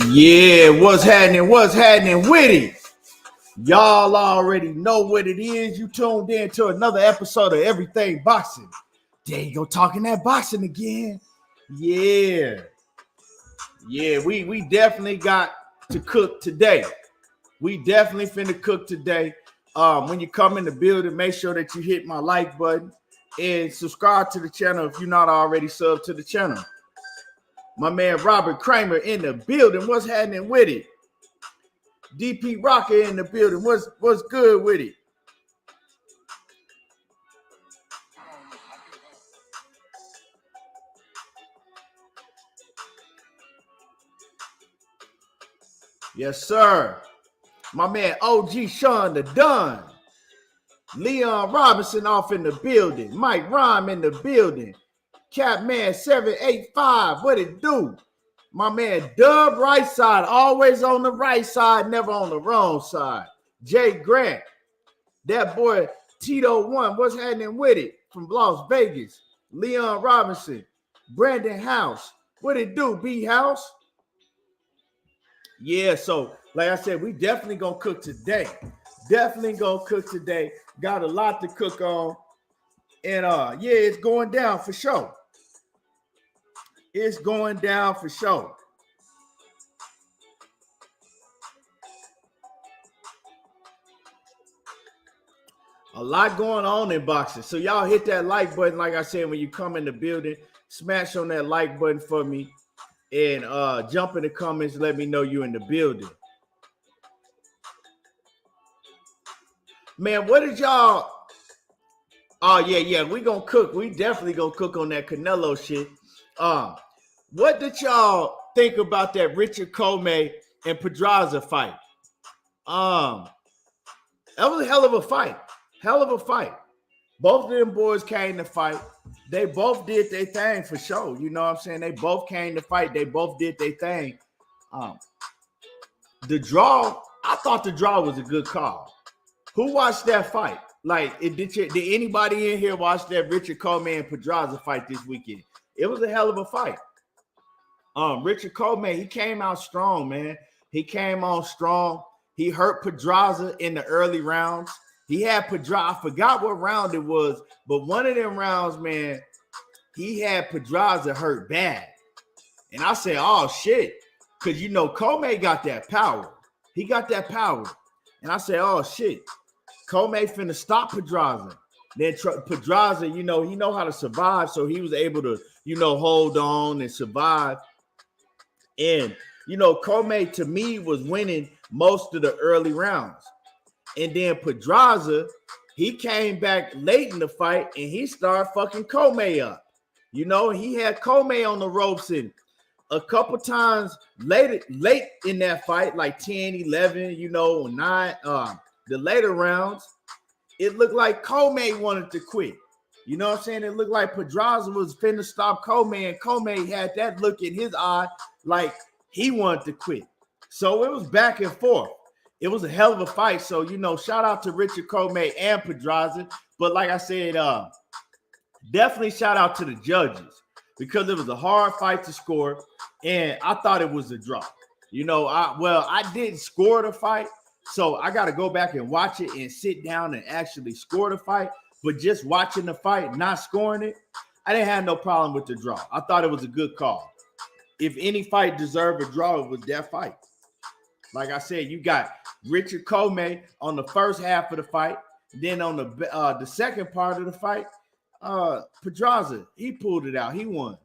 Yeah, what's happening? What's happening with it? Y'all already know what it is. You tuned in to another episode of Everything Boxing. There you go, talking that boxing again. Yeah, we definitely got to cook today. We definitely finna cook today. When you come in the building, make sure that you hit my like button and subscribe to the channel if you're not already subbed to the channel. My man Robert Kramer in the building. What's happening with it? DP Rocker in the building. What's good with it? Yes, sir. My man OG Sean the Dunn. Leon Robinson off in the building. Mike Rhyme in the building. Catman 785. What it do? My man Dub right side. Always on the right side. Never on the wrong side. Jay Grant. That boy Tito 1. What's happening with it? From Las Vegas. Leon Robinson. Brandon House. What it do, B House? Yeah, so like I said, we definitely gonna cook today. Definitely gonna cook today. Got a lot to cook on. And yeah, it's going down for sure. It's going down for sure. A lot going on in boxing. So y'all hit that like button. Like I said, when you come in the building, smash on that like button for me. And jump in the comments. Let me know you in the building. Man, what did y'all... Oh, yeah, we gonna cook. We definitely gonna cook on that Canelo shit. What did y'all think about that Richard Comey and Pedraza fight? That was a hell of a fight. Hell of a fight. Both of them boys came to fight. They both did their thing for sure. You know what I'm saying? They both came to fight. They both did their thing. The draw, I thought the draw was a good call. Who watched that fight? Like, did anybody in here watch that Richard Comey and Pedraza fight this weekend? It was a hell of a fight. Richard Comey, he came out strong, man. He came on strong. He hurt Pedraza in the early rounds. He had Pedraza, I forgot what round it was, but one of them rounds, man, he had Pedraza hurt bad. And I said, oh, shit. Because, you know, Comey got that power. He got that power. And I said, oh, shit. Comey finna stop Pedraza. Then Pedraza, you know, he know how to survive, so he was able to, you know, hold on and survive. And, you know, Comey, to me, was winning most of the early rounds. And then Pedraza, he came back late in the fight, and he started fucking Comey up. You know, he had Comey on the ropes, and a couple times late in that fight, like 10, 11, you know, 9, the later rounds, it looked like Comey wanted to quit. You know what I'm saying? It looked like Pedraza was finna stop Comey, and Comey had that look in his eye like he wanted to quit. So it was back and forth. It was a hell of a fight. So, you know, shout out to Richard Comey and Pedraza. But like I said, definitely shout out to the judges because it was a hard fight to score, and I thought it was a draw. You know, I didn't score the fight, so I got to go back and watch it and sit down and actually score the fight. But just watching the fight, not scoring it, I didn't have no problem with the draw. I thought it was a good call. If any fight deserved a draw, it was that fight. Like I said, you got Richard Comey on the first half of the fight. Then on the second part of the fight, Pedraza, he pulled it out. He won.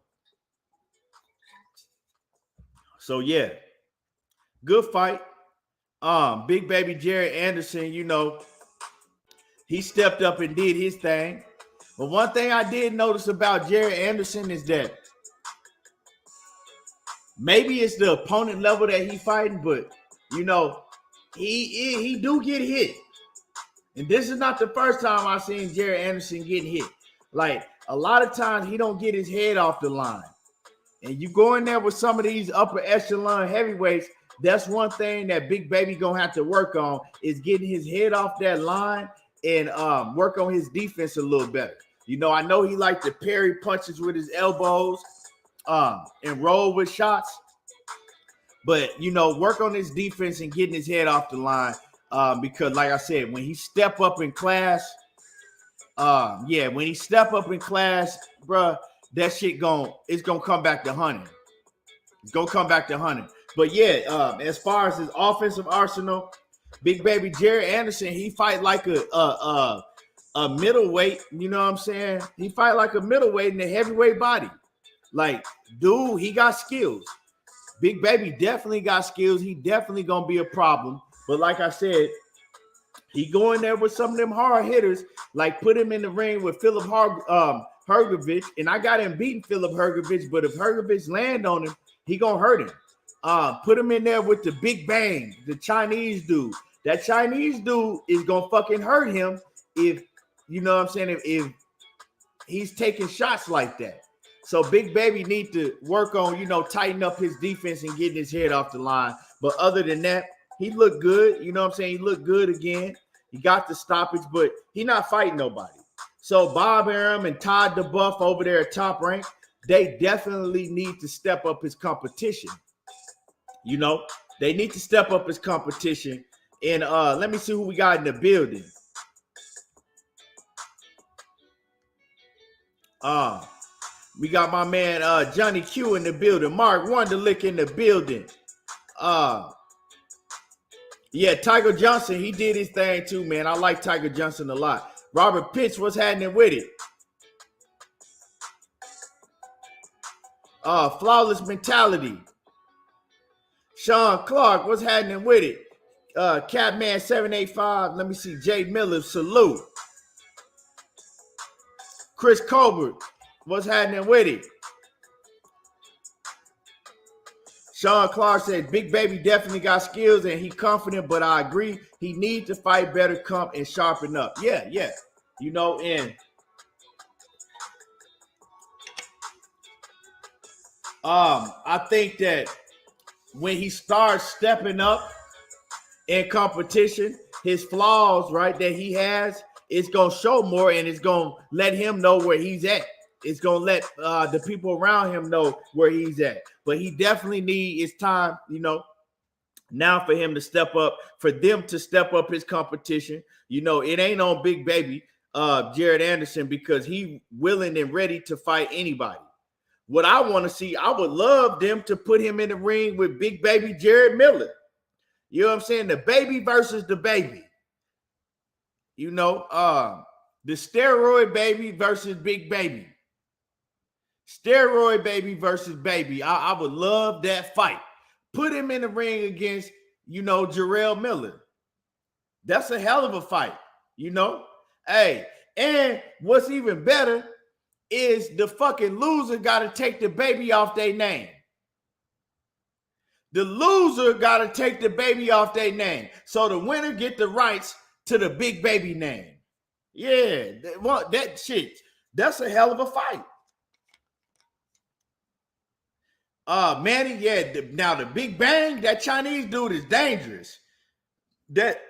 So, yeah, good fight. Big baby Jared Anderson, you know, he stepped up and did his thing. But one thing I did notice about Jared Anderson is that maybe it's the opponent level that he fighting, but, you know, he do get hit. And this is not the first time I've seen Jared Anderson getting hit. Like, a lot of times he don't get his head off the line. And you go in there with some of these upper echelon heavyweights, that's one thing that Big Baby gonna have to work on is getting his head off that line and work on his defense a little better. You know, I know he liked to parry punches with his elbows and roll with shots. But, you know, work on his defense and getting his head off the line because, like I said, when he step up in class, when he step up in class, bruh, that shit it's going to come back to hunting. It's going to come back to hunting. But, yeah, as far as his offensive arsenal, Big Baby Jared Anderson, he fight like a middleweight, you know what I'm saying? He fight like a middleweight in the heavyweight body. Like, dude, he got skills. Big Baby definitely got skills. He definitely gonna be a problem. But like I said, he going there with some of them hard hitters. Like put him in the ring with Philip Hrgovic, and I got him beating Philip Hrgovic. But if Hrgovic land on him, he gonna hurt him. Put him in there with the Big Bang, the Chinese dude. That Chinese dude is gonna fucking hurt him if you know what I'm saying. If he's taking shots like that. So Big Baby need to work on, you know, tighten up his defense and getting his head off the line. But other than that, he looked good. You know what I'm saying? He looked good again. He got the stoppage, but he not fighting nobody. So Bob Arum and Todd DeBuff over there at Top Rank, they definitely need to step up his competition. You know, they need to step up his competition. And let me see who we got in the building. We got my man Johnny Q in the building. Mark Wonderlick in the building. Yeah, Tiger Johnson, he did his thing too, man. I like Tiger Johnson a lot. Robert Pitts, what's happening with it? Flawless Mentality. Sean Clark, what's happening with it? Catman 785. Let me see. Jay Miller, salute. Chris Colbert, what's happening with it? Sean Clark said, Big Baby definitely got skills and he confident, but I agree. He needs to fight better, come and sharpen up. Yeah. You know, and I think that when he starts stepping up in competition, his flaws, right, that he has, it's going to show more and it's going to let him know where he's at. It's going to let the people around him know where he's at. But he definitely it's time, you know, now for him to step up, for them to step up his competition. You know, it ain't on Big Baby, Jared Anderson, because he willing and ready to fight anybody. What I want to see, I would love them to put him in the ring with Big Baby Jared Miller. You know what I'm saying? The baby versus the baby. You know, the steroid baby versus Big Baby. Steroid baby versus baby. I would love that fight. Put him in the ring against, you know, Jarrell Miller. That's a hell of a fight, you know? Hey, and what's even better is the fucking loser got to take the baby off their name. The loser got to take the baby off their name. So the winner get the rights to the Big Baby name. Yeah, that shit, that's a hell of a fight. Manny, now the Big Bang, that Chinese dude is dangerous. That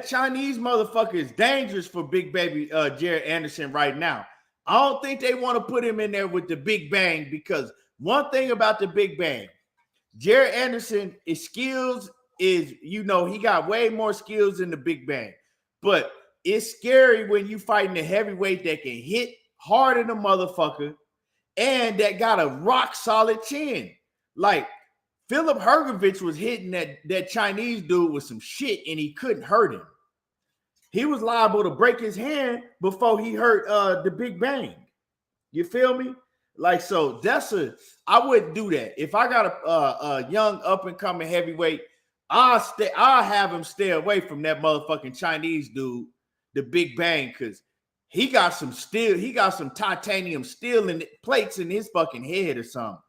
Chinese motherfucker is dangerous for Big Baby Jared Anderson right now. I don't think they want to put him in there with the Big Bang because one thing about the Big Bang, Jared Anderson, his skills is, you know, he got way more skills than the Big Bang. But it's scary when you fighting a heavyweight that can hit hard in a motherfucker and that got a rock solid chin. Like Philip Hrgovic was hitting that Chinese dude with some shit and he couldn't hurt him. He was liable to break his hand before he hurt the Big Bang. You feel me? Like, so I wouldn't do that. If I got a young up and coming heavyweight, I'll have him stay away from that motherfucking Chinese dude, the Big Bang, because he got some titanium steel in plates in his fucking head or something.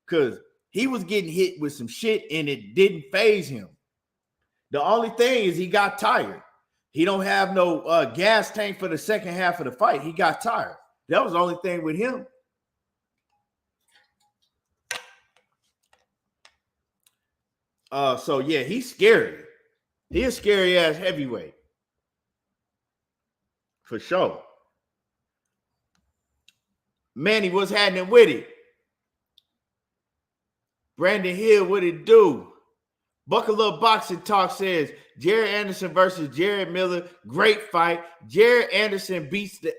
Because he was getting hit with some shit and it didn't faze him. The only thing is he got tired. He don't have no gas tank for the second half of the fight. He got tired. That was the only thing with him. So yeah, he's scary. He's a scary ass heavyweight. For sure. Manny, what's happening with it? Brandon Hill, what it do? Buckle Up Boxing Talk says Jared Anderson versus Jared Miller. Great fight. Jared Anderson beats the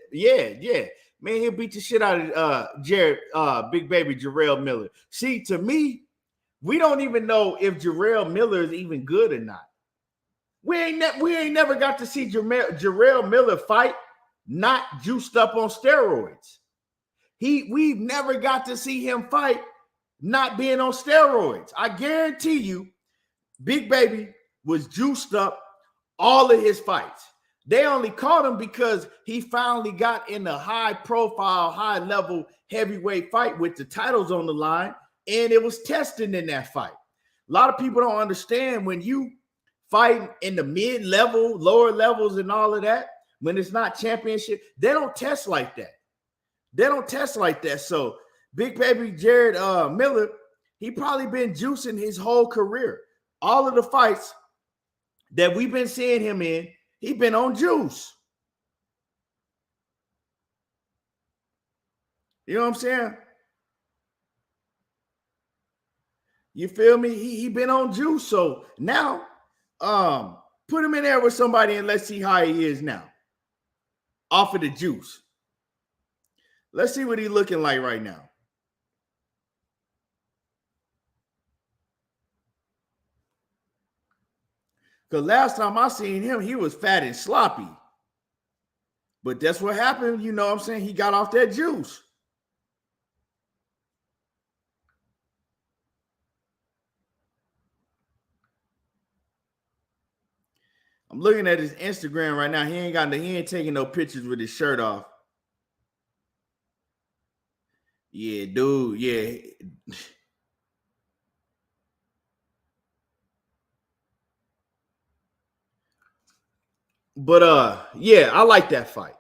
man, he'll beat the shit out of Jared, big baby Jarrell Miller. See, to me, we don't even know if Jarrell Miller is even good or not. We ain't never got to see Jarrell Miller fight not juiced up on steroids. We've never got to see him fight not being on steroids. I guarantee you, Big Baby was juiced up all of his fights. They only caught him because he finally got in a high-profile, high-level heavyweight fight with the titles on the line, and it was testing in that fight. A lot of people don't understand when you fight in the mid-level, lower levels and all of that, when it's not championship, they don't test like that. They don't test like that. So Big Baby Jared Miller, he probably been juicing his whole career. All of the fights that we've been seeing him in, he been on juice. You know what I'm saying? You feel me? He been on juice. So now, put him in there with somebody and let's see how he is now. Off of the juice. Let's see what he's looking like right now. Because last time I seen him, he was fat and sloppy. But that's what happened. You know what I'm saying? He got off that juice. I'm looking at his Instagram right now. He ain't taking no pictures with his shirt off. Yeah, dude. Yeah. But yeah, I like that fight.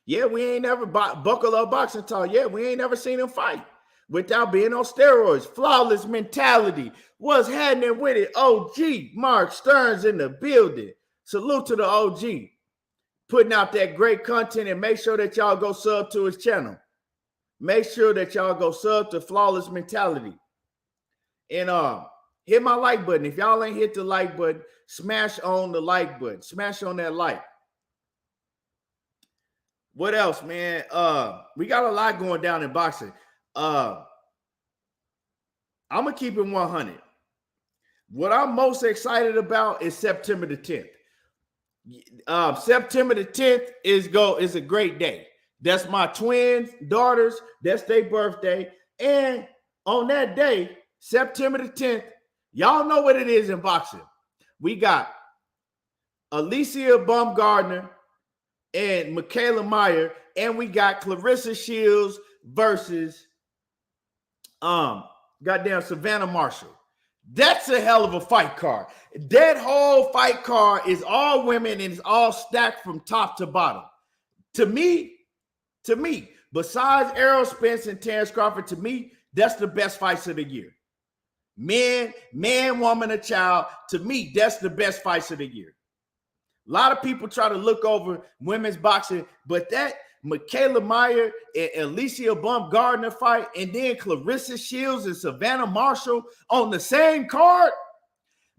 Yeah, we ain't never Buckle Up Boxing Talk. Yeah, we ain't never seen him fight without being on steroids. Flawless mentality. What's happening with it? OG Mark Stearns in the building. Salute to the OG. Putting out that great content, and make sure that y'all go sub to his channel. Make sure that y'all go sub to Flawless Mentality. And hit my like button. If y'all ain't hit the like button, smash on the like button. Smash on that like. What else, man? We got a lot going down in boxing. I'm gonna keep it 100. What I'm most excited about is September the 10th. September the 10th is a great day. That's my twin daughters. That's their birthday. And on that day, September the 10th, y'all know what it is in boxing. We got Alicia Baumgardner and Michaela Meyer, and we got Clarissa Shields versus goddamn Savannah Marshall. That's a hell of a fight card. That whole fight card is all women and it's all stacked from top to bottom. To me, besides Errol Spence and Terence Crawford, to me, that's the best fights of the year. Man, woman, or child, to me, that's the best fights of the year. A lot of people try to look over women's boxing, but that Michaela Meyer and Alicia Baumgardner fight, and then Clarissa Shields and Savannah Marshall on the same card,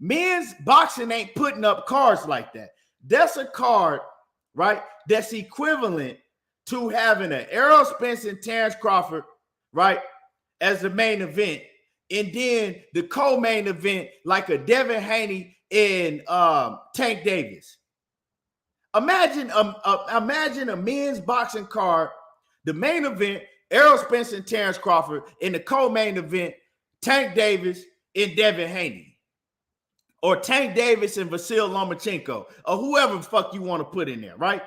men's boxing ain't putting up cards like that. That's a card, right, that's equivalent to having an Errol Spence and Terence Crawford, right, as the main event, and then the co-main event like a Devin Haney and Tank Davis. Imagine a men's boxing card, the main event, Errol Spence and Terence Crawford, in the co-main event, Tank Davis and Devin Haney. Or Tank Davis and Vasyl Lomachenko, or whoever the fuck you want to put in there, right?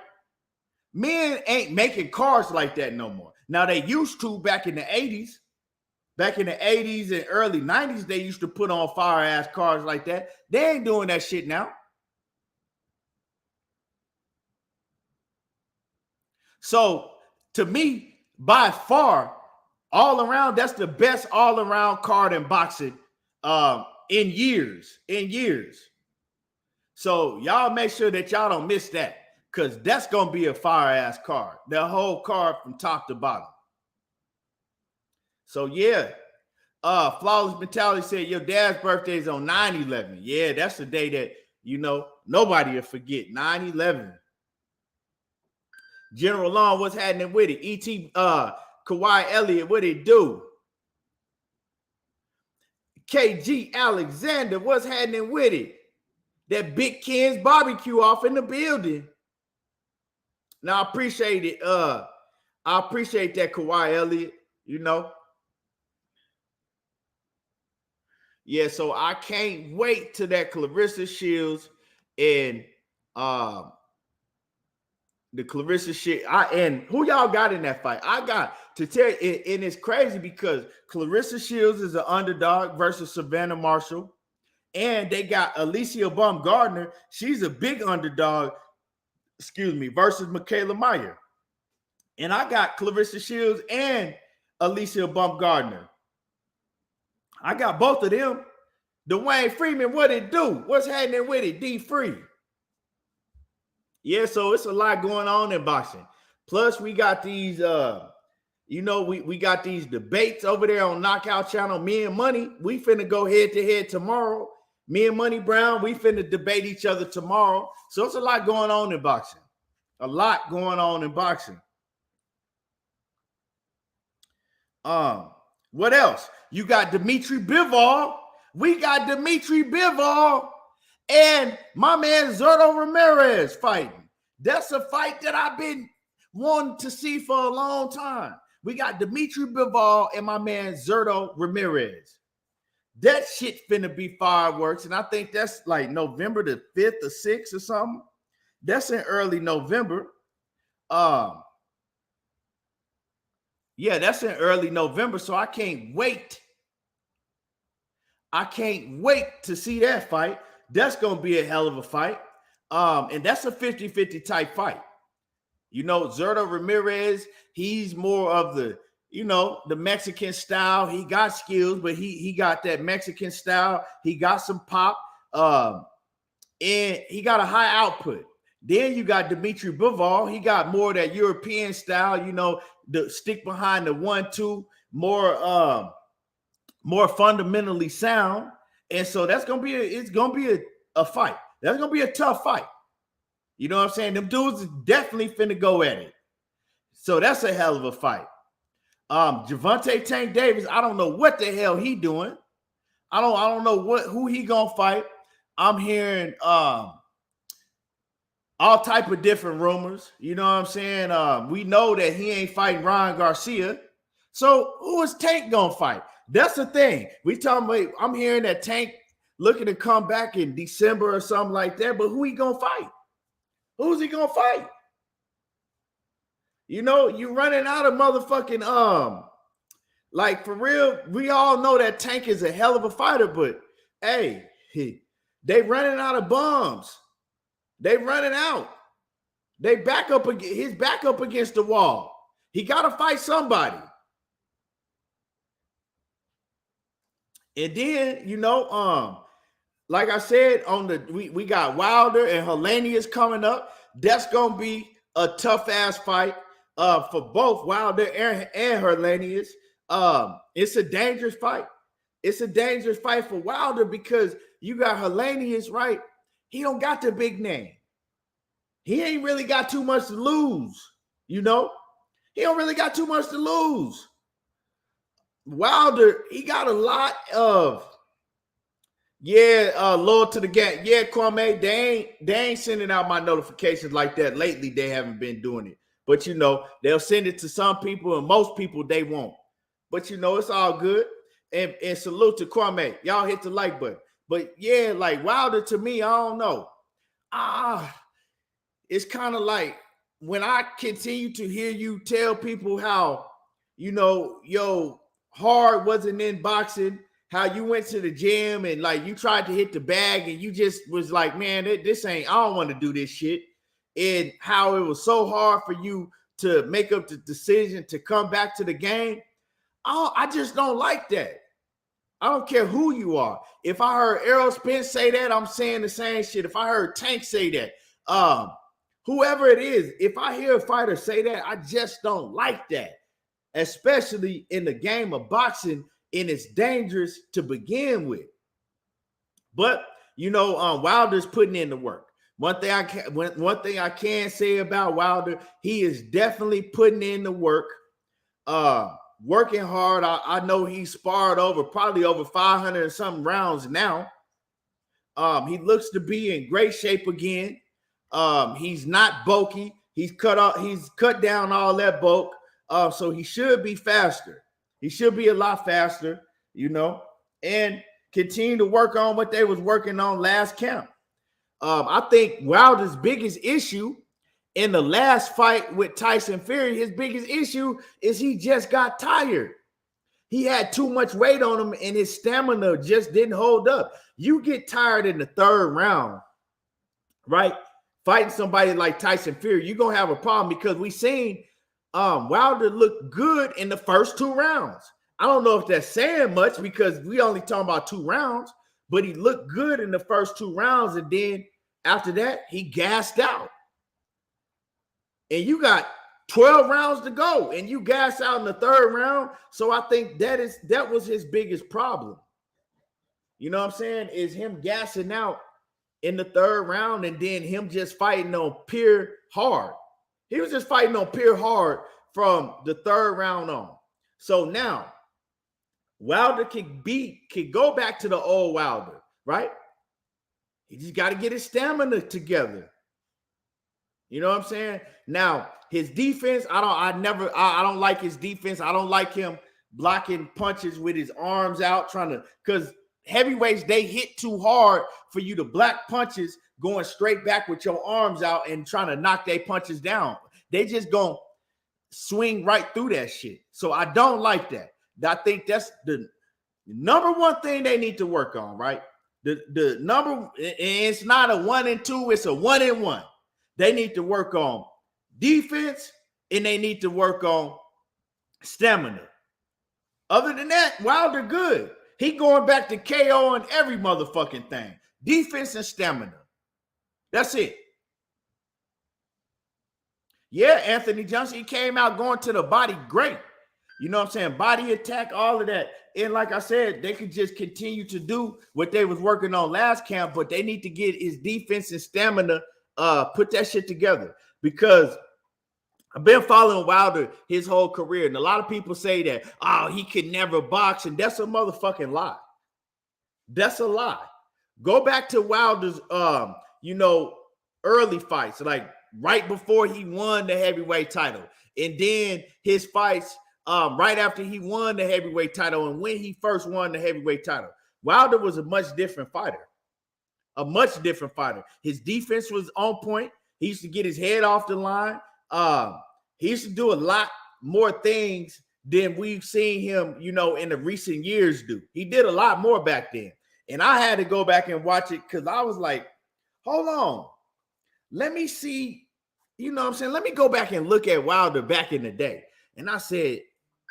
Men ain't making cards like that no more. Now, they used to back in the 80s. Back in the 80s and early 90s, they used to put on fire-ass cards like that. They ain't doing that shit now. So, to me, by far, all around, that's the best all-around card in boxing in years. So, y'all make sure that y'all don't miss that. because that's going to be a fire-ass card. The whole card from top to bottom. So, yeah. Flawless Mentality said, your dad's birthday is on 9/11. Yeah, that's the day that, nobody will forget. 9/11. General Long, what's happening with it? E.T. Kawhi Elliott, what it do? KG Alexander, what's happening with it? That Big Ken's barbecue off in the building. Now, I appreciate it. I appreciate that, Kawhi Elliott, Yeah, so I can't wait till that Clarissa Shields and the Clarissa shit. And who y'all got in that fight? I got to tell you, and it's crazy because Clarissa Shields is an underdog versus Savannah Marshall. And they got Alicia Baumgardner. She's a big underdog, versus Michaela Meyer. And I got Clarissa Shields and Alicia Baumgardner. I got both of them. Dwayne Freeman, what it do? What's happening with it? D Free. Yeah, so it's a lot going on in boxing. Plus, we got these, we got these debates over there on Knockout Channel. Me and Money, we finna go head to head tomorrow. Me and Money Brown, we finna debate each other tomorrow. So it's a lot going on in boxing. A lot going on in boxing. What else? You got Dimitri Bivol. We got Dimitri Bivol and my man Zurdo Ramirez fighting. That's a fight that I've been wanting to see for a long time. We got Dimitri Bivol and my man Zurdo Ramirez. That shit finna be fireworks, and I think that's like November the 5th or 6th or something. That's in early November. Yeah, that's in early November, so I can't wait. I can't wait to see that fight. That's going to be a hell of a fight. And that's a 50-50 type fight. Zurdo Ramirez, he's more of the, the Mexican style. He got skills, but he got that Mexican style. He got some pop. And he got a high output. Then you got Dimitri Bivol. He got more of that European style, the stick behind the 1-2, more fundamentally sound. And so that's going to be a fight. That's going to be a tough fight. You know what I'm saying? Them dudes is definitely finna go at it. So that's a hell of a fight. Gervonta Tank Davis, I don't know what the hell he doing. I don't know who he gonna fight. I'm hearing all type of different rumors. You know what I'm saying? We know that he ain't fighting Ryan Garcia. So who is Tank gonna fight? That's the thing. I'm hearing that Tank looking to come back in December or something like that. But who he gonna fight? Who's he gonna fight? You running out of motherfucking like for real. We all know that Tank is a hell of a fighter, but hey, they running out of bombs. They running out. His back up against the wall. He got to fight somebody. And then, like I said, we got Wilder and Helenius coming up. That's gonna be a tough ass fight for both Wilder and Helenius. It's a dangerous fight. It's a dangerous fight for Wilder because you got Helenius, right? He don't got the big name. He ain't really got too much to lose, He don't really got too much to lose. Wilder, he got a lot of loyal to the game. Yeah, Kwame, they ain't sending out my notifications like that lately. They haven't been doing it. But they'll send it to some people and most people they won't. But it's all good. And salute to Kwame. Y'all hit the like button. But yeah, like Wilder to me, I don't know. It's kind of like when I continue to hear you tell people how, hard wasn't in boxing, how you went to the gym and like you tried to hit the bag and you just was like, man, I don't want to do this shit. And how it was so hard for you to make up the decision to come back to the game. I just don't like that. I don't care who you are. If I heard Errol Spence say that, I'm saying the same shit. If I heard Tank say that, Whoever it is, if I hear a fighter say that, I just don't like that, especially in the game of boxing, and it's dangerous to begin with. But Wilder's putting in the work. One thing I can say about Wilder, he is definitely putting in the work, working hard. I know he's sparred probably over 500 and something rounds now. He looks to be in great shape again. He's not bulky. He's cut down all that bulk. So he should be faster. He should be a lot faster, and continue to work on what they was working on last camp. I think Wilder's biggest issue in the last fight with Tyson Fury, his biggest issue is he just got tired. He had too much weight on him and his stamina just didn't hold up. You get tired in the third round, right? Fighting somebody like Tyson Fury, you're going to have a problem because we seen Wilder look good in the first 2 rounds. I don't know if that's saying much because we only talking about 2 rounds, but he looked good in the first 2 rounds, and then after that, he gassed out. And you got 12 rounds to go, and you gas out in the third round. So I think that was his biggest problem. You know what I'm saying? Is him gassing out in the third round and then him just fighting on pure hard. He was just fighting on pure hard from the third round on. So now Wilder can go back to the old Wilder, right? He just got to get his stamina together. You know what I'm saying? Now, his defense, I don't like his defense. I don't like him blocking punches with his arms out, because heavyweights, they hit too hard for you to block punches going straight back with your arms out and trying to knock their punches down. They just gonna swing right through that shit. So I don't like that. I think that's the number one thing they need to work on, right? The number, it's not a 1 and 2, it's a 1 and 1. They need to work on defense and they need to work on stamina. Other than that, Wilder good. He going back to KO and every motherfucking thing. Defense and stamina. That's it. Yeah, Anthony Johnson, he came out going to the body great. You know what I'm saying? Body attack, all of that. And like I said, they could just continue to do what they was working on last camp, but they need to get his defense and stamina, put that shit together. Because I've been following Wilder his whole career, and a lot of people say that, he could never box, and that's a motherfucking lie. That's a lie. Go back to Wilder's, early fights, like right before he won the heavyweight title, and then his fights right after he won the heavyweight title, and when he first won the heavyweight title. Wilder was a much different fighter. A much different fighter. His defense was on point. He used to get his head off the line. He used to do a lot more things than we've seen him, in the recent years do. He did a lot more back then. And I had to go back and watch it because I was like, hold on. Let me see, let me go back and look at Wilder back in the day. And I said,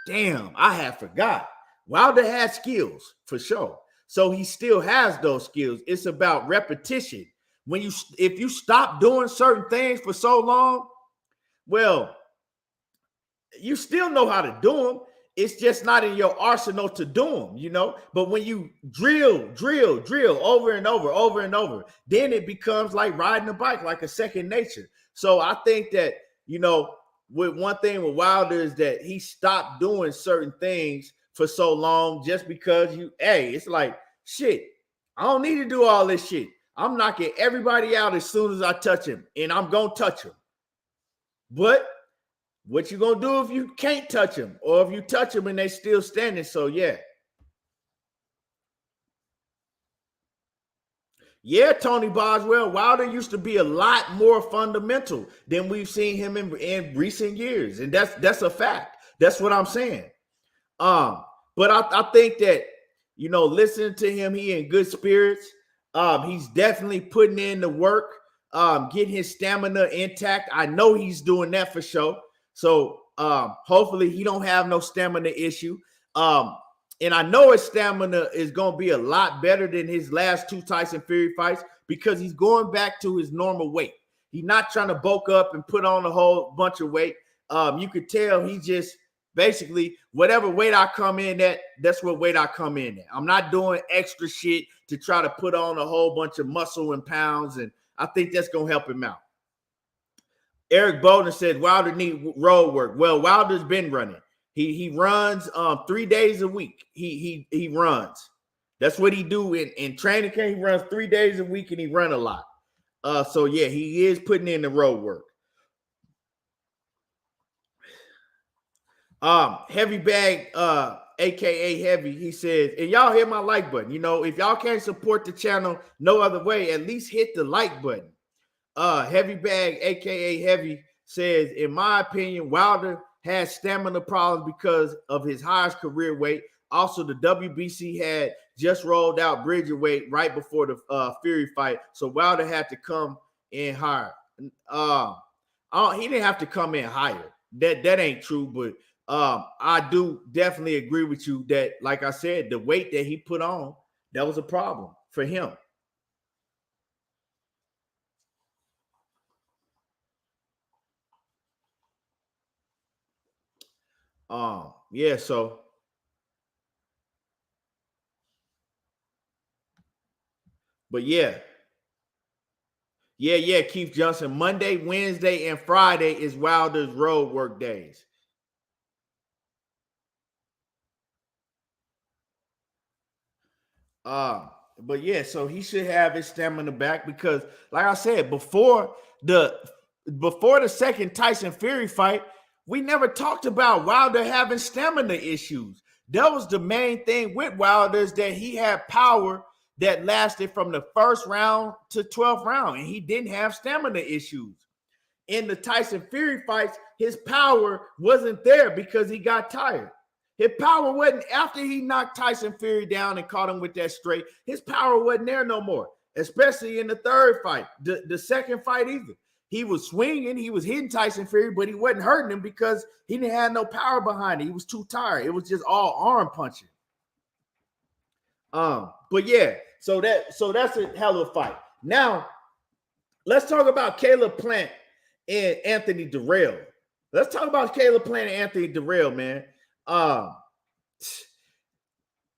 damn, I had forgot. Wilder had skills for sure. So he still has those skills. It's about repetition. If you stop doing certain things for so long, well, you still know how to do them. It's just not in your arsenal to do them, But when you drill over and over, then it becomes like riding a bike, like a second nature. So I think that, with one thing with Wilder is that he stopped doing certain things for so long just because it's like, shit, I don't need to do all this shit. I'm knocking everybody out as soon as I touch him, and I'm going to touch him. But what you going to do if you can't touch him, or if you touch him and they still standing? So, yeah. Yeah, Tony Boswell, Wilder used to be a lot more fundamental than we've seen him in recent years. And that's a fact. That's what I'm saying. But I think that, listening to him, he in good spirits. He's definitely putting in the work, getting his stamina intact. I know he's doing that for sure. So hopefully he don't have no stamina issue. And I know his stamina is going to be a lot better than his last 2 Tyson Fury fights because he's going back to his normal weight. He's not trying to bulk up and put on a whole bunch of weight. You could tell he just basically whatever weight I come in at, that's what weight I come in at. I'm not doing extra shit to try to put on a whole bunch of muscle and pounds, and I think that's going to help him out. Eric Bolden said Wilder need road work. Well, Wilder's been running. He runs 3 days a week. He runs. That's what he do in training camp. He runs 3 days a week and he run a lot. So yeah, he is putting in the road work. Heavy Bag, aka Heavy, he says, and y'all hit my like button. You know, if y'all can't support the channel no other way, at least hit the like button. Heavy Bag, aka Heavy, says, in my opinion, Wilder has stamina problems because of his highest career weight. Also, the WBC had just rolled out Bridger weight right before the Fury fight, so Wilder had to come in higher. He didn't have to come in higher. That ain't true, but I do definitely agree with you that, like I said, the weight that he put on, that was a problem for him. Yeah, so but yeah, Keith Johnson, Monday, Wednesday, and Friday is Wilder's road work days. But yeah, so he should have his stamina back because, like I said, before the second Tyson Fury fight, we never talked about Wilder having stamina issues. That was the main thing with Wilder, is that he had power that lasted from the first round to 12th round, and he didn't have stamina issues. In the Tyson Fury fights, his power wasn't there because he got tired. His power wasn't, after he knocked Tyson Fury down and caught him with that straight, his power wasn't there no more, especially in the third fight. The second fight either. He was swinging, he was hitting Tyson Fury, but he wasn't hurting him because he didn't have no power behind it. He was too tired. It was just all arm punching. But yeah, so that's a hell of a fight. Now, let's talk about Caleb Plant and Anthony Dirrell. Let's talk about Caleb Plant and Anthony Dirrell, man.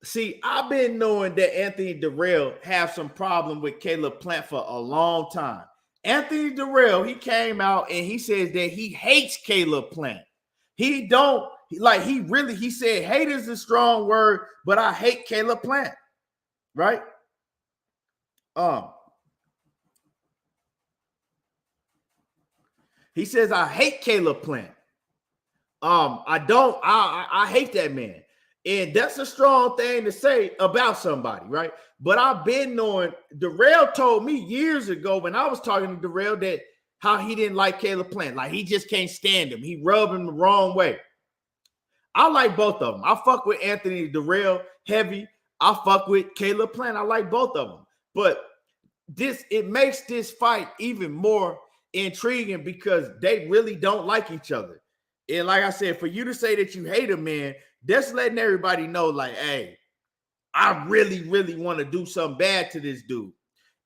See, I've been knowing that Anthony Dirrell have some problem with Caleb Plant for a long time. Anthony Dirrell, he came out and he says that he hates Caleb Plant. He don't, like, he said hate is a strong word, but I hate Caleb Plant, right? He says, I hate Caleb Plant. I hate that man. And that's a strong thing to say about somebody, right? But I've been knowing, Dirrell told me years ago when I was talking to Dirrell that how he didn't like Caleb Plant. Like, he just can't stand him. He rubbed him the wrong way. I like both of them. I fuck with Anthony Dirrell heavy. I fuck with Caleb Plant. I like both of them. But it makes this fight even more intriguing because they really don't like each other. And like I said, for you to say that you hate a man, that's letting everybody know, like, hey, I really, really want to do something bad to this dude.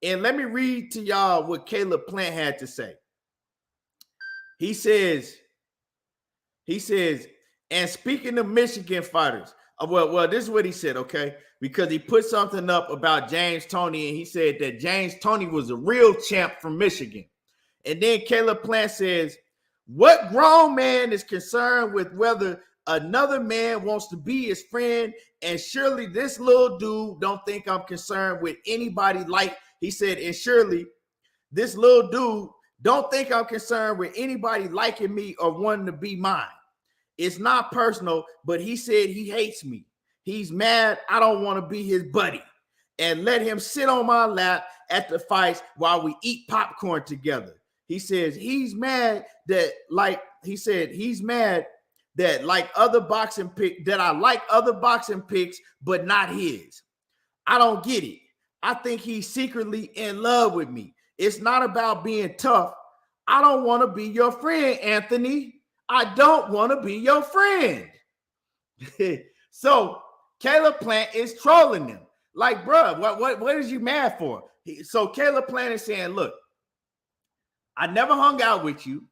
And let me read to y'all what Caleb Plant had to say. He says, and speaking of Michigan fighters, well, this is what he said, okay? Because he put something up about James Toney, and he said that James Toney was a real champ from Michigan. And then Caleb Plant says, what grown man is concerned with whether another man wants to be his friend? And surely this little dude don't think I'm concerned with anybody like, he said, and surely this little dude don't think I'm concerned with anybody liking me or wanting to be mine. It's not personal, but he said he hates me. He's mad I don't want to be his buddy and let him sit on my lap at the fights while we eat popcorn together. He says he's mad that, like, he's mad that like other boxing pick, that I like other boxing picks, but not his. I don't get it. I think he's secretly in love with me. It's not about being tough. I don't want to be your friend, Anthony. I don't want to be your friend. So Caleb Plant is trolling them. Like, bro, what is you mad for? So Caleb Plant is saying, look, I never hung out with you.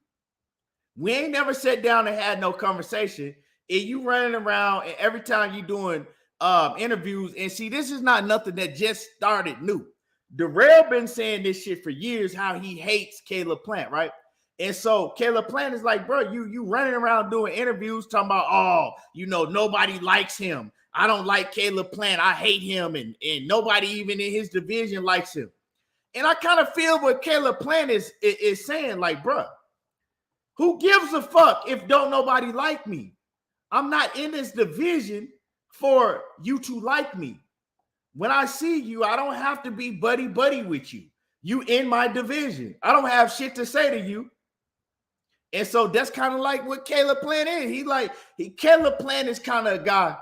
We ain't never sat down and had no conversation. And you running around, and every time you doing interviews, and see, this is not nothing that just started new. Dirrell been saying this shit for years, how he hates Caleb Plant, right? And so Caleb Plant is like, bro, you running around doing interviews talking about, oh, nobody likes him. I don't like Caleb Plant. I hate him, and nobody even in his division likes him. And I kind of feel what Caleb Plant is saying, like, bro, who gives a fuck if don't nobody like me? I'm not in this division for you to like me. When I see you, I don't have to be buddy with you. You in my division. I don't have shit to say to you. And so that's kind of like what Caleb Plant is. Caleb Plant is kind of a guy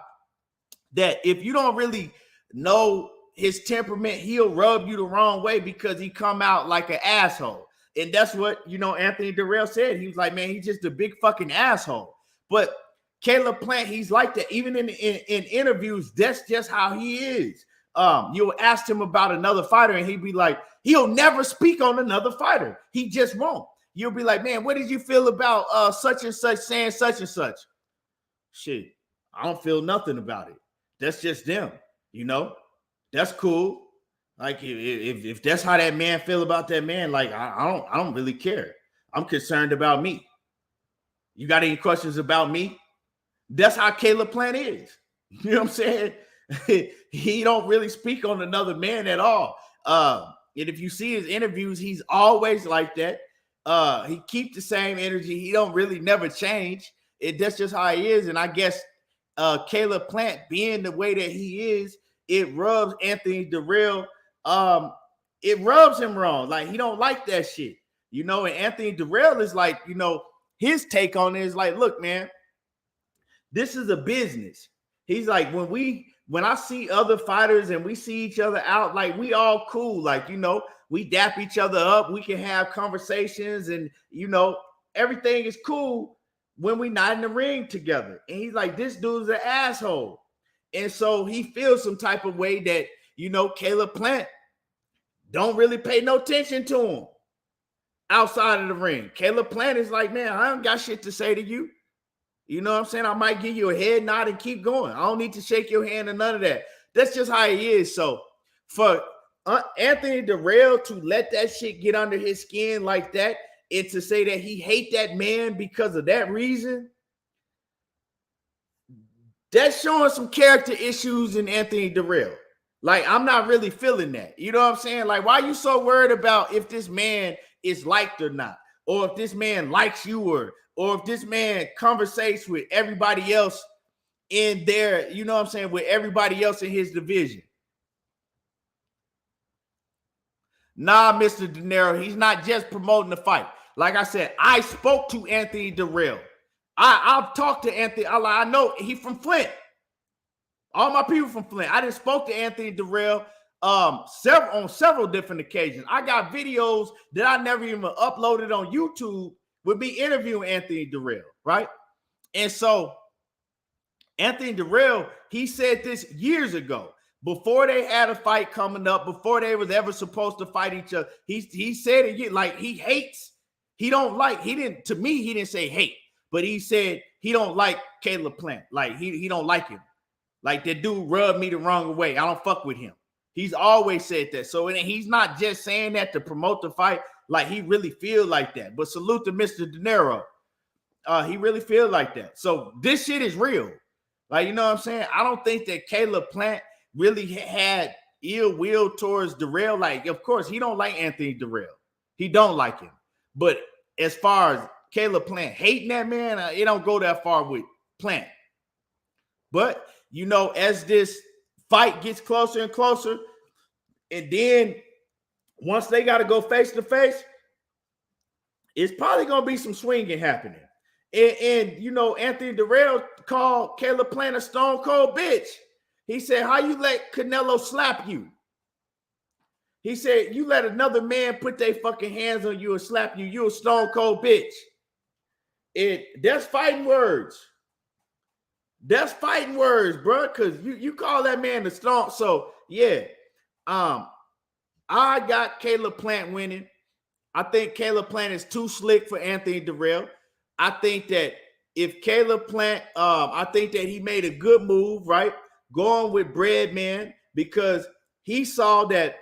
that if you don't really know his temperament, he'll rub you the wrong way because he come out like an asshole. And that's what, Anthony Dirrell said. He was like, man, he's just a big fucking asshole. But Caleb Plant, he's like that. Even in interviews, that's just how he is. You'll ask him about another fighter and he'd be like, he'll never speak on another fighter. He just won't. You'll be like, man, what did you feel about such and such saying such and such? Shit, I don't feel nothing about it. That's just them, That's cool. Like if that's how that man feel about that man, like I don't really care. I'm concerned about me. You got any questions about me? That's how Caleb Plant is. You know what I'm saying? He don't really speak on another man at all. And if you see his interviews, he's always like that. He keeps the same energy. He don't really never change. That's just how he is. And I guess Caleb Plant being the way that he is, it rubs Anthony Dirrell. It rubs him wrong. Like he don't like that shit. And Anthony Dirrell is like, his take on it is like, look, man, this is a business. He's like, when I see other fighters and we see each other out, like we all cool. Like, we dap each other up. We can have conversations and, everything is cool when we not in the ring together. And he's like, this dude's an asshole. And so he feels some type of way that, Caleb Plant don't really pay no attention to him outside of the ring. Caleb Plant is like, man, I don't got shit to say to you. You know what I'm saying? I might give you a head nod and keep going. I don't need to shake your hand or none of that. That's just how he is. So for Anthony Dirrell to let that shit get under his skin like that and to say that he hate that man because of that reason, that's showing some character issues in Anthony Dirrell. Like, I'm not really feeling that. You know what I'm saying? Like, why are you so worried about if this man is liked or not? Or if this man likes you or if this man conversates with everybody else in there, with everybody else in his division. Nah, Mr. De Niro, he's not just promoting the fight. Like I said, I spoke to Anthony Dirrell. I've talked to Anthony. I know he's from Flint. All my people from Flint. I just spoke to Anthony Dirrell on several different occasions. I got videos that I never even uploaded on YouTube with me interviewing Anthony Dirrell, right? And so Anthony Dirrell, he said this years ago, before they had a fight coming up, before they was ever supposed to fight each other. He said it like he hates, he didn't say hate, but he said he don't like Caleb Plant. Like he don't like him. Like that dude rubbed me the wrong way. I don't fuck with him. He's always said that. So he's not just saying that to promote the fight. Like he really feel like that. But salute to Mr. De Niro. He really feel like that. So this shit is real. Like, you know what I'm saying? I don't think that Caleb Plant really had ill will towards Dirrell. Like, of course, he don't like Anthony Dirrell. He don't like him. But as far as Caleb Plant hating that man, it don't go that far with Plant. But, as this fight gets closer and closer, and then once they got to go face to face, it's probably going to be some swinging happening. And Anthony Dirrell called Caleb Plant a stone cold bitch. He said, how you let Canelo slap you? He said, you let another man put their fucking hands on you and slap you. You a stone cold bitch. That's fighting words. That's fighting words, bro, because you call that man the stone. So, yeah, I got Caleb Plant winning. I think Caleb Plant is too slick for Anthony Dirrell. I think that if Caleb Plant, I think that he made a good move, right? Going with Breadman, because he saw that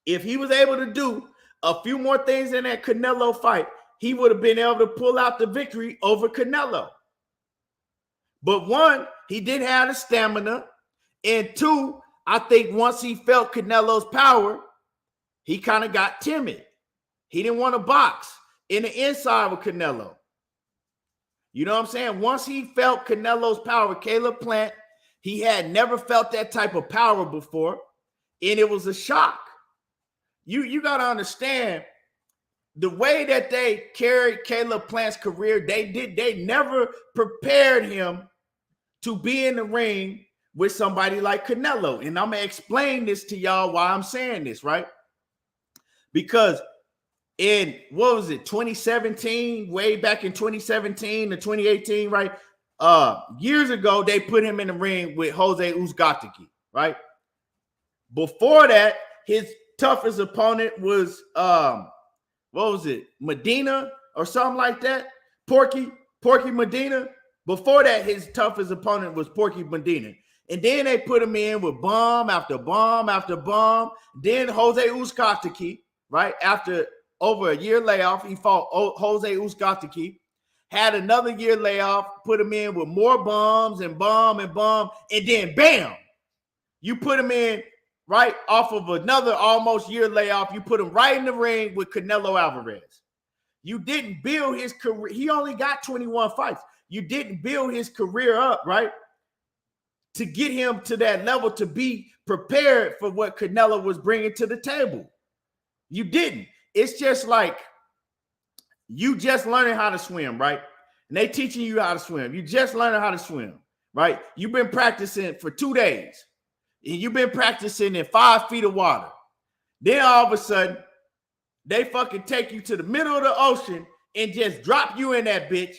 if he was able to do a few more things in that Canelo fight, he would have been able to pull out the victory over Canelo. But one, he didn't have the stamina. And two, I think once he felt Canelo's power, he kind of got timid. He didn't want to box in the inside with Canelo. You know what I'm saying? Once he felt Canelo's power, Caleb Plant, he had never felt that type of power before, and it was a shock. You got to understand the way that they carried Caleb Plant's career. They never prepared him to be in the ring with somebody like Canelo. And I'm going to explain this to y'all why I'm saying this, right? Because in, 2017, way back in 2017 to 2018, right? Years ago, they put him in the ring with Jose Uzcategui, right? Before that, his toughest opponent was, Medina or something like that? Porky Medina. Before that, his toughest opponent was Porky Medina. And then they put him in with bomb after bomb after bomb. Then Jose Uzcategui, right? After over a year layoff, he fought Jose Uzcategui. Had another year layoff, put him in with more bombs and bomb and bomb. And then bam, you put him in right off of another almost year layoff. You put him right in the ring with Canelo Alvarez. You didn't build his career. He only got 21 fights. You didn't build his career up, right? To get him to that level, to be prepared for what Canelo was bringing to the table. You didn't. It's just like you just learning how to swim, right? And they teaching you how to swim. You just learning how to swim, right? You've been practicing for 2 days. And you've been practicing in 5 feet of water. Then all of a sudden, they fucking take you to the middle of the ocean and just drop you in that bitch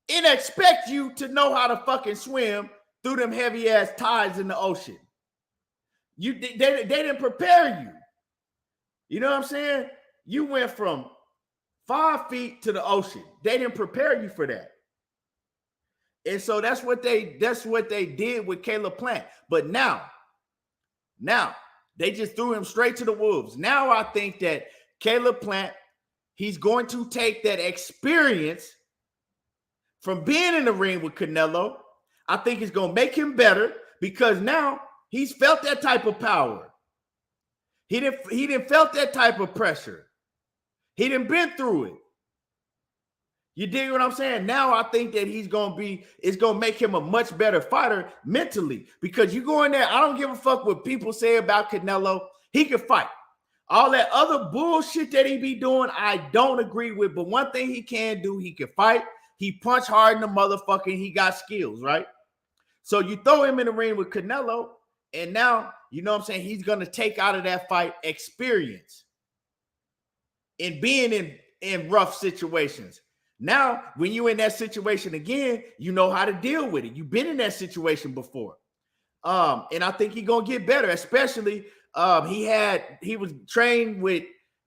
and expect you to know how to fucking swim through them heavy ass tides in the ocean. They didn't prepare you. You know what I'm saying? You went from 5 feet to the ocean. They didn't prepare you for that. And so that's what they did with Caleb Plant. But now they just threw him straight to the wolves. Now I think that Caleb Plant, he's going to take that experience from being in the ring with Canelo. I think it's going to make him better because now he's felt that type of power. He didn't felt that type of pressure. He didn't been through it. You dig what I'm saying? Now I think that it's going to make him a much better fighter mentally, because you go in there, I don't give a fuck what people say about Canelo. He can fight. All that other bullshit that he be doing, I don't agree with. But one thing he can do, he can fight. He punch hard in the motherfucker. He got skills, right? So you throw him in the ring with Canelo, and now, you know what I'm saying, he's going to take out of that fight experience in being in rough situations. Now, when you're in that situation again, you know how to deal with it. You've been in that situation before. And I think he's going to get better, especially he was trained with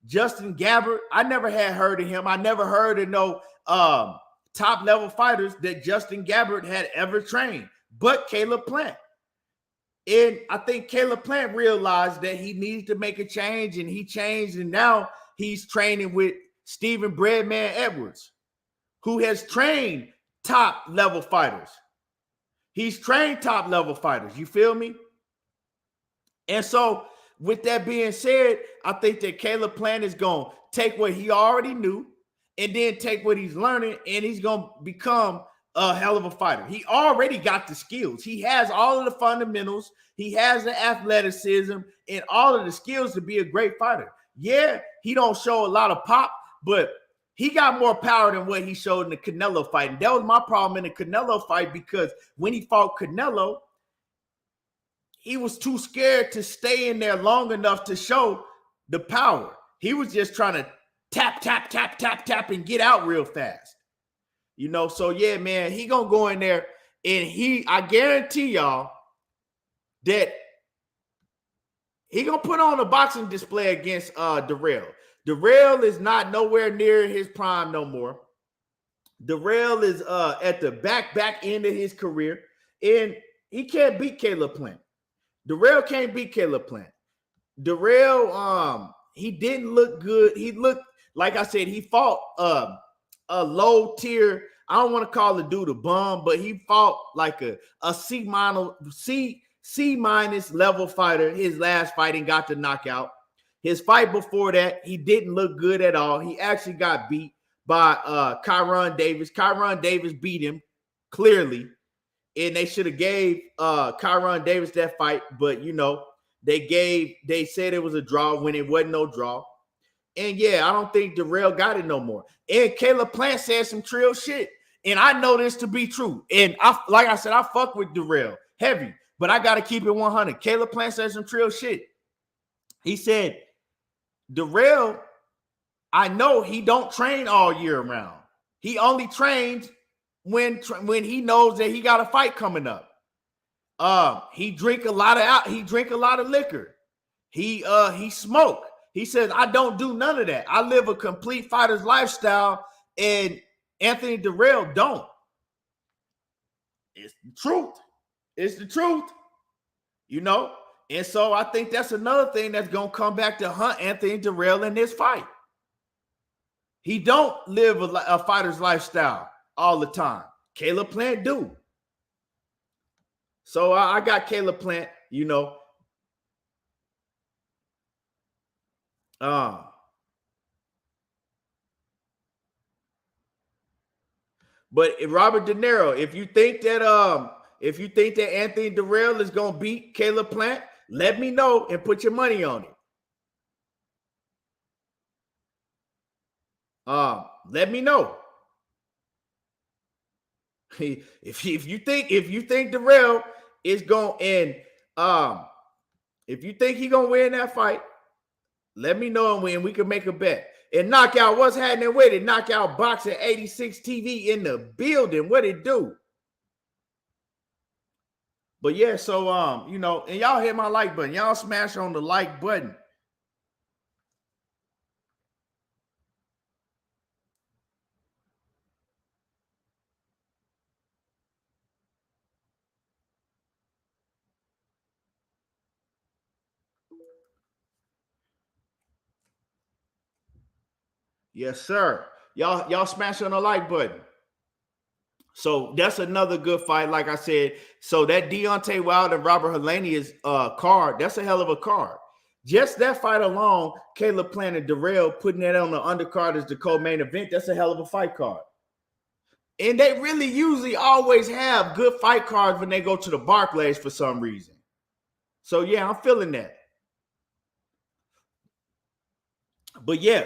Justin Gabbard. I never had heard of him. I never heard of no top level fighters that Justin Gabbard had ever trained, but Caleb Plant. And I think Caleb Plant realized that he needs to make a change, and he changed, and now he's training with Stephen Breadman Edwards, who has trained top level fighters. He's trained top level fighters. You feel me? And so with that being said, I think that Caleb Plant is going to take what he already knew and then take what he's learning, and he's going to become a hell of a fighter. He already got the skills. He has all of the fundamentals. He has the athleticism and all of the skills to be a great fighter. Yeah, he don't show a lot of pop, but he got more power than what he showed in the Canelo fight. And that was my problem in the Canelo fight, because when he fought Canelo, he was too scared to stay in there long enough to show the power. He was just trying to tap, tap, tap, tap, tap, and get out real fast. You know, so yeah, man, he gonna go in there, and I guarantee y'all that he gonna put on a boxing display against Dirrell. Dirrell is not nowhere near his prime no more. Dirrell is at the back end of his career, and he can't beat Caleb Plant. Dirrell can't beat Caleb Plant. Dirrell, he didn't look good. He looked, like I said, he fought a low tier. I don't want to call the dude a bum, but he fought like a C minus level fighter. His last fight and got the knockout. His fight before that, he didn't look good at all. He actually got beat by Kyron Davis. Kyron Davis beat him clearly, and they should have gave Kyron Davis that fight, but you know, they said it was a draw when it wasn't no draw. And yeah, I don't think Dirrell got it no more. And Caleb Plant said some trill shit, and I know this to be true. And like I said, I fuck with Dirrell heavy, but I gotta keep it 100. Caleb Plant said some trill shit. He said, Dirrell, I know he don't train all year round. He only trains when he knows that he got a fight coming up. He drink a lot of liquor. He smoke. He says, I don't do none of that. I live a complete fighter's lifestyle, and Anthony Dirrell don't. It's the truth. It's the truth. You know? And so I think that's another thing that's going to come back to hunt Anthony Dirrell in this fight. He don't live a fighter's lifestyle all the time. Caleb Plant do. So I got Caleb Plant, you know. But Robert De Niro, if you think that Anthony Dirrell is gonna beat Caleb Plant, let me know and put your money on it. Let me know. If you think Dirrell is going, and if you think he's gonna win that fight, let me know and we can make a bet. And Knockout, what's happening with it? Knockout Boxing 86 TV in the building. What it do? But yeah, so you know, and y'all hit my like button. Y'all smash on the like button. Yes, sir. Y'all smash on the like button. So that's another good fight, like I said. So that Deontay Wilder and Robert Helenius card, that's a hell of a card. Just that fight alone, Caleb Plant and Dirrell putting that on the undercard as the co-main event, that's a hell of a fight card. And they really usually always have good fight cards when they go to the Barclays for some reason. So yeah, I'm feeling that. But yeah,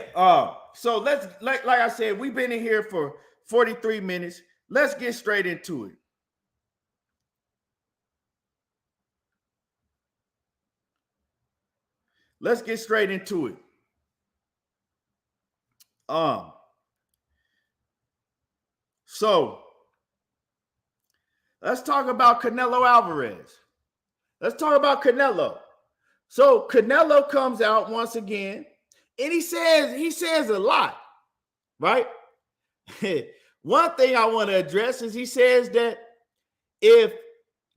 so let's like I said, we've been in here for 43 minutes. Let's get straight into it. Let's get straight into it. So let's talk about Canelo Alvarez. Let's talk about Canelo. So Canelo comes out once again, and he says a lot, right? One thing I want to address is he says that if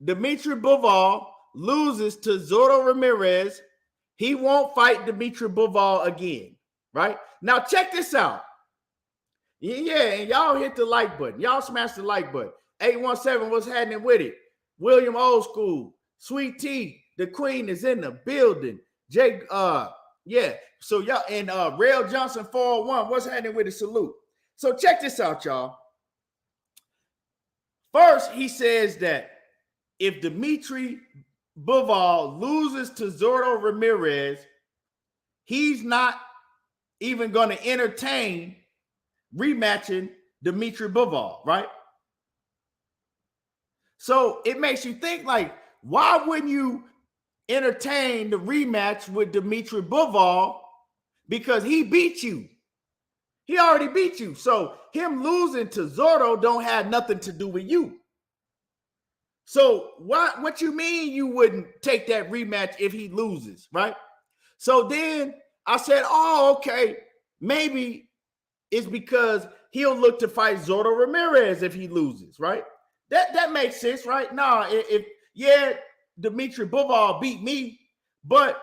Dimitri Bivol loses to Zorro Ramirez, he won't fight Dimitri Bivol again, right? Now check this out. Yeah, and y'all hit the like button. Y'all smash the like button. 817, what's happening with it? William Old School, Sweet Tea, the Queen is in the building. Jake, yeah. So y'all, and Rail Johnson 401, what's happening with it? Salute. So check this out, y'all. First, he says that if Dimitri Bivol loses to Zorro Ramirez, he's not even going to entertain rematching Dimitri Bivol, right? So it makes you think, like, why wouldn't you entertain the rematch with Dimitri Bivol? Because he beat you. He already beat you. So him losing to Zorro don't have nothing to do with you. So what you mean you wouldn't take that rematch if he loses, right? So then I said, oh, okay. maybe it's because he'll look to fight Zordo Ramirez if he loses, right? That makes sense, right? Nah, if Dimitri Bivol beat me, but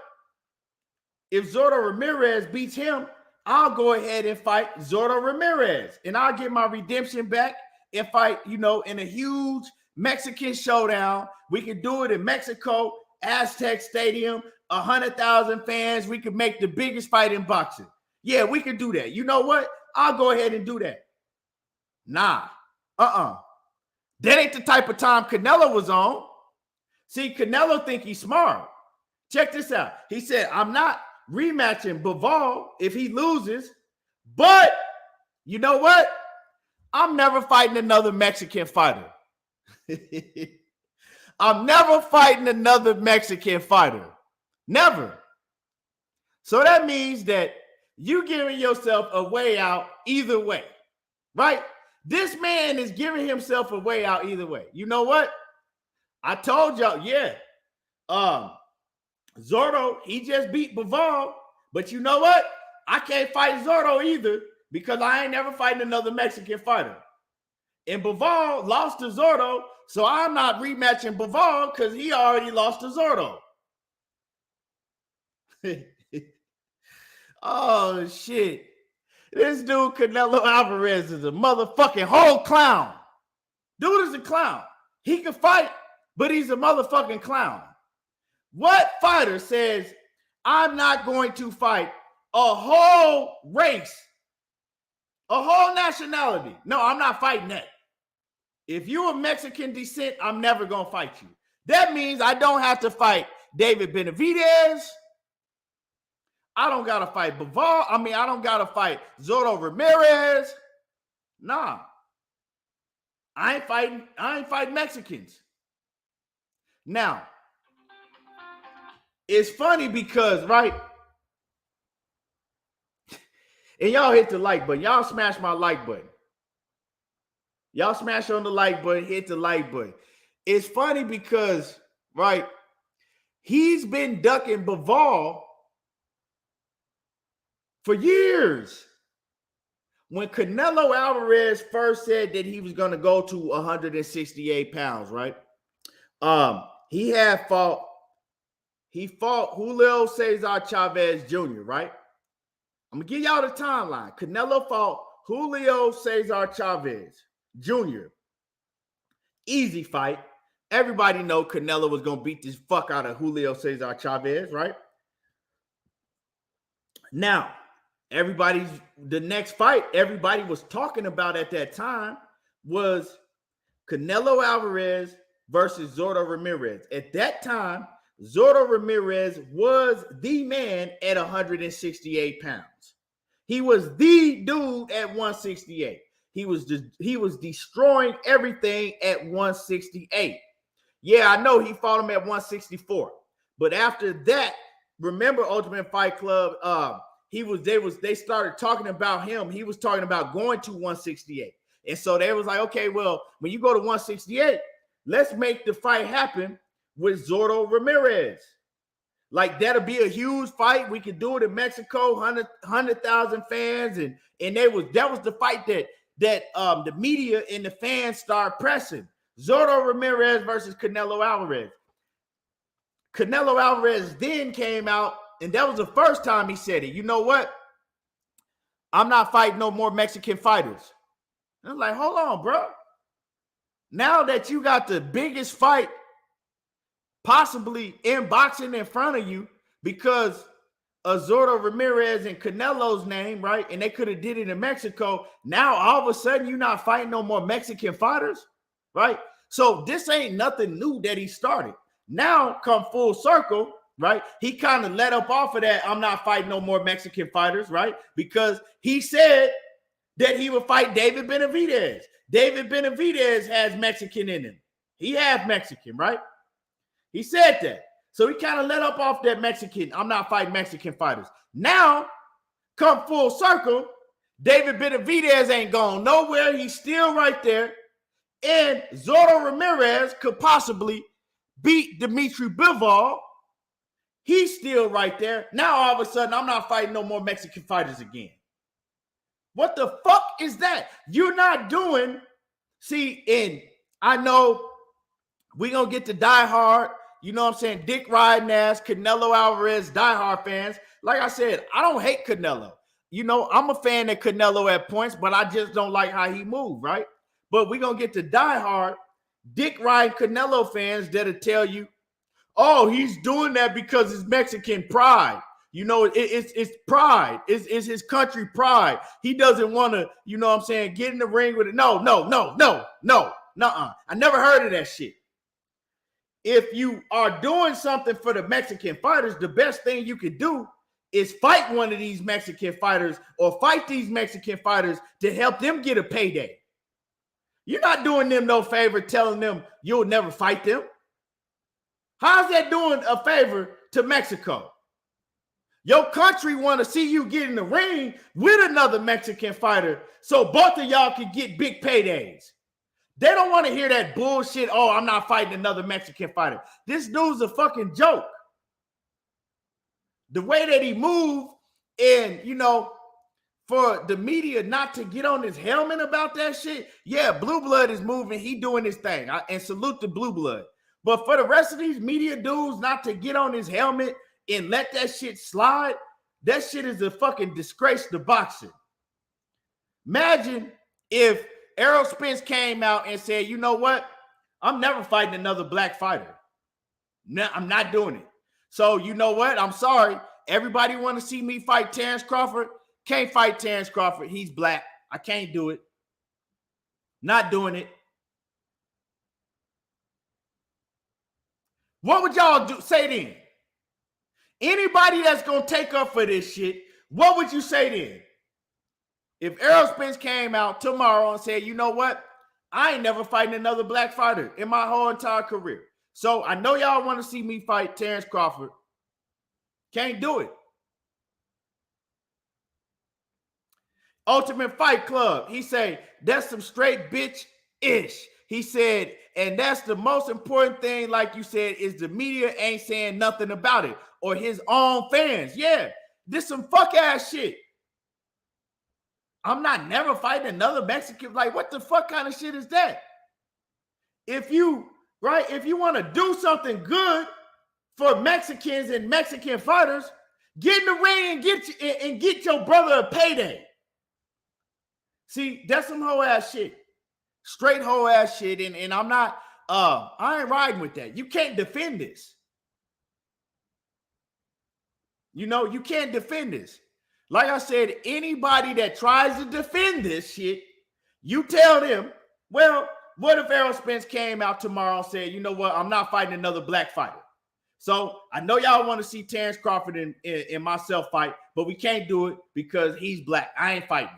if Zordo Ramirez beats him, I'll go ahead and fight Zordo Ramirez, and I'll get my redemption back and fight, in a huge Mexican showdown. We could do it in Mexico, Aztec Stadium, 100,000 fans. We could make the biggest fight in boxing. Yeah, we could do that. You know what? I'll go ahead and do that. Nah. That ain't the type of time Canelo was on. See, Canelo think he's smart. Check this out. He said, I'm not rematching Bivol if he loses, but you know what? I'm never fighting another Mexican fighter. I'm never fighting another Mexican fighter. Never. So that means that you giving yourself a way out either way, right? This man is giving himself a way out either way. You know what? I told y'all, Zordo, he just beat Bivol, but you know what? I can't fight Zordo either because I ain't never fighting another Mexican fighter. And Bivol lost to Zordo, so I'm not rematching Bivol because he already lost to Zordo. Oh, shit. This dude, Canelo Alvarez, is a motherfucking whole clown. Dude is a clown. He can fight, but he's a motherfucking clown. What fighter says, I'm not going to fight a whole race, a whole nationality? No, I'm not fighting that. If you're of Mexican descent, I'm never going to fight you. That means I don't have to fight David Benavidez. I don't got to fight Bivol. I don't got to fight Zordo Ramirez. Nah. I ain't fighting Mexicans. Now, it's funny because, right? And y'all hit the like button. Y'all smash my like button. Y'all smash on the like button, hit the like button. It's funny because, right, he's been ducking Bivol for years. When Canelo Alvarez first said that he was going to go to 168 pounds, right? He fought Julio Cesar Chavez Jr., right? I'm going to give y'all the timeline. Canelo fought Julio Cesar Chavez Jr. Easy fight. Everybody know Canelo was going to beat this fuck out of Julio Cesar Chavez, right? Now, the next fight everybody was talking about at that time was Canelo Alvarez versus Zordo Ramirez. At that time, Zordo Ramirez was the man at 168 pounds. He was the dude at 168. He was destroying everything at 168. Yeah, I know he fought him at 164. But after that, remember Ultimate Fight Club, they started talking about him. He was talking about going to 168. And so they was like, okay, well, when you go to 168, let's make the fight happen with Zordo Ramirez. Like, that'll be a huge fight. We could do it in Mexico, 100,000 fans. And that was the fight that the media and the fans start pressing. Zordo Ramirez versus Canelo Alvarez. Canelo Alvarez then came out, and that was the first time he said it. You know what? I'm not fighting no more Mexican fighters. And I'm like, hold on, bro. Now that you got the biggest fight possibly in boxing in front of you because of Zordo Ramirez and Canelo's name, right? And they could have did it in Mexico. Now, all of a sudden, you're not fighting no more Mexican fighters, right? So this ain't nothing new that he started. Now, come full circle, right? He kind of let up off of that. I'm not fighting no more Mexican fighters, right? Because he said that he would fight David Benavidez. David Benavidez has Mexican in him. He half Mexican, right? He said that. So he kind of let up off that Mexican. I'm not fighting Mexican fighters. Now, come full circle, David Benavidez ain't gone nowhere. He's still right there. And Zordo Ramirez could possibly beat Dimitri Bivol. He's still right there. Now, all of a sudden, I'm not fighting no more Mexican fighters again. What the fuck is that? You're not doing. See, and I know we're going to get to Die Hard, you know what I'm saying, dick riding ass, Canelo Alvarez, Die Hard fans. Like I said, I don't hate Canelo. You know, I'm a fan of Canelo at points, but I just don't like how he moves, right? But we're going to get to Die Hard, dick riding Canelo fans that'll tell you, oh, he's doing that because it's Mexican pride. You know, it's pride. It's his country pride. He doesn't want to, you know what I'm saying, get in the ring with it. No. Nuh-uh. I never heard of that shit. If you are doing something for the Mexican fighters, the best thing you could do is fight one of these Mexican fighters or fight these Mexican fighters to help them get a payday. You're not doing them no favor telling them you'll never fight them. How's that doing a favor to Mexico? Your country want to see you get in the ring with another Mexican fighter so both of y'all can get big paydays. They don't want to hear that bullshit, oh, I'm not fighting another Mexican fighter. This dude's a fucking joke. The way that he moved and, you know, for the media not to get on his helmet about that shit, yeah, Blue Blood is moving. He doing his thing. And salute the Blue Blood. But for the rest of these media dudes not to get on his helmet and let that shit slide, that shit is a fucking disgrace to boxing. Imagine if Errol Spence came out and said, you know what? I'm never fighting another black fighter. No, I'm not doing it. So you know what? I'm sorry. Everybody want to see me fight Terence Crawford. Can't fight Terence Crawford. He's black. I can't do it. Not doing it. What would y'all do? Say then. Anybody that's going to take up for this shit, what would you say then? If Errol Spence came out tomorrow and said, you know what? I ain't never fighting another black fighter in my whole entire career. So I know y'all want to see me fight Terence Crawford. Can't do it. Ultimate Fight Club. He said, that's some straight bitch-ish. He said, and that's the most important thing, like you said, is the media ain't saying nothing about it. Or his own fans. Yeah, this some fuck-ass shit. I'm not never fighting another Mexican. Like, what the fuck kind of shit is that? If you want to do something good for Mexicans and Mexican fighters, get in the ring and get your brother a payday. See, that's some whole ass shit. Straight whole ass shit. And I'm not, I ain't riding with that. You can't defend this. You know, you can't defend this. Like I said, anybody that tries to defend this shit, you tell them, well, what if Errol Spence came out tomorrow and said, you know what, I'm not fighting another black fighter. So I know y'all want to see Terence Crawford and myself fight, but we can't do it because he's black. I ain't fighting.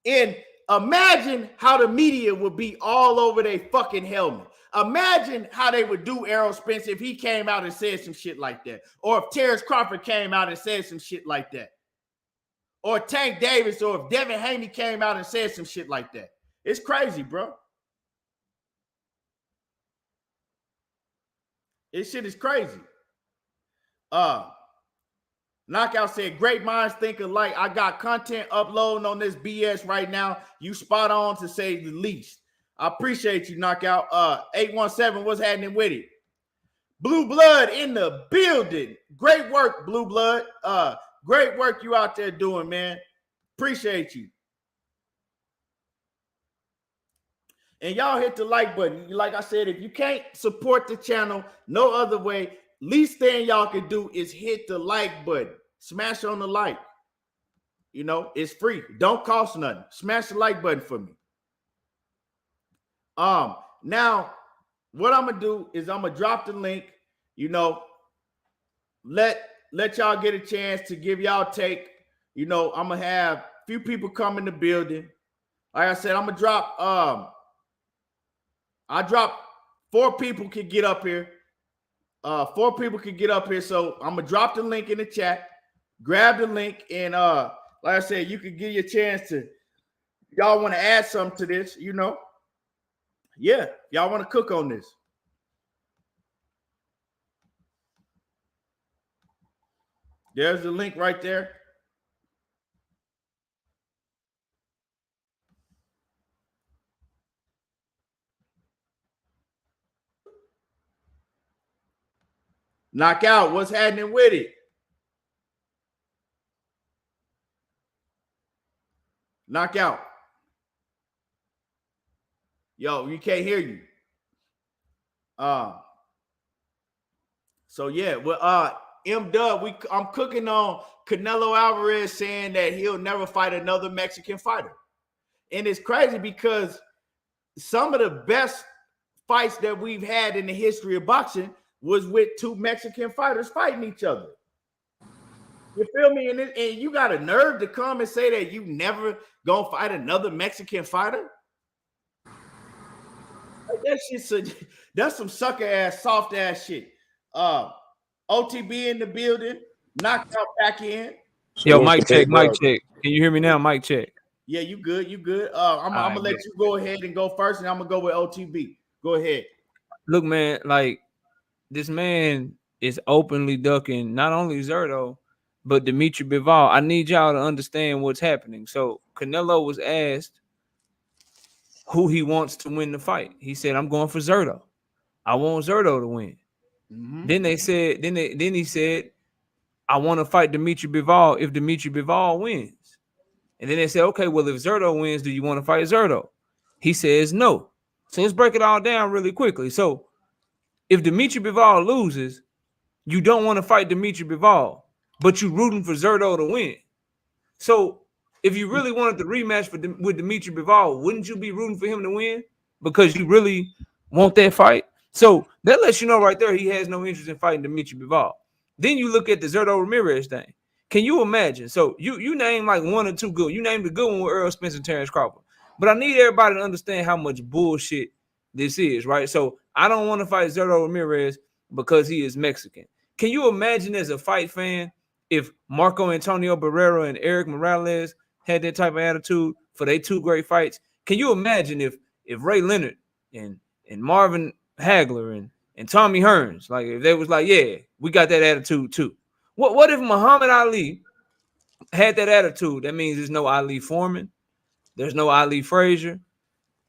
And imagine how the media would be all over their fucking helmet. Imagine how they would do Errol Spence if he came out and said some shit like that. Or if Terence Crawford came out and said some shit like that. Or Tank Davis, or if Devin Haney came out and said some shit like that. It's crazy, bro. This shit is crazy. Knockout said, great minds think alike. I got content uploading on this BS right now. You spot on to say the least. I appreciate you, Knockout. 817, what's happening with it? Blue Blood in the building. Great work, Blue Blood. Great work you out there doing, man. Appreciate you. And y'all hit the like button. Like I said, if you can't support the channel no other way, least thing y'all can do is hit the like button. Smash on the like. You know, it's free. Don't cost nothing. Smash the like button for me. Now, what I'm gonna do is I'm gonna drop the link. You know, let y'all get a chance to give y'all take. You know, I'm gonna have a few people come in the building. Like I said, I'm gonna drop. I dropped 4 people could get up here. 4 people could get up here. So I'm gonna drop the link in the chat. Grab the link, and like I said, you could give you a chance to. Y'all want to add something to this, you know? Yeah, y'all want to cook on this. There's the link right there. Knockout, what's happening with it? Knockout. Yo, you can't hear you. So yeah, well, M-Dub, I'm cooking on Canelo Alvarez saying that he'll never fight another Mexican fighter. And it's crazy because some of the best fights that we've had in the history of boxing was with two Mexican fighters fighting each other. You feel me? And you got a nerve to come and say that you never gonna fight another Mexican fighter? Like that's some sucker ass, soft ass shit. OTB in the building, knocked out back in. Yo, mic check, mic check. Can you hear me now? Mic check. Yeah, you good, you good. I'm gonna let you go ahead and go first, and I'm gonna go with OTB. Go ahead. Look, man, like this man is openly ducking not only Zerto, but Dimitri Bivol. I need y'all to understand what's happening. So Canelo was asked who he wants to win the fight. He said, "I'm going for Zerto. I want Zerto to win." Mm-hmm. Then they said, then he said, "I want to fight Dimitri Bivol if Dimitri Bivol wins." And then they said, "Okay, well, if Zerto wins, do you want to fight Zerto?" He says no. So let's break it all down really quickly. So if Dimitri Bivol loses, you don't want to fight Dimitri Bivol, but you're rooting for Zerto to win. So if you really wanted the rematch with Dimitri Bivol, wouldn't you be rooting for him to win because you really want that fight? So that lets you know right there he has no interest in fighting Dimitri Bivol. Then you look at the Zerto Ramirez thing. Can you imagine? So you name like one or two good. You named the good one with Errol Spence and Terence Crawford. But I need everybody to understand how much bullshit this is, right? So I don't want to fight Zerto Ramirez because he is Mexican. Can you imagine as a fight fan if Marco Antonio Barrera and Eric Morales had that type of attitude for their two great fights? Can you imagine if Ray Leonard and Marvin Hagler and Tommy Hearns, like if they was like, yeah, we got that attitude too. What if Muhammad Ali had that attitude? That means there's no Ali Foreman, there's no Ali Frazier,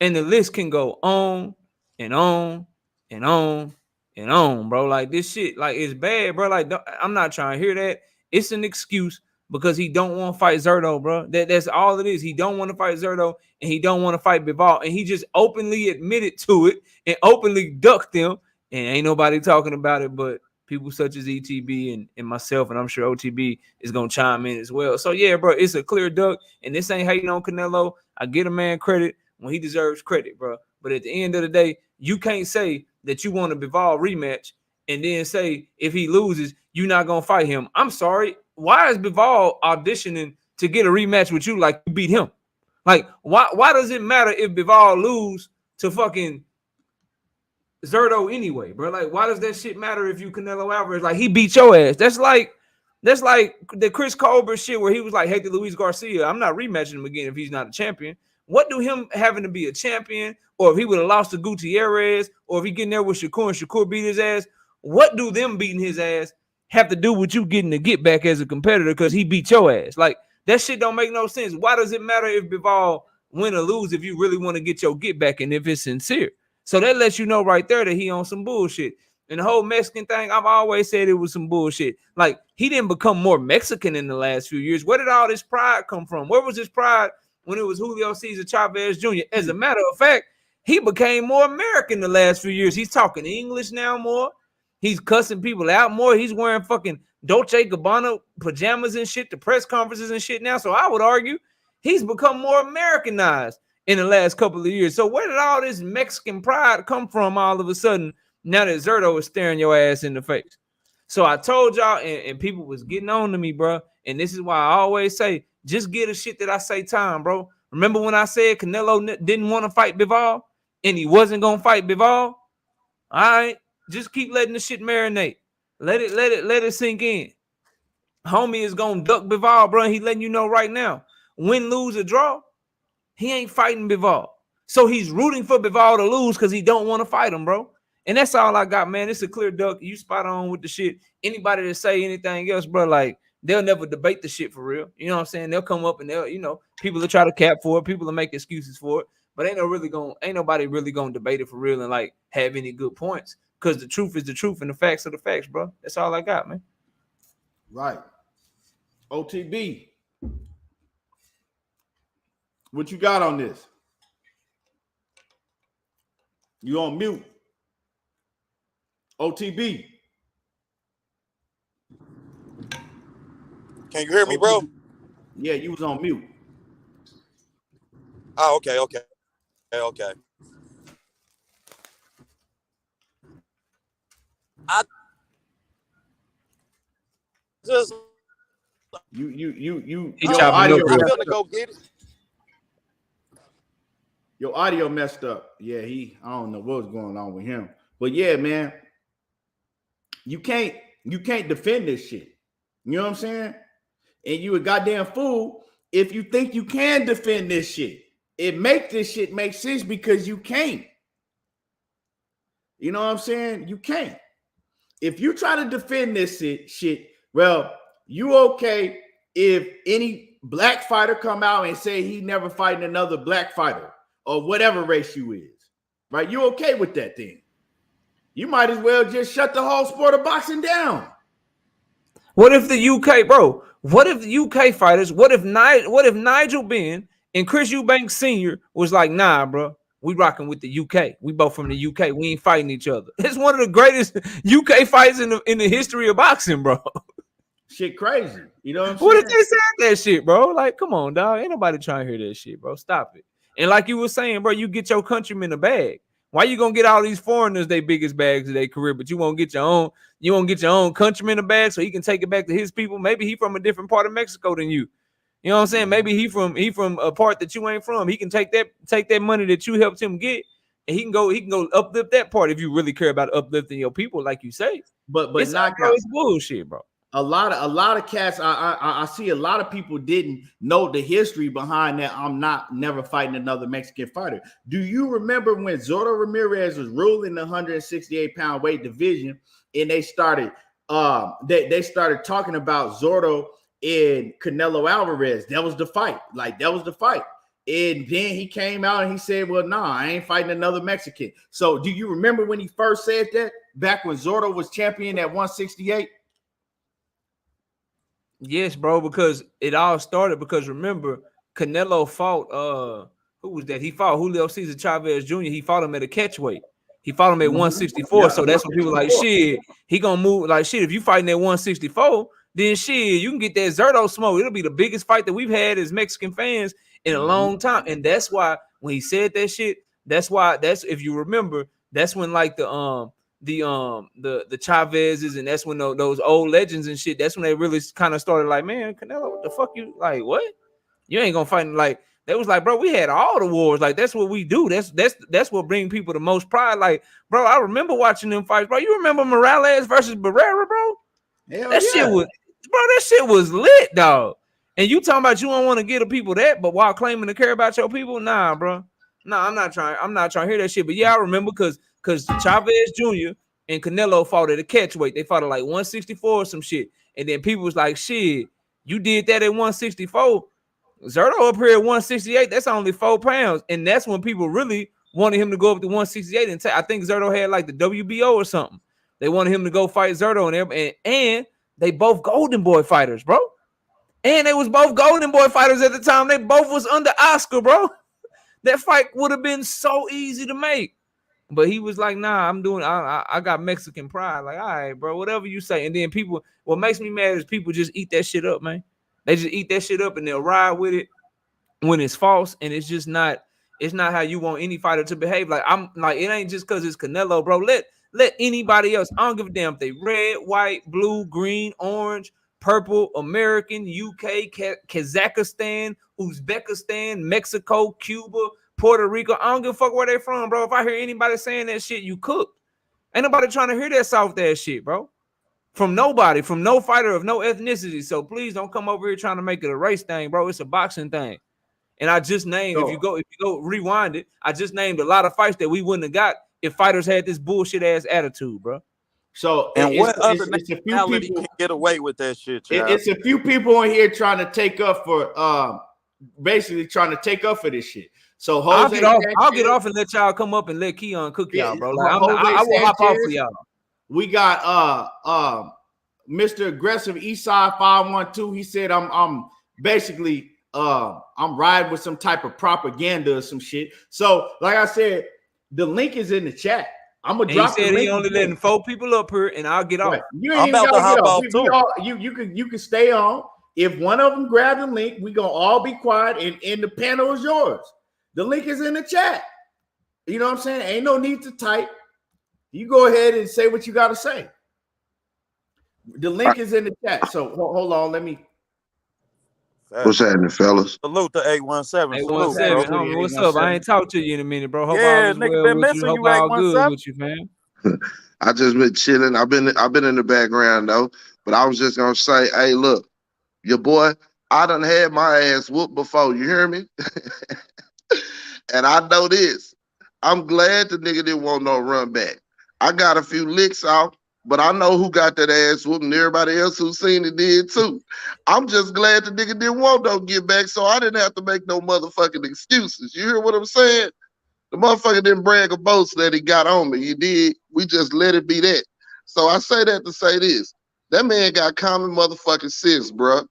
and the list can go on and on and on and on, bro. Like this shit, like it's bad, bro. Like I'm not trying to hear that. It's an excuse because he don't want to fight Zerto, bro. That's all it is. He don't want to fight Zerto and he don't want to fight Bivol, and he just openly admitted to it and openly ducked them, and ain't nobody talking about it but people such as ETB and myself, and I'm sure OTB is gonna chime in as well. So yeah, bro, it's a clear duck, and this ain't hating on Canelo. I get a man credit when he deserves credit, bro. But at the end of the day, you can't say that you want a Bivol rematch and then say if he loses, you're not gonna fight him. I'm sorry. Why is Bivol auditioning to get a rematch with you like you beat him? Like, why does it matter if Bivol lose to fucking Zerto anyway, bro? Like, why does that shit matter if you Canelo Alvarez? Like, he beat your ass. That's like the Chris Colbert shit where he was like, hey, to Luis Garcia, I'm not rematching him again if he's not a champion. What do him having to be a champion, or if he would have lost to Gutierrez, or if he getting there with Shakur and Shakur beat his ass, what do them beating his ass have to do with you getting the get back as a competitor because he beat your ass? Like, that shit don't make no sense. Why does it matter if Bivol win or lose if you really want to get your get back and if it's sincere? So that lets you know right there that he on some bullshit. And the whole Mexican thing, I've always said it was some bullshit. Like, he didn't become more Mexican in the last few years. Where did all this pride come from? Where was his pride when it was Julio Cesar Chavez Jr.? As a matter of fact, he became more American the last few years. He's talking English now more. He's cussing people out more. He's wearing fucking Dolce & Gabbana pajamas and shit to press conferences and shit now. So I would argue he's become more Americanized in the last couple of years. So where did all this Mexican pride come from all of a sudden now that Zerto is staring your ass in the face? So I told y'all, and people was getting on to me, bro. And this is why I always say, just get a shit that I say time, bro. Remember when I said Canelo didn't want to fight Bivol and he wasn't going to fight Bivol? All right, just keep letting the shit marinate. Let it sink in. Homie is going to duck Bivol, bro. He letting you know right now. Win, lose, or draw, he ain't fighting Bivol. So he's rooting for Bivol to lose because he don't want to fight him, bro. And that's all I got, man. It's a clear duck. You spot on with the shit. Anybody that say anything else, bro, like, they'll never debate the shit for real. You know what I'm saying? They'll come up and they'll, you know, people will try to cap for it. People will make excuses for it. But ain't nobody really gonna debate it for real and like have any good points. because the truth is the truth and the facts are the facts, bro. That's all I got, man. Right. OTB. What you got on this? You on mute. OTB. Can you hear me, bro? Yeah, you was on mute. Oh, okay. I just You He your chopping audio up real I'm gonna go get it. Your audio messed up. Yeah, I don't know what's going on with him. But yeah, man, you can't defend this shit. You know what I'm saying? And you a goddamn fool if you think you can defend this shit. It makes this shit make sense because you can't. You know what I'm saying? You can't. If you try to defend this shit, well, you okay if any black fighter come out and say he never fighting another black fighter or whatever race you is, right? You okay with that thing? You might as well just shut the whole sport of boxing down. What if the UK, bro? What if the UK fighters? What if Nigel Benn and Chris Eubanks Sr. was like, nah, bro, we rocking with the UK. We both from the UK. We ain't fighting each other. It's one of the greatest UK fights in the history of boxing, bro. Shit crazy. You know what I'm saying? What if they said that shit, bro? Like, come on, dog. Ain't nobody trying to hear that shit, bro. Stop it. And like you were saying, bro, you get your countrymen a bag. Why you gonna get all these foreigners their biggest bags of their career, but you won't get your own? You won't get your own countryman a bag so he can take it back to his people. Maybe he from a different part of Mexico than you. You know what I'm saying? Maybe he from a part that you ain't from. He can take that money that you helped him get, and he can go uplift that part if you really care about uplifting your people, like you say. But it's bullshit, bro. A lot of cats. I see a lot of people didn't know the history behind that. I'm never fighting another Mexican fighter. Do you remember when Zordo Ramirez was ruling the 168-pound weight division, and they started they started talking about Zordo and Canelo Alvarez? That was the fight. And then he came out and he said, well, nah, I ain't fighting another Mexican. So do you remember when he first said that, back when Zordo was champion at 168? Yes, bro, because it all started because remember, Canelo fought who was that? He fought Julio Cesar Chavez Jr. He fought him at a catch weight. He fought him at 164. Yeah, so that's when people like, shit, he gonna move like shit. If you fighting at 164, then shit, you can get that Zerto smoke. It'll be the biggest fight that we've had as Mexican fans in a long time. And that's why when he said that shit, that's if you remember, that's when like the Chavezes, and that's when those old legends and shit, that's when they really kind of started like, man, Canelo, what the fuck you like? What? You ain't gonna fight. Like they was like, bro, we had all the wars. Like that's what we do. That's what bring people the most pride. Like, bro, I remember watching them fights, bro. You remember Morales versus Barrera, bro? That shit was lit, dog. And you talking about you don't want to give the people that, but while claiming to care about your people, nah, bro. Nah, I'm not trying to hear that shit. But yeah, I remember because Chavez Jr. and Canelo fought at a catch weight. They fought at like 164 or some shit. And then people was like, shit, you did that at 164. Zerto up here at 168, that's only 4 pounds. And that's when people really wanted him to go up to 168. And I think Zerto had like the WBO or something. They wanted him to go fight Zerto and they both Golden Boy fighters, bro. And they was both Golden Boy fighters at the time. They both was under Oscar, bro. That fight would have been so easy to make. But he was like, nah, I got Mexican pride. Like, all right, bro, whatever you say. And then people, what makes me mad is people just eat that shit up, man. They just eat that shit up and they'll ride with it when it's false. And it's just not, it's not how you want any fighter to behave. Like, I'm like, it ain't just because it's Canelo, bro. Let anybody else, I don't give a damn if they red, white, blue, green, orange, purple, American, UK, Kazakhstan, Uzbekistan, Mexico, Cuba, Puerto Rico. I don't give a fuck where they from, bro. If I hear anybody saying that shit, you cooked. Ain't nobody trying to hear that soft ass shit, bro. From nobody, from no fighter of no ethnicity. So please don't come over here trying to make it a race thing, bro. It's a boxing thing. And I just named, if you go rewind it, I just named a lot of fights that we wouldn't have got if fighters had this bullshit ass attitude, bro. So and what other nationality can get away with that shit? It's a few people in here trying to take up for basically trying to take up for this shit. So I'll get off and let y'all come up and let Keon cook y'all, bro. Like, I will hop off for y'all. We got Mr. Aggressive Eastside 512. He said I'm basically I'm riding with some type of propaganda or some shit. So like I said, the link is in the chat. I'm gonna drop. He said he only letting 4 people up here, and I'll get off. Right. You ain't even gotta get off. You can stay on. If one of them grab the link, we gonna all be quiet, and the panel is yours. The link is in the chat. You know what I'm saying? Ain't no need to type. You go ahead and say what you got to say. The link is in the chat. So hold on, let me. What's happening, fellas? Salute to 817. 817, homie. What's up? I ain't talked to you in a minute, bro. Hope yeah, all is nigga well been with missing you. you. Hope all good with you, fam. I just been chilling. I've been in the background though, but I was just gonna say, hey, look, your boy, I done had my ass whooped before. You hear me? And I know this. I'm glad the nigga didn't want no run back. I got a few licks out, but I know who got that ass whooped, and everybody else who seen it did too. I'm just glad the nigga didn't want no get back, so I didn't have to make no motherfucking excuses. You hear what I'm saying? The motherfucker didn't brag or boast that he got on me. He did. We just let it be that. So I say that to say this. That man got common motherfucking sense, bro.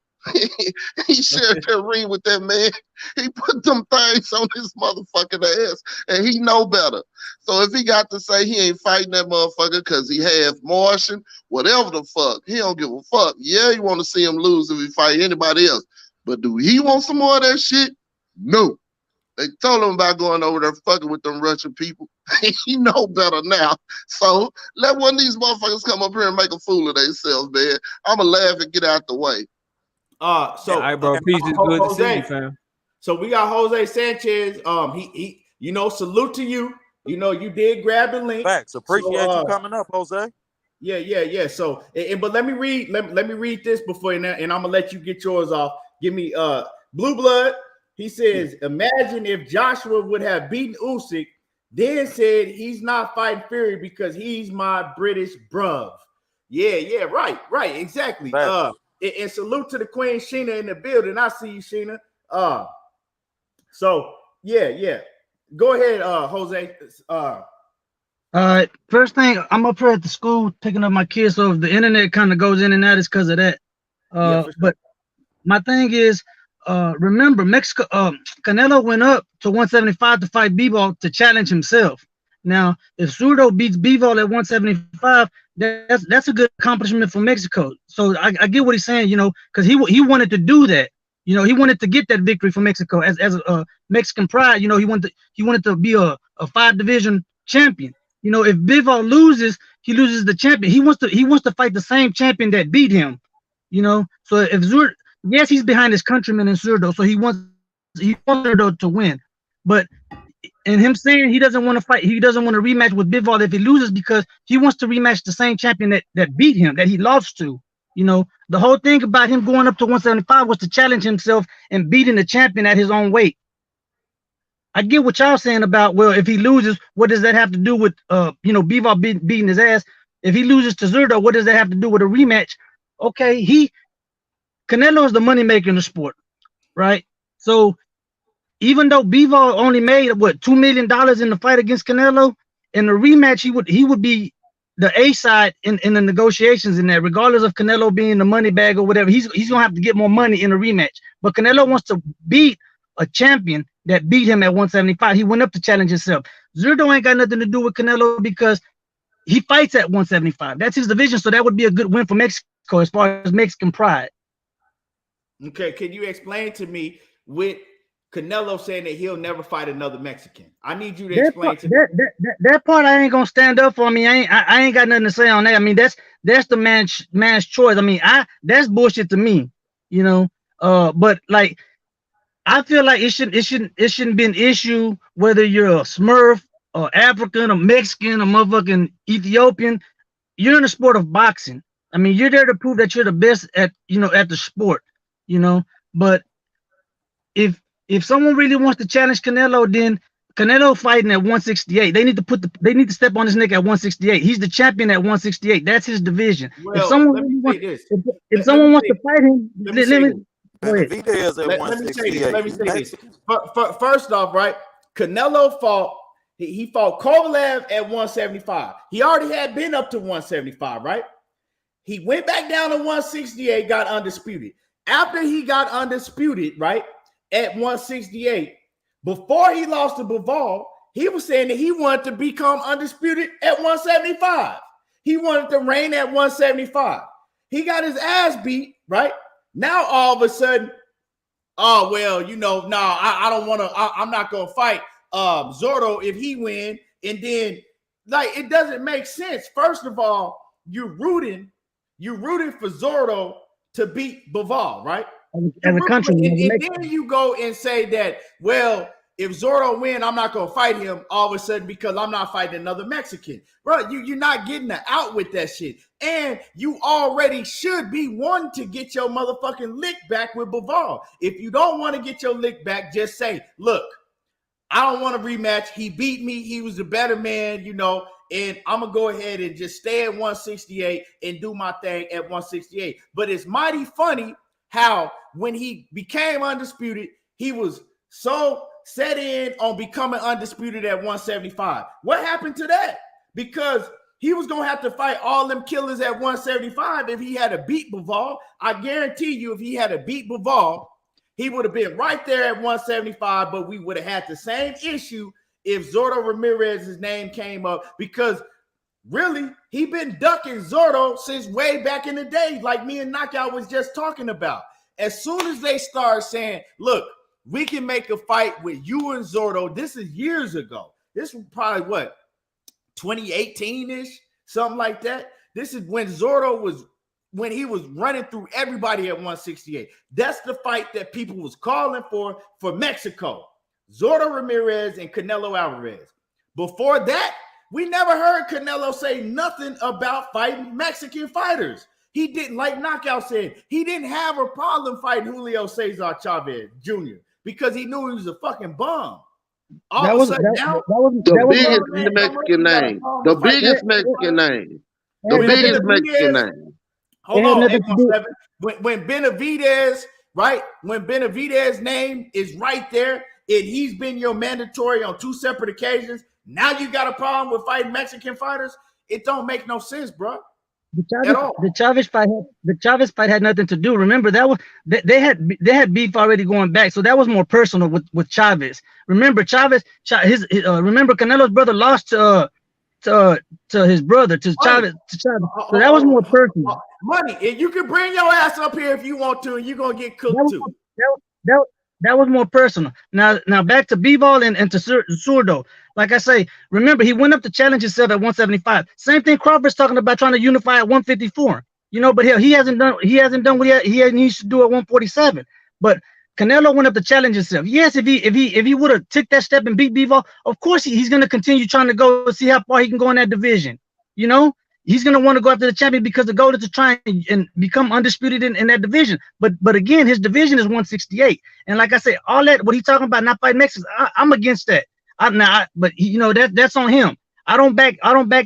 He shared that ring with that man. He put them things on his motherfucking ass, and he know better. So if he got to say he ain't fighting that motherfucker because he half Martian, whatever the fuck, he don't give a fuck. Yeah, you want to see him lose if he fight anybody else. But do he want some more of that shit? No. They told him about going over there fucking with them Russian people. He know better now. So let one of these motherfuckers come up here and make a fool of themselves, man. I'ma laugh and get out the way. So all right, bro. Peace is good to see you, fam. So we got Jose Sanchez. He salute to you. You know, you did grab the link. Facts. Appreciate you coming up, Jose. Yeah. So, but let me read. Let me read this before, and I'm gonna let you get yours off. Give me Blue Blood. He says, imagine if Joshua would have beaten Usyk, then said he's not fighting Fury because he's my British bruv. Yeah, right, exactly. And salute to the Queen Sheena in the building. I see you, Sheena. So yeah. Go ahead, Jose. First thing, I'm up here at the school picking up my kids, so if the internet kind of goes in and out, it's because of that. Sure. But my thing is, remember, Mexico, Canelo went up to 175 to fight Bivol to challenge himself. Now, if Zurdo beats Bivol at 175, that's a good accomplishment for Mexico. So I get what he's saying, you know, because he wanted to do that. You know, he wanted to get that victory for Mexico as a Mexican pride. You know, he wanted to be a 5-division champion. You know, if Bivol loses, he loses the champion. He wants to fight the same champion that beat him. You know, so if Zurdo, yes, he's behind his countryman in Zurdo, so he wants Zurdo to win. But and him saying he doesn't want to fight, he doesn't want to rematch with Bivol if he loses because he wants to rematch the same champion that beat him, that he lost to. You know, the whole thing about him going up to 175 was to challenge himself and beating the champion at his own weight. I get what y'all saying about, well, if he loses, what does that have to do with Bivol beating his ass? If he loses to Zurdo, what does that have to do with a rematch? Okay, Canelo is the moneymaker in the sport, right? So even though Bivol only made $2 million in the fight against Canelo, in the rematch he would be the A side in the negotiations in that, regardless of Canelo being the money bag or whatever. He's gonna have to get more money in a rematch. But Canelo wants to beat a champion that beat him at 175. He went up to challenge himself. Zurdo ain't got nothing to do with Canelo because he fights at 175. That's his division, so that would be a good win for Mexico as far as Mexican pride. Okay, can you explain to me with Canelo saying that he'll never fight another Mexican? I need you to explain to me. That part I ain't gonna stand up for. Me. I ain't got nothing to say on that. I mean, that's the man's choice. I mean, that's bullshit to me, you know. But like, I feel like it shouldn't be an issue whether you're a Smurf or African or Mexican or motherfucking Ethiopian. You're in the sport of boxing. I mean, you're there to prove that you're the best at the sport, you know. But if someone really wants to challenge Canelo, then Canelo fighting at 168. They need to step on his neck at 168. He's the champion at 168. That's his division. Well, if someone really wants to fight him, let me say this. Let me say this. First off, right? Canelo fought. He fought Kovalev at 175. He already had been up to 175, right? He went back down to 168, got undisputed. After he got undisputed, right, at 168, before he lost to Bivol, he was saying that he wanted to become undisputed at 175. He wanted to reign at 175. He got his ass beat, right? Now all of a sudden, oh, well, I don't want to, I'm not going to fight Zotto if he win. And then, like, it doesn't make sense. First of all, you're rooting for Zotto to beat Bivol, right? As a country. And then you go and say that, well, if Zotto win, I'm not going to fight him all of a sudden because I'm not fighting another Mexican. Bro, you're not getting out with that shit. And you already should be wanting to get your motherfucking lick back with Bivol. If you don't want to get your lick back, just say, look, I don't want to rematch. He beat me. He was the better man, and I'm going to go ahead and just stay at 168 and do my thing at 168. But it's mighty funny how when he became undisputed, he was so set in on becoming undisputed at 175. What happened to that? Because he was going to have to fight all them killers at 175 if he had to beat Bivol. I guarantee you if he had to beat Bivol, he would have been right there at 175, but we would have had the same issue if Zotto Ramirez's name came up, because really, he been ducking Zotto since way back in the day, like me and Knockout was just talking about. As soon as they start saying, look, we can make a fight with you and Zotto. This is years ago. This was probably 2018-ish, something like that. This is when when he was running through everybody at 168. That's the fight that people was calling for Mexico. Zotto Ramirez and Canelo Alvarez. Before that, we never heard Canelo say nothing about fighting Mexican fighters. He didn't, like Knockout said, he didn't have a problem fighting Julio Cesar Chavez Jr. because he knew he was a fucking bum. That was the biggest Mexican name. The biggest Mexican name. The biggest Mexican name. Hold on, 817. When Benavidez, right? When Benavidez's name is right there, and he's been your mandatory on 2 separate occasions, now you got a problem with fighting Mexican fighters? It don't make no sense, bro. The Chavez fight had nothing to do. Remember that was they had beef already going back, so that was more personal with Chavez. Remember remember Canelo's brother lost to his brother to Chavez. So that was more personal. Money, and you can bring your ass up here if you want to, and you're gonna get cooked too. That was more personal. Now back to Bivol and to Zurdo. Like I say, remember he went up to challenge himself at 175. Same thing Crawford's talking about, trying to unify at 154. But he hasn't done what he needs to do at 147. But Canelo went up to challenge himself. Yes, if he would have took that step and beat Bivol, of course he's gonna continue trying to go see how far he can go in that division. He's going to want to go after the champion because the goal is to try and become undisputed in that division. But again, his division is 168. And like I said, all that, what he's talking about, not fighting Mexicans, I'm against that. But that's on him. I don't back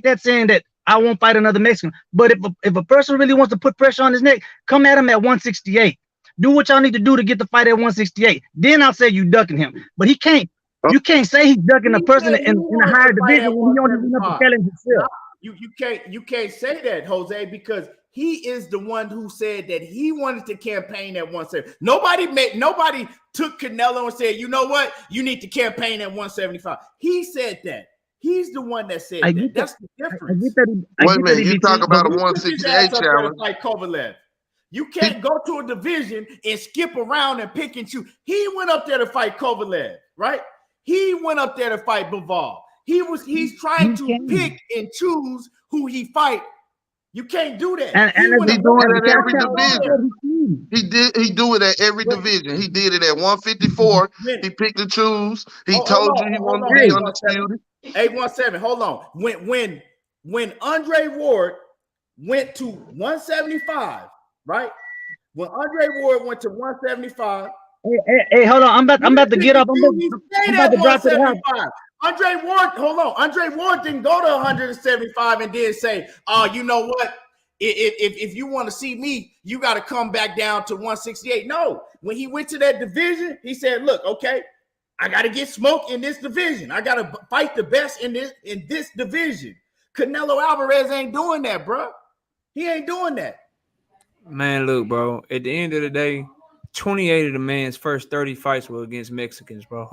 that saying that I won't fight another Mexican. But if a person really wants to put pressure on his neck, come at him at 168. Do what y'all need to do to get the fight at 168. Then I'll say you ducking him. But he can't. You can't say he's ducking a person in a higher division when he don't even have to challenge himself. You can't say that, Jose, because he is the one who said that he wanted to campaign at 170. Nobody took Canelo and said, you know what, you need to campaign at 175. He said that. He's the one that said that. That's the difference. Wait a minute, you talk about a 168 challenge. Like Kovalev. You can't go to a division and skip around and pick and choose. He went up there to fight Kovalev, right? He went up there to fight Bivol. He's trying to pick and choose who he fight. You can't do that. And he do it at every division. He do it at every division. He did it at 154. He picked and choose. He told you he wanted to be undisputed. 817. Hold on. When Andre Ward went to 175, right? When Andre Ward went to 175. Hey, hold on. I'm about to get up. I'm about to drop to the house. Andre Ward, hold on. Andre Ward didn't go to 175 and then say, "Oh, you know what? If you want to see me, you got to come back down to 168." No, when he went to that division, he said, "Look, okay, I got to get smoked in this division. I got to fight the best in this division. Canelo Alvarez ain't doing that, bro. He ain't doing that. Man, look, bro. At the end of the day, 28 of the man's first 30 fights were against Mexicans, bro.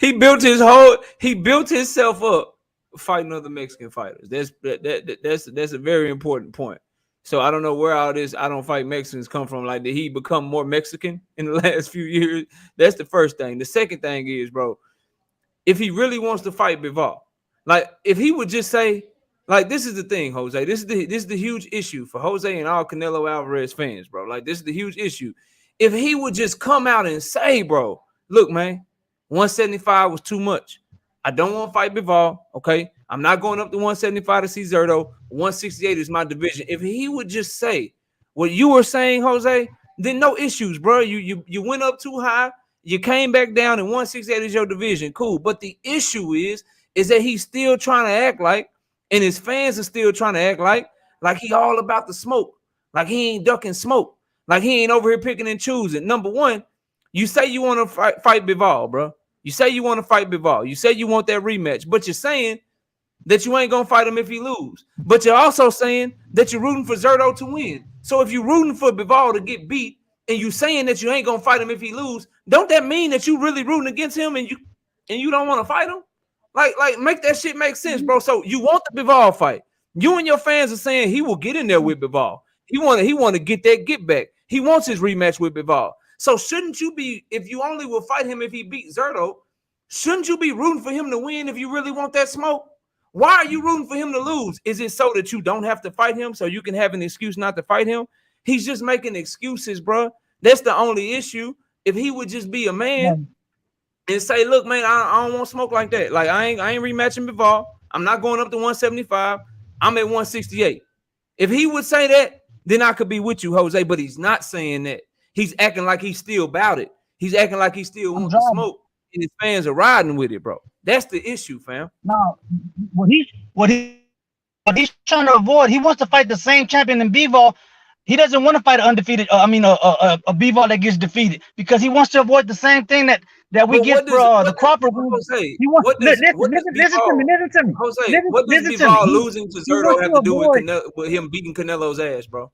He built himself up fighting other Mexican fighters. That's a very important point. So I don't know where all this "I don't fight Mexicans" come from. Like, did he become more Mexican in the last few years? That's the first thing. The second thing is, bro, if he really wants to fight Bivol, like if he would just say, like, this is the thing, Jose. This is the huge issue for Jose and all Canelo Alvarez fans, bro. Like, this is the huge issue. If he would just come out and say, bro, look, man, 175 was too much. I don't want to fight Bivol, okay? I'm not going up to 175 to see Zurdo. 168 is my division. If he would just say what you were saying, Jose, then no issues, bro. You went up too high. You came back down, and 168 is your division. Cool. But the issue is that he's still trying to act like, and his fans are still trying to act like he all about the smoke. Like he ain't ducking smoke. Like he ain't over here picking and choosing. Number one, you say you want to fight Bivol, bro. You say you want to fight Bivol. You say you want that rematch, but you're saying that you ain't going to fight him if he lose. But you're also saying that you're rooting for Zurdo to win. So if you're rooting for Bivol to get beat and you saying that you ain't going to fight him if he lose, don't that mean that you really rooting against him and you don't want to fight him? Like make that shit make sense, bro. So you want the Bivol fight. You and your fans are saying he will get in there with Bivol. He want to get that get back. He wants his rematch with Bivol. So shouldn't you be, if you only will fight him if he beat Zurdo, shouldn't you be rooting for him to win if you really want that smoke? Why are you rooting for him to lose? Is it so that you don't have to fight him so you can have an excuse not to fight him? He's just making excuses, bro. That's the only issue. If he would just be a man and say, look, man, I don't want smoke like that. Like, I ain't rematching Bivol. I'm not going up to 175. I'm at 168. If he would say that, then I could be with you, Jose, but he's not saying that. He's acting like he's still about it. He's acting like he still wants to smoke, and his fans are riding with it, bro. That's the issue, fam. No, what he's trying to avoid, he wants to fight the same champion in Bivol. He doesn't want to fight an undefeated, a Bivol that gets defeated, because he wants to avoid the same thing that we get for the Crawford. Jose, he wants, listen to me. Jose, what does Bivol losing to Zurdo have to do with him beating Canelo's ass, bro?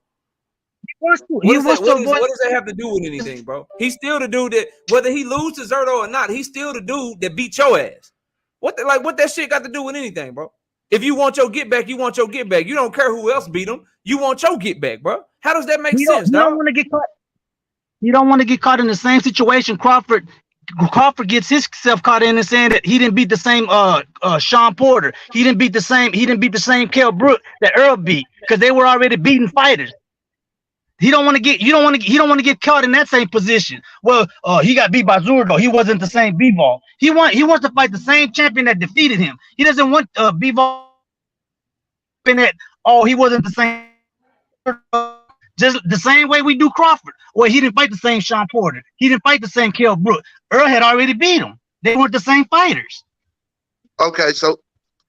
What does that have to do with anything, bro? He's still the dude that, whether he loses to Zurdo or not, he's still the dude that beat your ass. What that shit got to do with anything, bro? If you want your get back, you want your get back. You don't care who else beat him. You want your get back, bro. How does that make sense, dog? You don't want to get caught. You don't want to get caught in the same situation Crawford gets himself caught in and saying that he didn't beat the same Sean Porter. He didn't beat the same Kell Brook that Errol beat, because they were already beating fighters. He don't want to get caught in that same position. Well, he got beat by Zurdo. He wasn't the same Bivol. He wants to fight the same champion that defeated him. He doesn't want Bivol in that. Oh, he wasn't the same. Just the same way we do Crawford. Well, he didn't fight the same Sean Porter. He didn't fight the same Kell Brook. Earl had already beat him. They weren't the same fighters. Okay,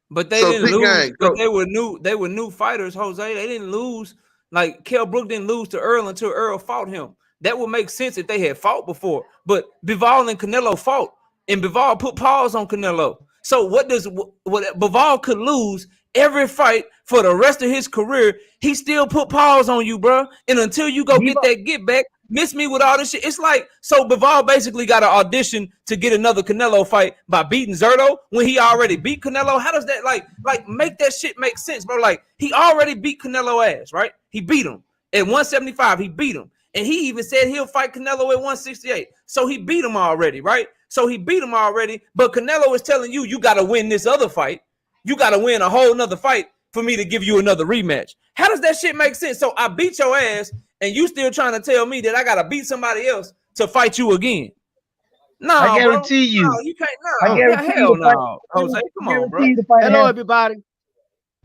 but they didn't lose. But they were new fighters, Jose. They didn't lose. Like, Kell Brook didn't lose to Earl until Earl fought him. That would make sense if they had fought before. But Bivol and Canelo fought, and Bivol put pause on Canelo. So what Bivol could lose every fight for the rest of his career, he still put pause on you, bro. And until you go get that get back, miss me with all this shit. It's like, so Bivol basically got an audition to get another Canelo fight by beating Zurdo when he already beat Canelo. How does that like make that shit make sense, bro? Like, he already beat Canelo ass, right? He beat him at 175. He beat him, and he even said he'll fight Canelo at 168. So he beat him already, right? So he beat him already. But Canelo is telling you, you got to win this other fight. You got to win a whole nother fight for me to give you another rematch. How does that shit make sense? So I beat your ass, and you still trying to tell me that I got to beat somebody else to fight you again? No, I guarantee you. No, you can't. No, I guarantee hell you. no. Jose, come on, bro. Hello, everybody.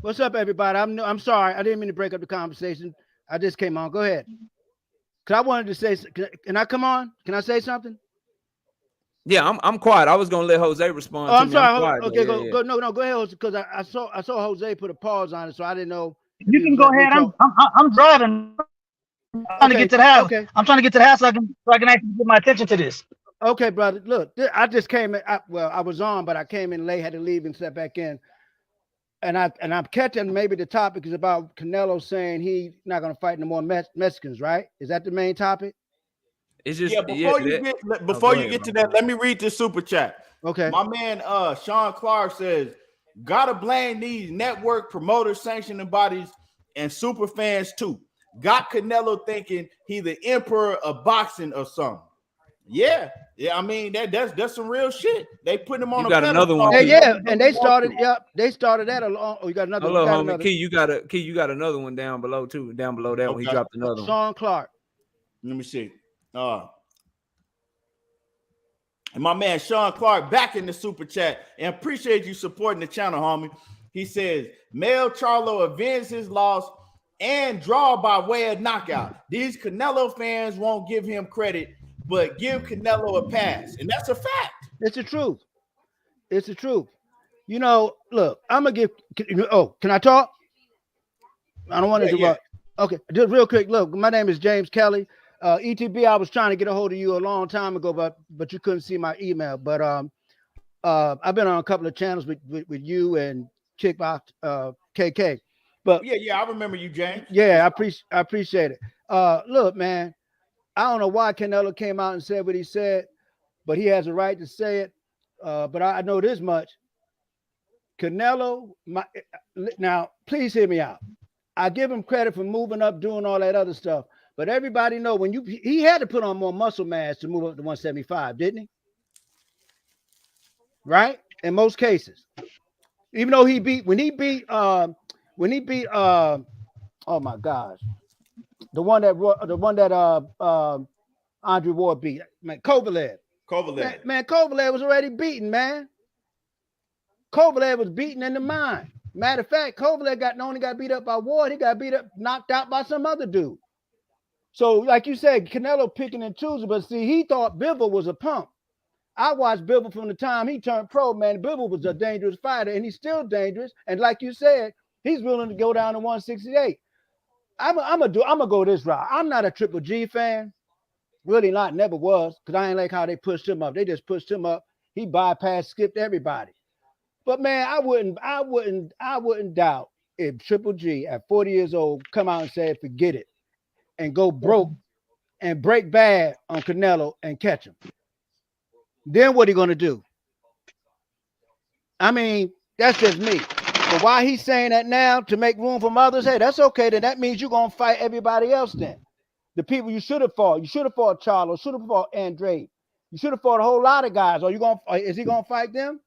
What's up, everybody? I'm sorry. I didn't mean to break up the conversation. I just came on. Go ahead. Cause I wanted to say, can I come on? Can I say something? Yeah, I'm quiet. I was gonna let Jose respond. Oh, I'm sorry. Quiet, okay, go. No, go ahead, because I saw Jose put a pause on it, so I didn't know. You can go ahead. I'm driving. I'm trying to get to the house. Okay. I'm trying to get to the house so I can actually get my attention to this. Okay, brother. Look, I just came in. I was on, but I came in late, had to leave and step back in. And I'm catching maybe the topic is about Canelo saying he's not going to fight no more Mexicans, right? Is that the main topic? It's just Before you get to that, let me read this super chat. Okay. My man Sean Clark says, gotta blame these network promoters, sanctioning bodies, and super fans too. Got Canelo thinking he the emperor of boxing or something. Yeah. I mean that's some real shit. They put him on. You got another one. And they started. Yep, they started that along. Oh, you got another. Hello, homie. Key, you got another one down below too. Down below that one, he dropped another one. Sean Clark. Let me see. And my man Sean Clark back in the super chat, and appreciate you supporting the channel, homie. He says, Mel Charlo avenged his loss and draw by way of knockout. These Canelo fans won't give him credit, but give Canelo a pass. And that's a fact. It's the truth. It's the truth. You know, look, I'm going to give, can I talk? I don't want to interrupt. Okay, just real quick. Look, my name is James Kelly. ETB, I was trying to get a hold of you a long time ago, but you couldn't see my email. But I've been on a couple of channels with you and Kickbox KK. But yeah, I remember you, James. Yeah, I appreciate it. Look, man, I don't know why Canelo came out and said what he said, but he has a right to say it. But I know this much. Canelo, now please hear me out. I give him credit for moving up, doing all that other stuff. But everybody know he had to put on more muscle mass to move up to 175, didn't he? Right? In most cases. Even though when he beat oh my gosh, the one that Andre Ward beat, man, Kovalev. Man, Kovalev was already beaten, man. Kovalev was beaten in the mind. Matter of fact, Kovalev not only got beat up by Ward, he got knocked out by some other dude. So, like you said, Canelo picking and choosing, but see, he thought Bivol was a punk. I watched Bivol from the time he turned pro, man. Bivol was a dangerous fighter, and he's still dangerous. And like you said, he's willing to go down to 168. I'm gonna go this route. I'm not a Triple G fan, really not. Never was, because I ain't like how they pushed him up. They just pushed him up. He bypassed, skipped everybody. But man, I wouldn't doubt if Triple G at 40 years old come out and say, forget it, and go broke and break bad on Canelo and catch him. Then what are you going to do? I mean, that's just me. But why he's saying that now to make room for others, hey, that's okay. Then that means you're going to fight everybody else then. The people you should have fought. You should have fought Charlo, should have fought Andrade. You should have fought a whole lot of guys. Is he going to fight them?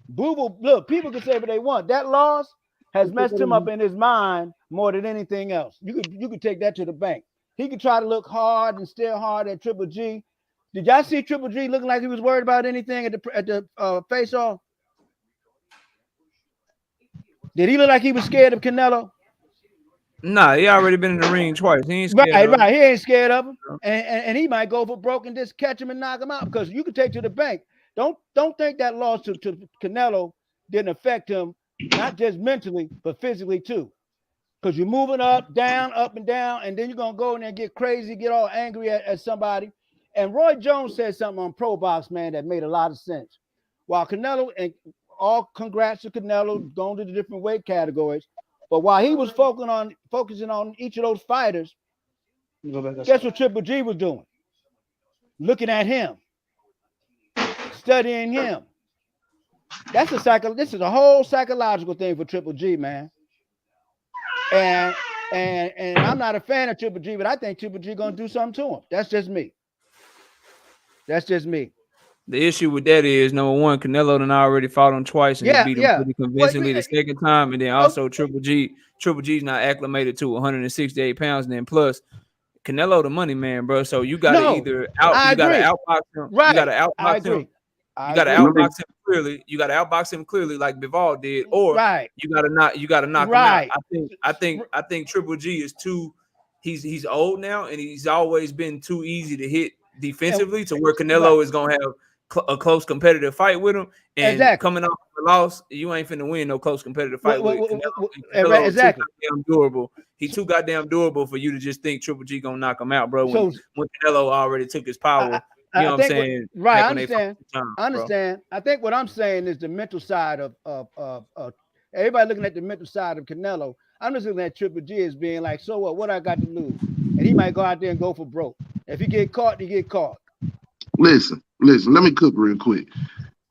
Boo-boo, look, people can say what they want. That loss has messed him up in his mind more than anything else. You could take that to the bank. He could try to look hard and stare hard at Triple G. Did y'all see Triple G looking like he was worried about anything at the face-off? Did he look like he was scared of Canelo? Nah, he already been in the ring twice. He ain't scared of him. He ain't scared of him. And he might go for broke and just catch him and knock him out, because you could take to the bank. Don't think that loss to Canelo didn't affect him, not just mentally, but physically too. Because you're moving up and down, and then you're going to go in there and get crazy, get all angry at somebody. And Roy Jones said something on Pro Box, man, that made a lot of sense. While Canelo, and all congrats to Canelo, going to the different weight categories, but while he was focusing on each of those fighters, guess what Triple G was doing? Looking at him. Studying him. This is a whole psychological thing for Triple G, man. And I'm not a fan of Triple G, but I think Triple G gonna do something to him. That's just me. The issue with that is, number one, Canelo done already fought him twice and he beat him pretty convincingly the second time, and then also Triple G's not acclimated to 168 pounds, and then plus Canelo the money man, bro. So you gotta outbox him. Right. You gotta outbox him. You gotta outbox him clearly. You gotta outbox him clearly, like Bivol did, or you gotta knock him out. I think Triple G is too. He's old now, and he's always been too easy to hit defensively, to where Canelo is gonna have a close competitive fight with him. And coming off a loss, you ain't finna win no close competitive fight with Canelo. Exactly. He's too goddamn durable for you to just think Triple G gonna knock him out, bro. When Canelo already took his power You know what I'm saying? Right, I understand. I understand. I think what I'm saying is the mental side of everybody looking at the mental side of Canelo. I'm just looking at Triple G as being like, so what? What I got to lose? And he might go out there and go for broke. If he get caught, he get caught. Listen. Let me cook real quick,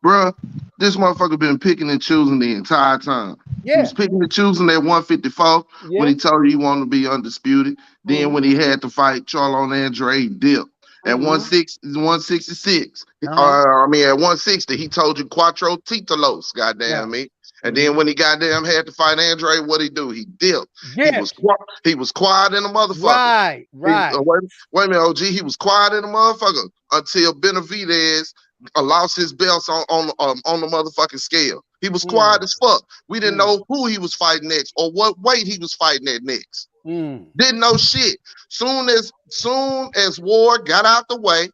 bruh. This motherfucker been picking and choosing the entire time. Yeah. He was picking and choosing at 154 when he told you he wanted to be undisputed. Then when he had to fight Charlo Andre, he dipped. At 166, at 160, he told you Cuatro Titolos, goddamn me. And then when he goddamn had to fight Andre, what'd he do? He dipped. Yes. He was quiet in the motherfucker. Right. Wait a minute, OG. He was quiet in the motherfucker until Benavidez lost his belts on the motherfucking scale. He was quiet as fuck. We didn't know who he was fighting next or what weight he was fighting at next. Didn't know shit. Soon as Ward got out the way,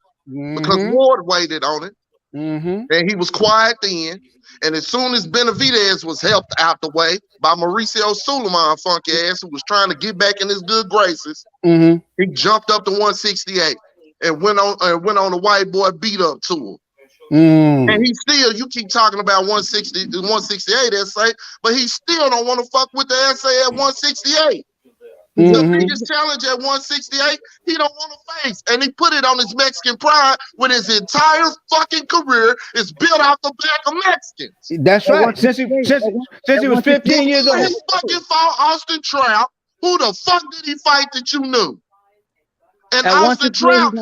because Ward waited on it, and he was quiet then. And as soon as Benavidez was helped out the way by Mauricio Suleiman, funky ass, who was trying to get back in his good graces, he jumped up to 168 and went on the white boy beat up to him. And he still, you keep talking about 160, 168 essay, but he still don't want to fuck with the essay at 168. The biggest challenge at 168, he don't want to face. And he put it on his Mexican pride when his entire fucking career is built off the back of Mexicans. That's right. Since he was 15 years old. He fucking fought Austin Trout. Who the fuck did he fight that you knew? And Austin Trout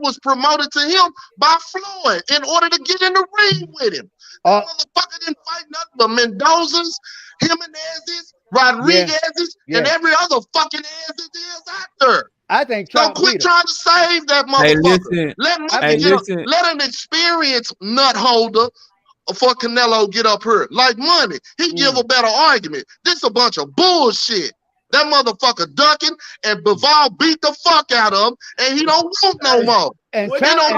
was promoted to him by Floyd in order to get in the ring with him. The motherfucker didn't fight nothing but Mendoza's, Jimenez's, Rodriguez's, and every other fucking ass that is out there. I think so. Quit trying to save that motherfucker. Let an experienced nut holder for Canelo get up here. Like Money, he give a better argument. This a bunch of bullshit. That motherfucker ducking, and Bivol beat the fuck out of him, and he don't want no more. And it don't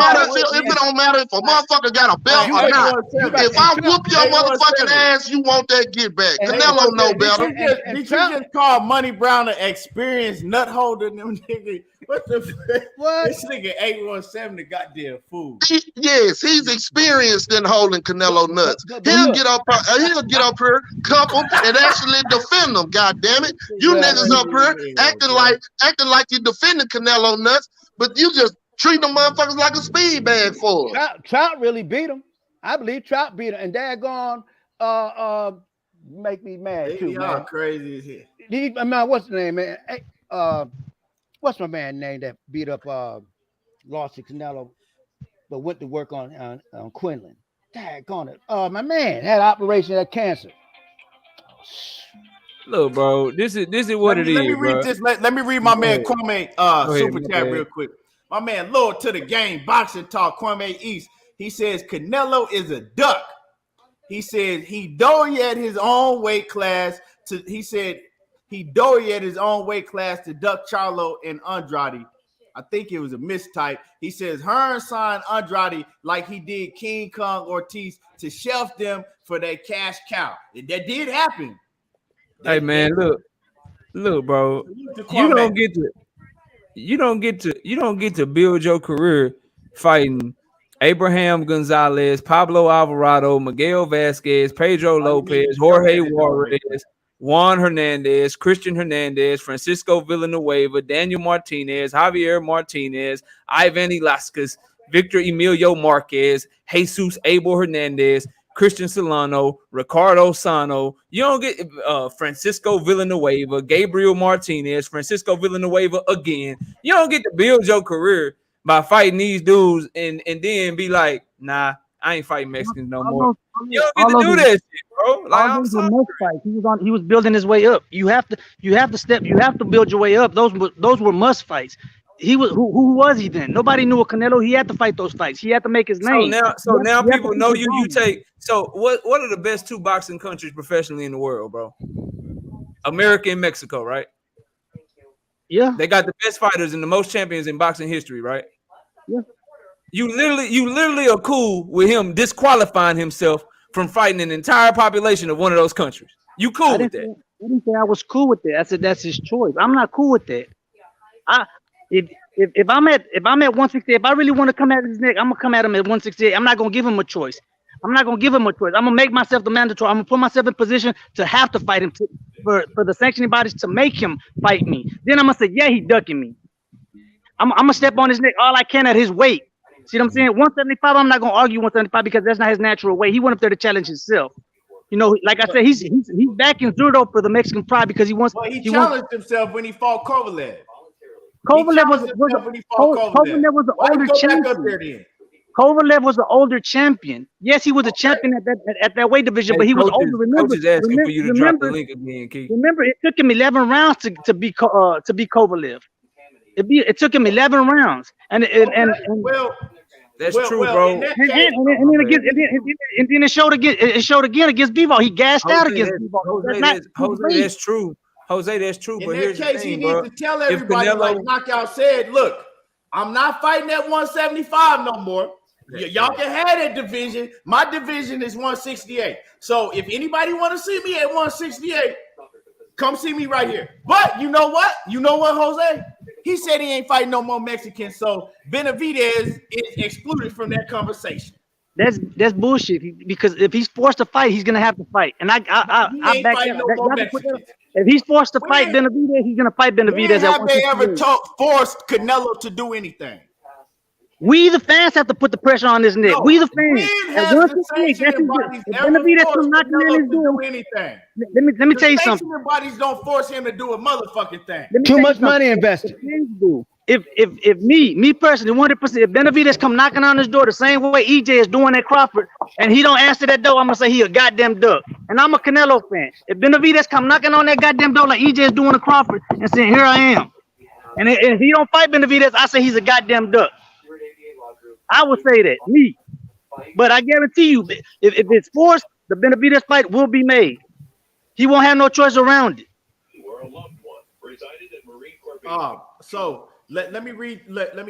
matter if a motherfucker got a belt or not. If I whoop your motherfucking ass, you want that get back. Canelo know better. Did you just call Money Brown an experienced nut holder? What the fuck? This nigga 817 the goddamn fool. Yes, he's experienced in holding Canelo nuts. He'll get up here, cup him, and actually defend them. God damn it, you niggas up here acting like you defending Canelo nuts, but you just treat them motherfuckers like a speed bag for him. Trout really beat him. I believe Trout beat him, and daggone make me mad too. Y'all crazy as hell. What's the name, man? Hey, what's my man name that beat up lost to Canelo, but went to work on Quinlan? Daggone it. My man had operation had cancer. Look, bro, this is what it is. Let me read my man Comey super chat real quick. My man, Lord to the game, boxing talk, Kwame East. He says Canelo is a duck. He says he doughy at his own weight class to duck Charlo and Andrade. I think it was a mistype. He says Hearn signed Andrade like he did King Kong Ortiz to shelf them for that cash cow. That did happen. Hey man, look, bro. You don't get to build your career fighting Abraham Gonzalez, Pablo Alvarado, Miguel Vasquez, Pedro Lopez, Jorge Juarez, Juan Hernandez, Christian Hernandez, Francisco Villanueva, Daniel Martinez, Javier Martinez, Ivan Velasquez, Victor Emilio Marquez, Jesus Abel Hernandez, Christian Solano, Ricardo Sano. You don't get Francisco Villanueva, Gabriel Martinez, Francisco Villanueva again. You don't get to build your career by fighting these dudes and then be like, nah, I ain't fighting Mexicans no more. You don't get to do that shit, bro. Like, I'm sorry. He was building his way up. You have to build your way up. Those were must fights. He was who was he then? Nobody knew a Canelo. He had to fight those fights. He had to make his name. So now people know you. You take. So what are the best two boxing countries professionally in the world, bro? America and Mexico, right? Yeah. They got the best fighters and the most champions in boxing history, right? Yeah. You literally are cool with him disqualifying himself from fighting an entire population of one of those countries. You cool with that? I didn't say I was cool with that. I said that's his choice. I'm not cool with that. If if I'm at 168, if I really want to come at his neck, I'm gonna come at him at 168. I'm not gonna give him a choice. I'm not gonna give him a choice. I'm gonna make myself the mandatory. I'm gonna put myself in position to have to fight him for the sanctioning bodies to make him fight me. Then I'm gonna say, yeah, he ducking me. I'm gonna step on his neck all I can at his weight. See what I'm saying? 175. I'm not gonna argue 175 because that's not his natural weight. He went up there to challenge himself. You know, like I said, he's backing Zurdo for the Mexican pride because he wants. Well, he challenged himself when he fought Kovalev. Kovalev was the older champion. Kovalev was the older champion. Yes, he was a champion at that weight division, but he was older. Remember, asking for you to drop the link again, Keith. Remember, it took him 11 rounds to be Kovalev. It took him 11 rounds, and well, that's true, bro. And then it showed again against Bivol. He gassed out against Bivol. Jose, that's true. Jose, that's true. But here's the thing, he needs to tell everybody, like Knockout said, look, I'm not fighting at 175 no more. Y'all can have that division. My division is 168. So if anybody want to see me at 168, come see me right here. But you know what? Jose? He said he ain't fighting no more Mexicans. So Benavidez is excluded from that conversation. That's bullshit. Because if he's forced to fight, he's gonna have to fight. And I back that. If he's forced to fight Benavidez, he's gonna fight Benavidez. Have they ever forced Canelo to do anything? We the fans have to put the pressure on this neck. We the fans. Benavidez come knocking on his door. Let me tell you something. Bodies don't force him to do a motherfucking thing. Too much money invested. If me personally, 100%, if Benavidez come knocking on his door the same way EJ is doing at Crawford, and he don't answer that door, I'm gonna say he a goddamn duck. And I'm a Canelo fan. If Benavidez come knocking on that goddamn door like EJ is doing at Crawford and saying, here I am, and if he don't fight Benavidez, I say he's a goddamn duck. I would say that, me. But I guarantee you, if it's forced, the Benavidez fight will be made. He won't have no choice around it. So let me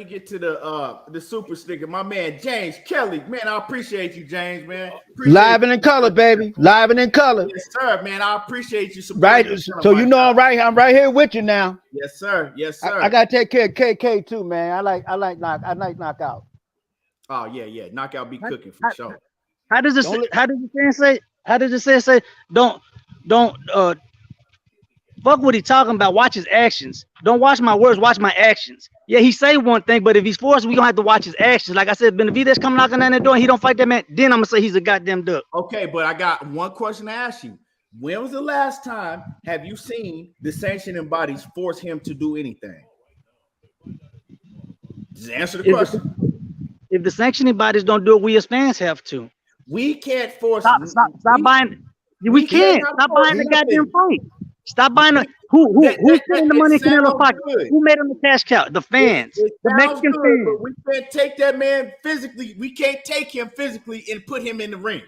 get to the super sticker. My man James Kelly, man, I appreciate you, James, man. Live and in color, baby. Live and in color. Yes, sir, man. I appreciate you. Right. So you know I'm right here with you now. Yes, sir. Yes, sir. I gotta take care of KK too, man. I like knockout. Oh yeah. Knockout be cooking for sure. How does it say don't fuck what he talking about, watch his actions. Don't watch my words, watch my actions. Yeah, he say one thing, but if he's forced, we gonna have to watch his actions. Like I said, Benavidez come knocking on that door and he don't fight that man, then I'm gonna say he's a goddamn duck. Okay, but I got one question to ask you. When was the last time have you seen the sanctioning bodies force him to do anything? Just answer the question. If the sanctioning bodies don't do it, we as fans have to. We can't force. Stop buying. We can't. Stop buying the goddamn fight. Stop buying the. Who's putting the money in Canelo's pocket? Who made him the cash cow? The fans. The Mexican fans. But we can't take that man physically. We can't take him physically and put him in the ring.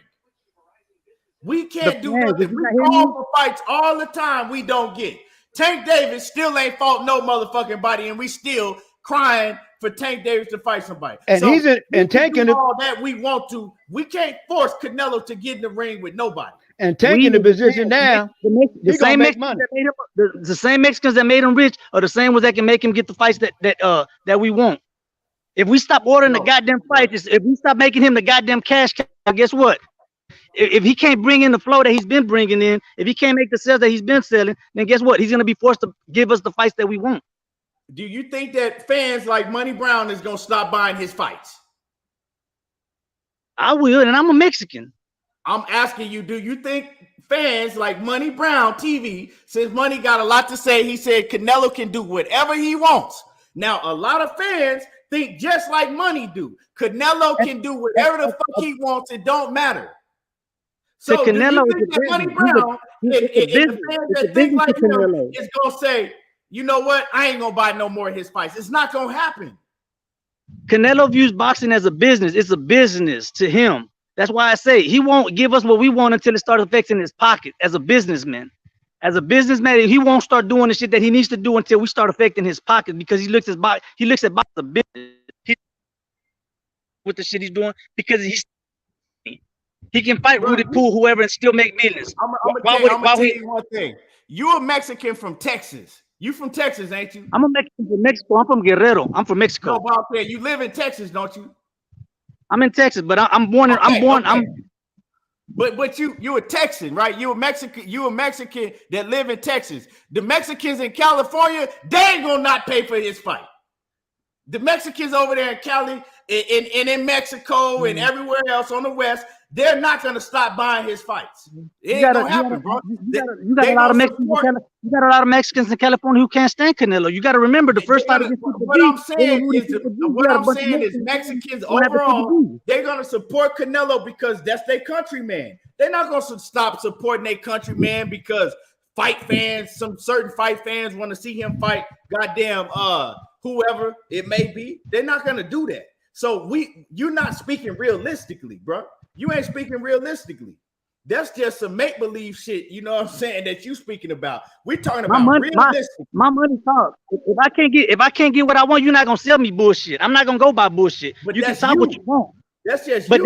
We can't do nothing. We call for fights all the time. We don't get. Tank Davis still ain't fought no motherfucking body, and we still crying for Tank Davis to fight somebody. And so he's taking all that we want to. We can't force Canelo to get in the ring with nobody. And taking the position now, the same Mexicans that made him rich are the same ones that can make him get the fights that we want. If we stop ordering the goddamn fights, if we stop making him the goddamn cash cow, guess what? If he can't bring in the flow that he's been bringing in, if he can't make the sales that he's been selling, then guess what? He's going to be forced to give us the fights that we want. Do you think that fans like Money Brown is going to stop buying his fights? I will, and I'm a Mexican. I'm asking you, do you think fans like Money Brown TV, since Money got a lot to say, he said Canelo can do whatever he wants. Now, a lot of fans think just like Money do. Canelo can do whatever the fuck he wants. It don't matter. So Canelo do you think that Money Brown, if the fans that think like him is going to say, you know what? I ain't gonna buy no more of his fights. It's not gonna happen. Canelo views boxing as a business. It's a business to him. That's why I say he won't give us what we want until it starts affecting his pocket. As a businessman, he won't start doing the shit that he needs to do until we start affecting his pocket, because he looks at boxing as a business. With the shit he's doing, because he can fight Rudy Poole, whoever, and still make millions. I'm gonna tell you one thing. You're a Mexican from Texas. You from Texas, ain't you? I'm a Mexican from Mexico. I'm from Guerrero. I'm from Mexico. No, Bob, you live in Texas, don't you? I'm in Texas, but I'm born in. But you a Texan, right? You a Mexican that live in Texas. The Mexicans in California, they ain't gonna not pay for his fight. The Mexicans over there in Cali and in Mexico and everywhere else on the West, they're not gonna stop buying his fights. It ain't gonna happen, bro. You got a lot of Mexicans. You got a lot of Mexicans in California who can't stand Canelo. You got to remember the first fight against what I'm saying is Mexicans overall, they're gonna support Canelo because that's their countryman. They're not gonna stop supporting their countryman because some certain fight fans want to see him fight goddamn whoever it may be. They're not gonna do that. So you're not speaking realistically, bro. You ain't speaking realistically. That's just some make-believe shit, you know what I'm saying, that you speaking about. We're talking about realistic. My money talks. If I can't get what I want, you're not gonna sell me bullshit. I'm not gonna go buy bullshit. But you can sell what you want. That's just but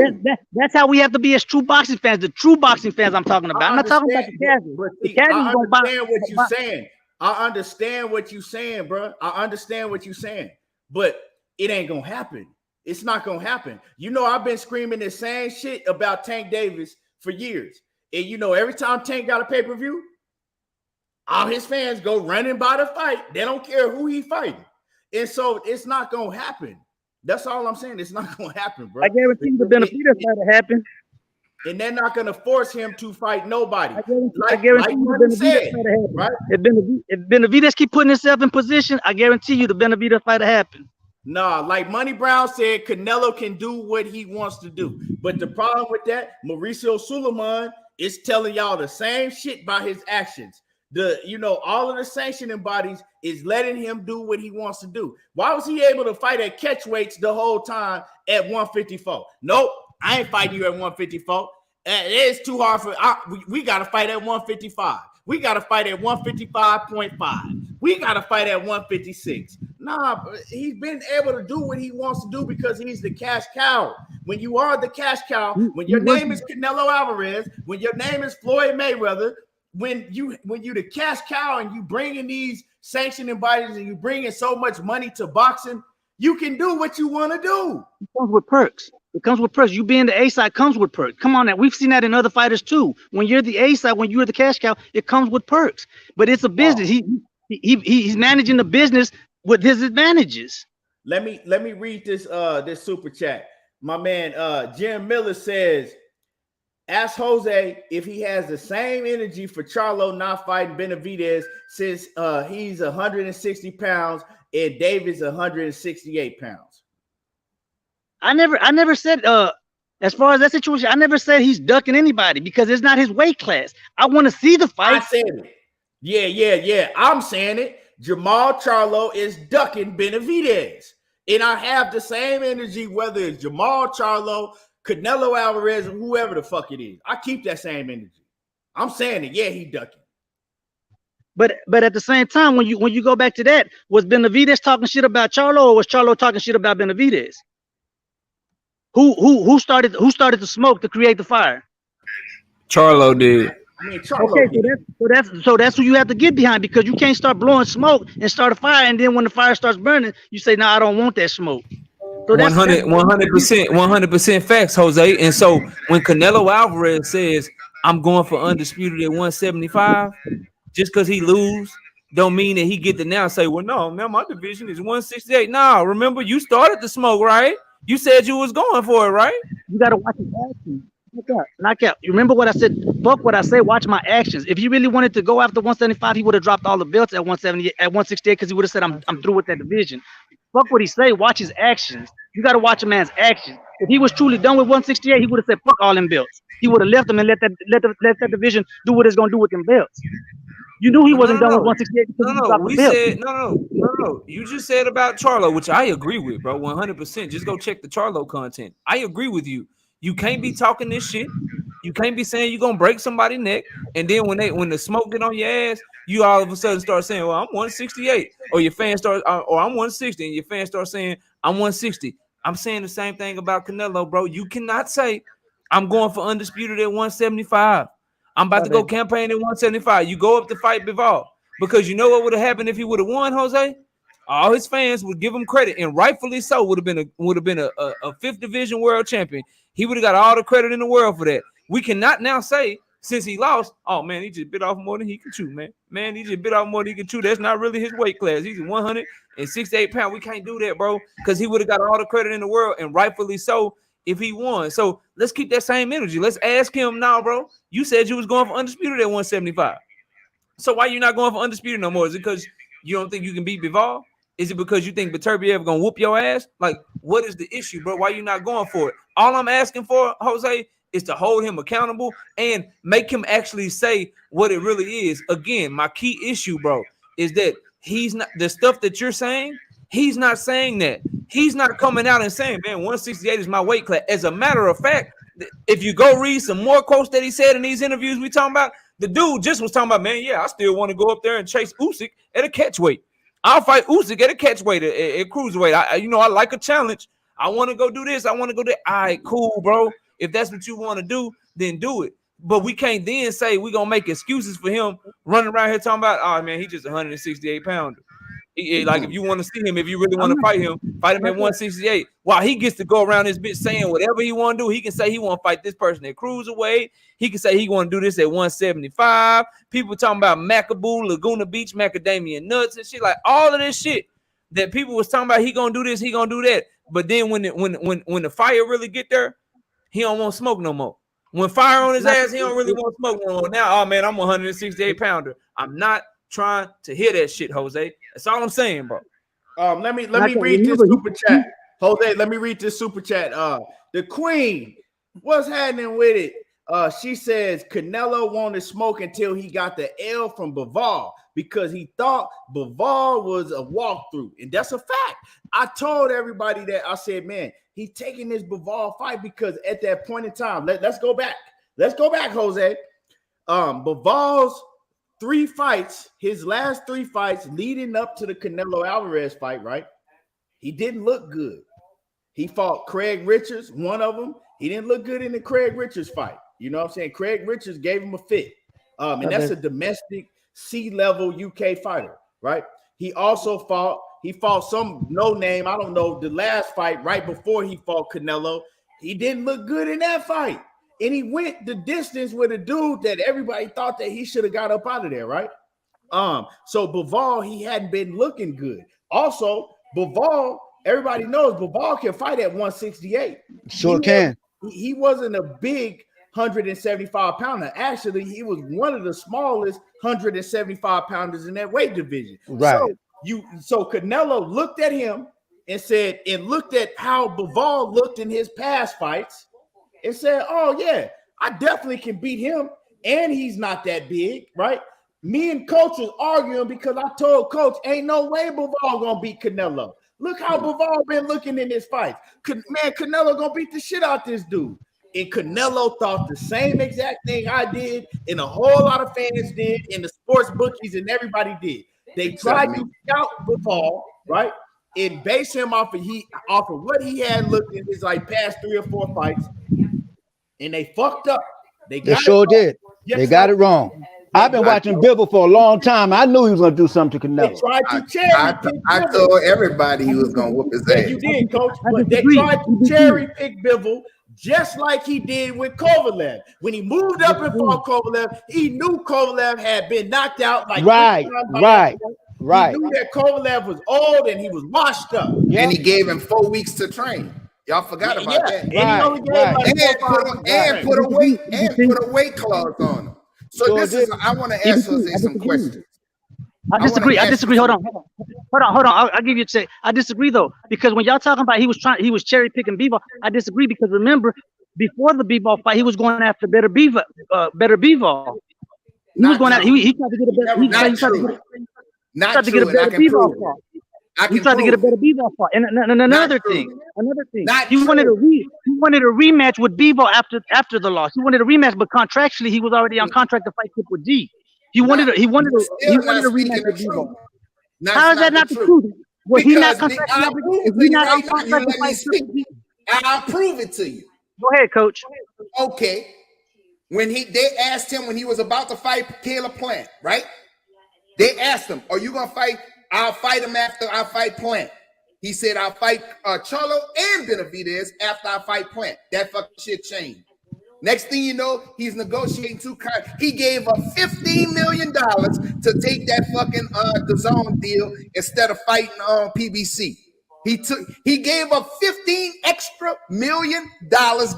that's how we have to be as true boxing fans. The true boxing fans I'm talking about. I'm not talking about the casuals. The casuals don't buy. What you're saying. I understand what you're saying, bro. I understand what you're saying, but it ain't gonna happen. It's not gonna happen. You know, I've been screaming the same shit about Tank Davis for years. And you know, every time Tank got a pay-per-view, all his fans go running by the fight. They don't care who he fighting. And so it's not gonna happen. That's all I'm saying. It's not gonna happen, bro. I guarantee you the Benavidez fight to happen. And they're not gonna force him to fight nobody. I guarantee you the Benavidez fight to happen. Right? If Benavidez keep putting himself in position, I guarantee you the Benavidez fight to happen. Nah, like Money Brown said, Canelo can do what he wants to do. But the problem with that, Mauricio Suleiman is telling y'all the same shit by his actions. All of the sanctioning bodies is letting him do what he wants to do. Why was he able to fight at catch weights the whole time at 154? Nope, I ain't fighting you at 154. It's too hard we got to fight at 155. We got to fight at 155.5. We got to fight at 156. Nah, he's been able to do what he wants to do because he's the cash cow. When you are the cash cow, when your name is Canelo Alvarez, when your name is Floyd Mayweather, when you the cash cow and you bring in these sanctioning bodies and you bring in so much money to boxing, you can do what you want to do. It comes with perks. It comes with perks. You being the A side comes with perks. Come on now. We've seen that in other fighters too. When you're the A side, when you're the cash cow, it comes with perks. But it's a business. He's managing the business with his advantages. Let me read this super chat. My man Jim Miller says, ask Jose if he has the same energy for Charlo not fighting Benavidez since he's 160 pounds and Davis 168 pounds. I never said as far as that situation, I never said he's ducking anybody because it's not his weight class. I want to see the fight. I said it. Yeah. I'm saying it. Jamal Charlo is ducking Benavidez. And I have the same energy, whether it's Jamal Charlo, Canelo Alvarez, or whoever the fuck it is. I keep that same energy. I'm saying it. Yeah, he ducking. But at the same time, when you go back to that, was Benavidez talking shit about Charlo or was Charlo talking shit about Benavidez? Who started the smoke to create the fire? Charlo did. So that's who you have to get behind because you can't start blowing smoke and start a fire and then when the fire starts burning, you say, "No, I don't want that smoke." So 100% facts, Jose. And so when Canelo Alvarez says, "I'm going for undisputed at 175," just because he lose, don't mean that he get to now say, "Well, no, man, my division is 168." No, remember you started the smoke, right? You said you was going for it, right? You gotta watch his actions. Knock out. You remember what I said? Fuck what I say. Watch my actions. If he really wanted to go after 175, he would have dropped all the belts at 170, at 168, because he would have said, "I'm through with that division." Fuck what he say. Watch his actions. You gotta watch a man's actions. If he was truly done with 168, he would have said, "Fuck all them belts." He would have left them and let that division do what it's gonna do with them belts. You knew he wasn't done with 168. No. You just said about Charlo, which I agree with, bro. 100%. Just go check the Charlo content. I agree with you. You can't be talking this shit. You can't be saying you're gonna break somebody's neck, and then when the smoke get on your ass, you all of a sudden start saying, "Well, I'm 168," or your fans start, or "I'm 160," and your fans start saying, "I'm 160." I'm saying the same thing about Canelo, bro. You cannot say, "I'm going for undisputed at 175." I'm about to go campaign at 175. You go up to fight Bivol. Because you know what would have happened if he would have won, Jose? All his fans would give him credit, and rightfully so. Would have been a fifth division world champion. He would have got all the credit in the world for that. We cannot now say, since he lost, oh man, he just bit off more than he can chew, man. Man, he just bit off more than he can chew. That's not really his weight class. He's 168 pounds. We can't do that, bro, because he would have got all the credit in the world, and rightfully so if he won. So let's keep that same energy. Let's ask him now, bro. You said you was going for undisputed at 175. So why you not going for undisputed no more? Is it because you don't think you can beat Bivol? Is it because you think Beterbiev gonna whoop your ass? Like, what is the issue, bro? Why you not going for it? All I'm asking for, Jose, is to hold him accountable and make him actually say what it really is. Again, my key issue, bro, is that he's not the stuff that you're saying. He's not saying that. He's not coming out and saying, man, 168 is my weight class. As a matter of fact, if you go read some more quotes that he said in these interviews we talking about, the dude just was talking about, man, yeah, I still want to go up there and chase Usyk at a catch weight. I'll fight Usyk at a catch weight, at cruiserweight. I like a challenge. I want to go do this. I want to go there. All right, cool, bro. If that's what you want to do, then do it. But we can't then say we're going to make excuses for him running around here talking about, oh, man, he's just 168 pounder. Like, if you want to see him, if you really want to fight him at 168. While he gets to go around this bitch saying whatever he want to do. He can say he want to fight this person at cruiserweight. He can say he want to do this at 175. People talking about Macaboo, Laguna Beach, macadamia nuts and shit. Like, all of this shit that people was talking about, he going to do this, he going to do that. But then when the fire really get there, he don't want smoke no more. When fire on his ass, he don't really want smoke no more. Now, oh, man, I'm 168 pounder. I'm not trying to hear that shit, Jose. That's all I'm saying, bro. Let me read this super chat. Jose, let me read this super chat. The Queen, what's happening with it? She says Canelo wanted smoke until he got the L from Bivol because he thought Bivol was a walkthrough. And that's a fact. I told everybody that. I said, man, he's taking this Bivol fight because at that point in time, let's go back. Let's go back, Jose. Bivol's 3 fights, his last 3 fights leading up to the Canelo Alvarez fight, right? He didn't look good. He fought Craig Richards, one of them. He didn't look good in the Craig Richards fight. You know what I'm saying? Craig Richards gave him a fit. And that's a domestic C-level UK fighter, right? He also fought some no name, I don't know, the last fight right before he fought Canelo. He didn't look good in that fight. And he went the distance with a dude that everybody thought that he should have got up out of there, right? So Bivol, he hadn't been looking good. Also, Bivol, everybody knows Bivol can fight at 168. Sure can. He wasn't a big 175 pounder. Actually, he was one of the smallest 175 pounders in that weight division. Right. So Canelo looked at him and said, and looked at how Bivol looked in his past fights and said, oh yeah, I definitely can beat him. And he's not that big, right? Me and Coach was arguing because I told Coach, ain't no way Bivol gonna beat Canelo. Look how Bivol been looking in this fight. Man, Canelo gonna beat the shit out this dude. And Canelo thought the same exact thing I did, and a whole lot of fans did, and the sports bookies and everybody did. They tried to scout Bivol, right? And base him off of what he had looked in his like past 3 or 4 fights, and they fucked up. They sure did. Yes, they got it wrong. I've been watching Bivol for a long time. I knew he was going to do something to Canelo. They tried to cherry pick I told everybody he was going to whoop his ass. Yeah, you did, Coach. But they tried to cherry pick Bivol just like he did with Kovalev. When he moved up and fought Kovalev, he knew Kovalev had been knocked out. Like right. He knew that Kovalev was old and he was washed up. Yep. And he gave him 4 weeks to train. Y'all forgot about that. And he only gave put a weight clause on him. So I want to ask Jose some questions. I disagree. Hold on. I'll give you a check. I disagree though, because when y'all talking about he was cherry picking Bivol, I disagree because remember before the Bivol fight, he was going after better Bivol. He was going out. He tried to get a better. He tried to get a better Bivol fight. He tried to get a better Bivol fight. And another thing. He wanted a rematch with Bivol after the loss. He wanted a rematch, but contractually he was already on contract to fight Triple G. He wanted a rematch with Bivol. How is that not the truth? Was he not contractually? Is he not on contract to fight Triple G? I'll prove it to you. Go ahead, Coach. Okay. When they asked him when he was about to fight Caleb Plant, right? They asked him, "Are you gonna fight?" I'll fight him after I fight Plant. He said, "I'll fight Charlo and Benavidez after I fight Plant." That fucking shit changed. Next thing you know, he's negotiating two contracts. He gave up $15 million to take that fucking DAZN deal instead of fighting on PBC. He gave up $15 extra million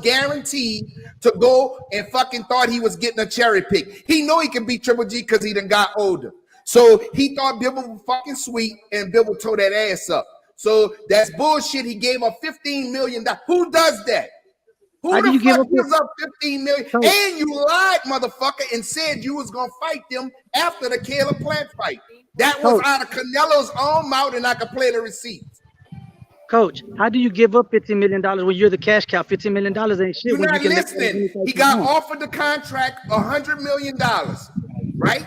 guaranteed to go and fucking thought he was getting a cherry pick. He know he can beat Triple G because he done got older. So he thought Bibble was fucking sweet and Bibble tore that ass up. So that's bullshit. He gave up $15 million. Who does that? Who the fuck gives up $15 million? And you lied, motherfucker, and said you was gonna fight them after the Caleb Plant fight. That was out of Canelo's own mouth, and I could play the receipts. Coach, how do you give up $15 million when you're the cash cow? $15 million ain't shit. You're not listening. He got offered the contract $100 million, right?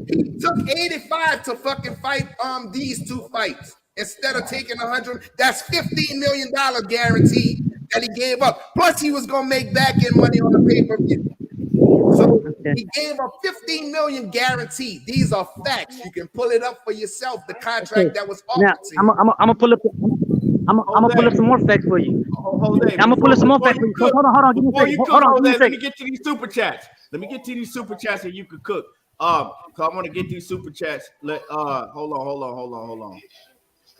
He took 85 to fucking fight these two fights instead of taking 100. That's $15 million guaranteed that he gave up. Plus, he was gonna make back end money on the pay-per-view. So he gave up $15 million guaranteed. These are facts. You can pull it up for yourself. The contract that was offered. Now, I'm gonna pull up. I'm gonna pull up some more facts for you. I'm gonna pull up some more facts for you. Hold on. Give me a second. Hold on. Let me get to these super chats. And you can cook. So I want to get these super chats. Hold on.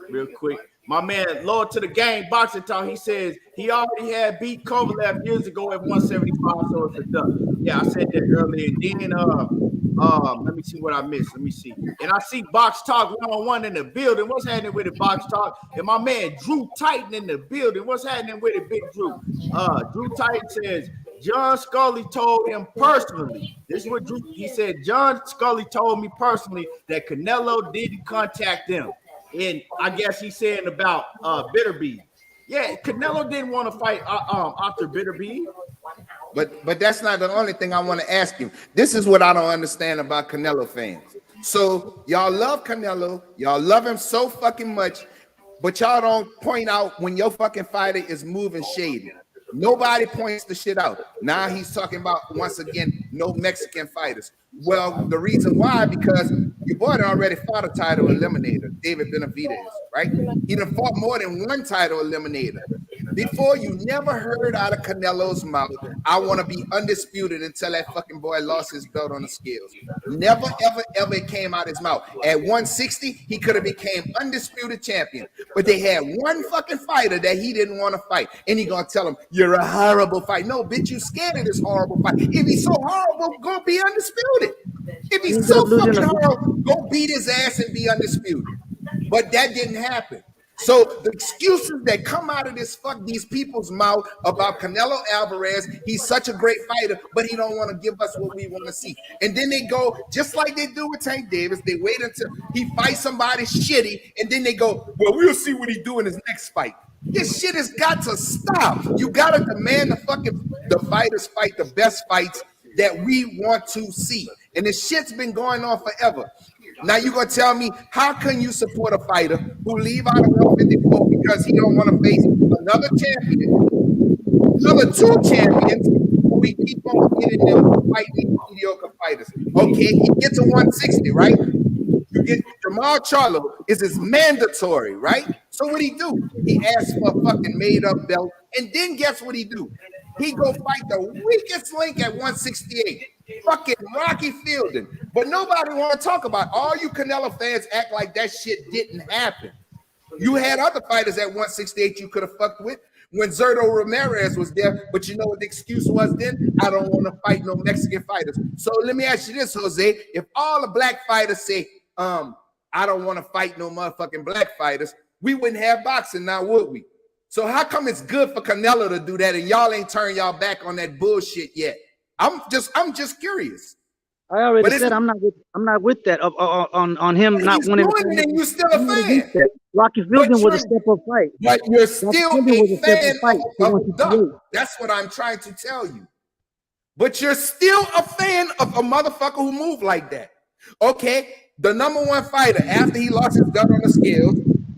Real quick. My man, Lord to the Game, Boxing Talk, he says he already had beat Kovalev years ago at 175, so it's a duck. Yeah, I said that earlier. And then, let me see what I missed. Let me see. And I see Box Talk 1-on-1 in the building. What's happening with it, Box Talk? And my man, Drew Titan in the building. What's happening with it, Big Drew? Drew Titan says, John Scully told him personally. This is what Drew, he said, John Scully told me personally that Canelo didn't contact them. And I guess he's saying about Bitterbead. Yeah, Canelo didn't want to fight after Bitterbead. But that's not the only thing I want to ask you. This is what I don't understand about Canelo fans. So y'all love Canelo, y'all love him so fucking much, but y'all don't point out when your fucking fighter is moving shady. Nobody points the shit out. Now he's talking about, once again, no Mexican fighters. Well, the reason why, because your boy already fought a title eliminator, David Benavidez, right? He done fought more than one title eliminator. Before, you never heard out of Canelo's mouth, I want to be undisputed until that fucking boy lost his belt on the scales. Never, ever, ever it came out his mouth. At 160, he could have became undisputed champion. But they had one fucking fighter that he didn't want to fight. And he going to tell him, you're a horrible fight. No, bitch, you scared of this horrible fight. If he's so horrible, go be undisputed. If he's so fucking horrible, go beat his ass and be undisputed. But that didn't happen. So the excuses that come out of these people's mouth about Canelo Alvarez, he's such a great fighter, but he don't want to give us what we want to see. And then they go, just like they do with Tank Davis, they wait until he fights somebody shitty, and then they go, well, we'll see what he do in his next fight. This shit has got to stop. You got to demand the fighters fight the best fights that we want to see. And this shit's been going on forever. Now you're going to tell me, how can you support a fighter who leave out of 154 because he don't want to face another champion, another two champions, who we keep on getting them to fight these mediocre fighters? Okay, he gets to 160, right? You get Jamal Charlo is mandatory, right? So what he do? He asks for a fucking made-up belt, and then guess what he do? He go fight the weakest link at 168. Fucking Rocky Fielding. But nobody want to talk about. All you Canelo fans act like that shit didn't happen. You had other fighters at 168 you could have fucked with when Zurdo Ramirez was there. But you know what the excuse was then? I don't want to fight no Mexican fighters. So let me ask you this, Jose. If all the black fighters say, I don't want to fight no motherfucking black fighters, we wouldn't have boxing now, would we? So how come it's good for Canelo to do that and y'all ain't turned y'all back on that bullshit yet? I'm just curious. I already said I'm not with that on him not winning. And you still a fan. Rocky Fielding was a step up fight. But you're still a fan of Duck. That's what I'm trying to tell you. But you're still a fan of a motherfucker who moved like that. Okay, the number one fighter after he lost his belt on the scales,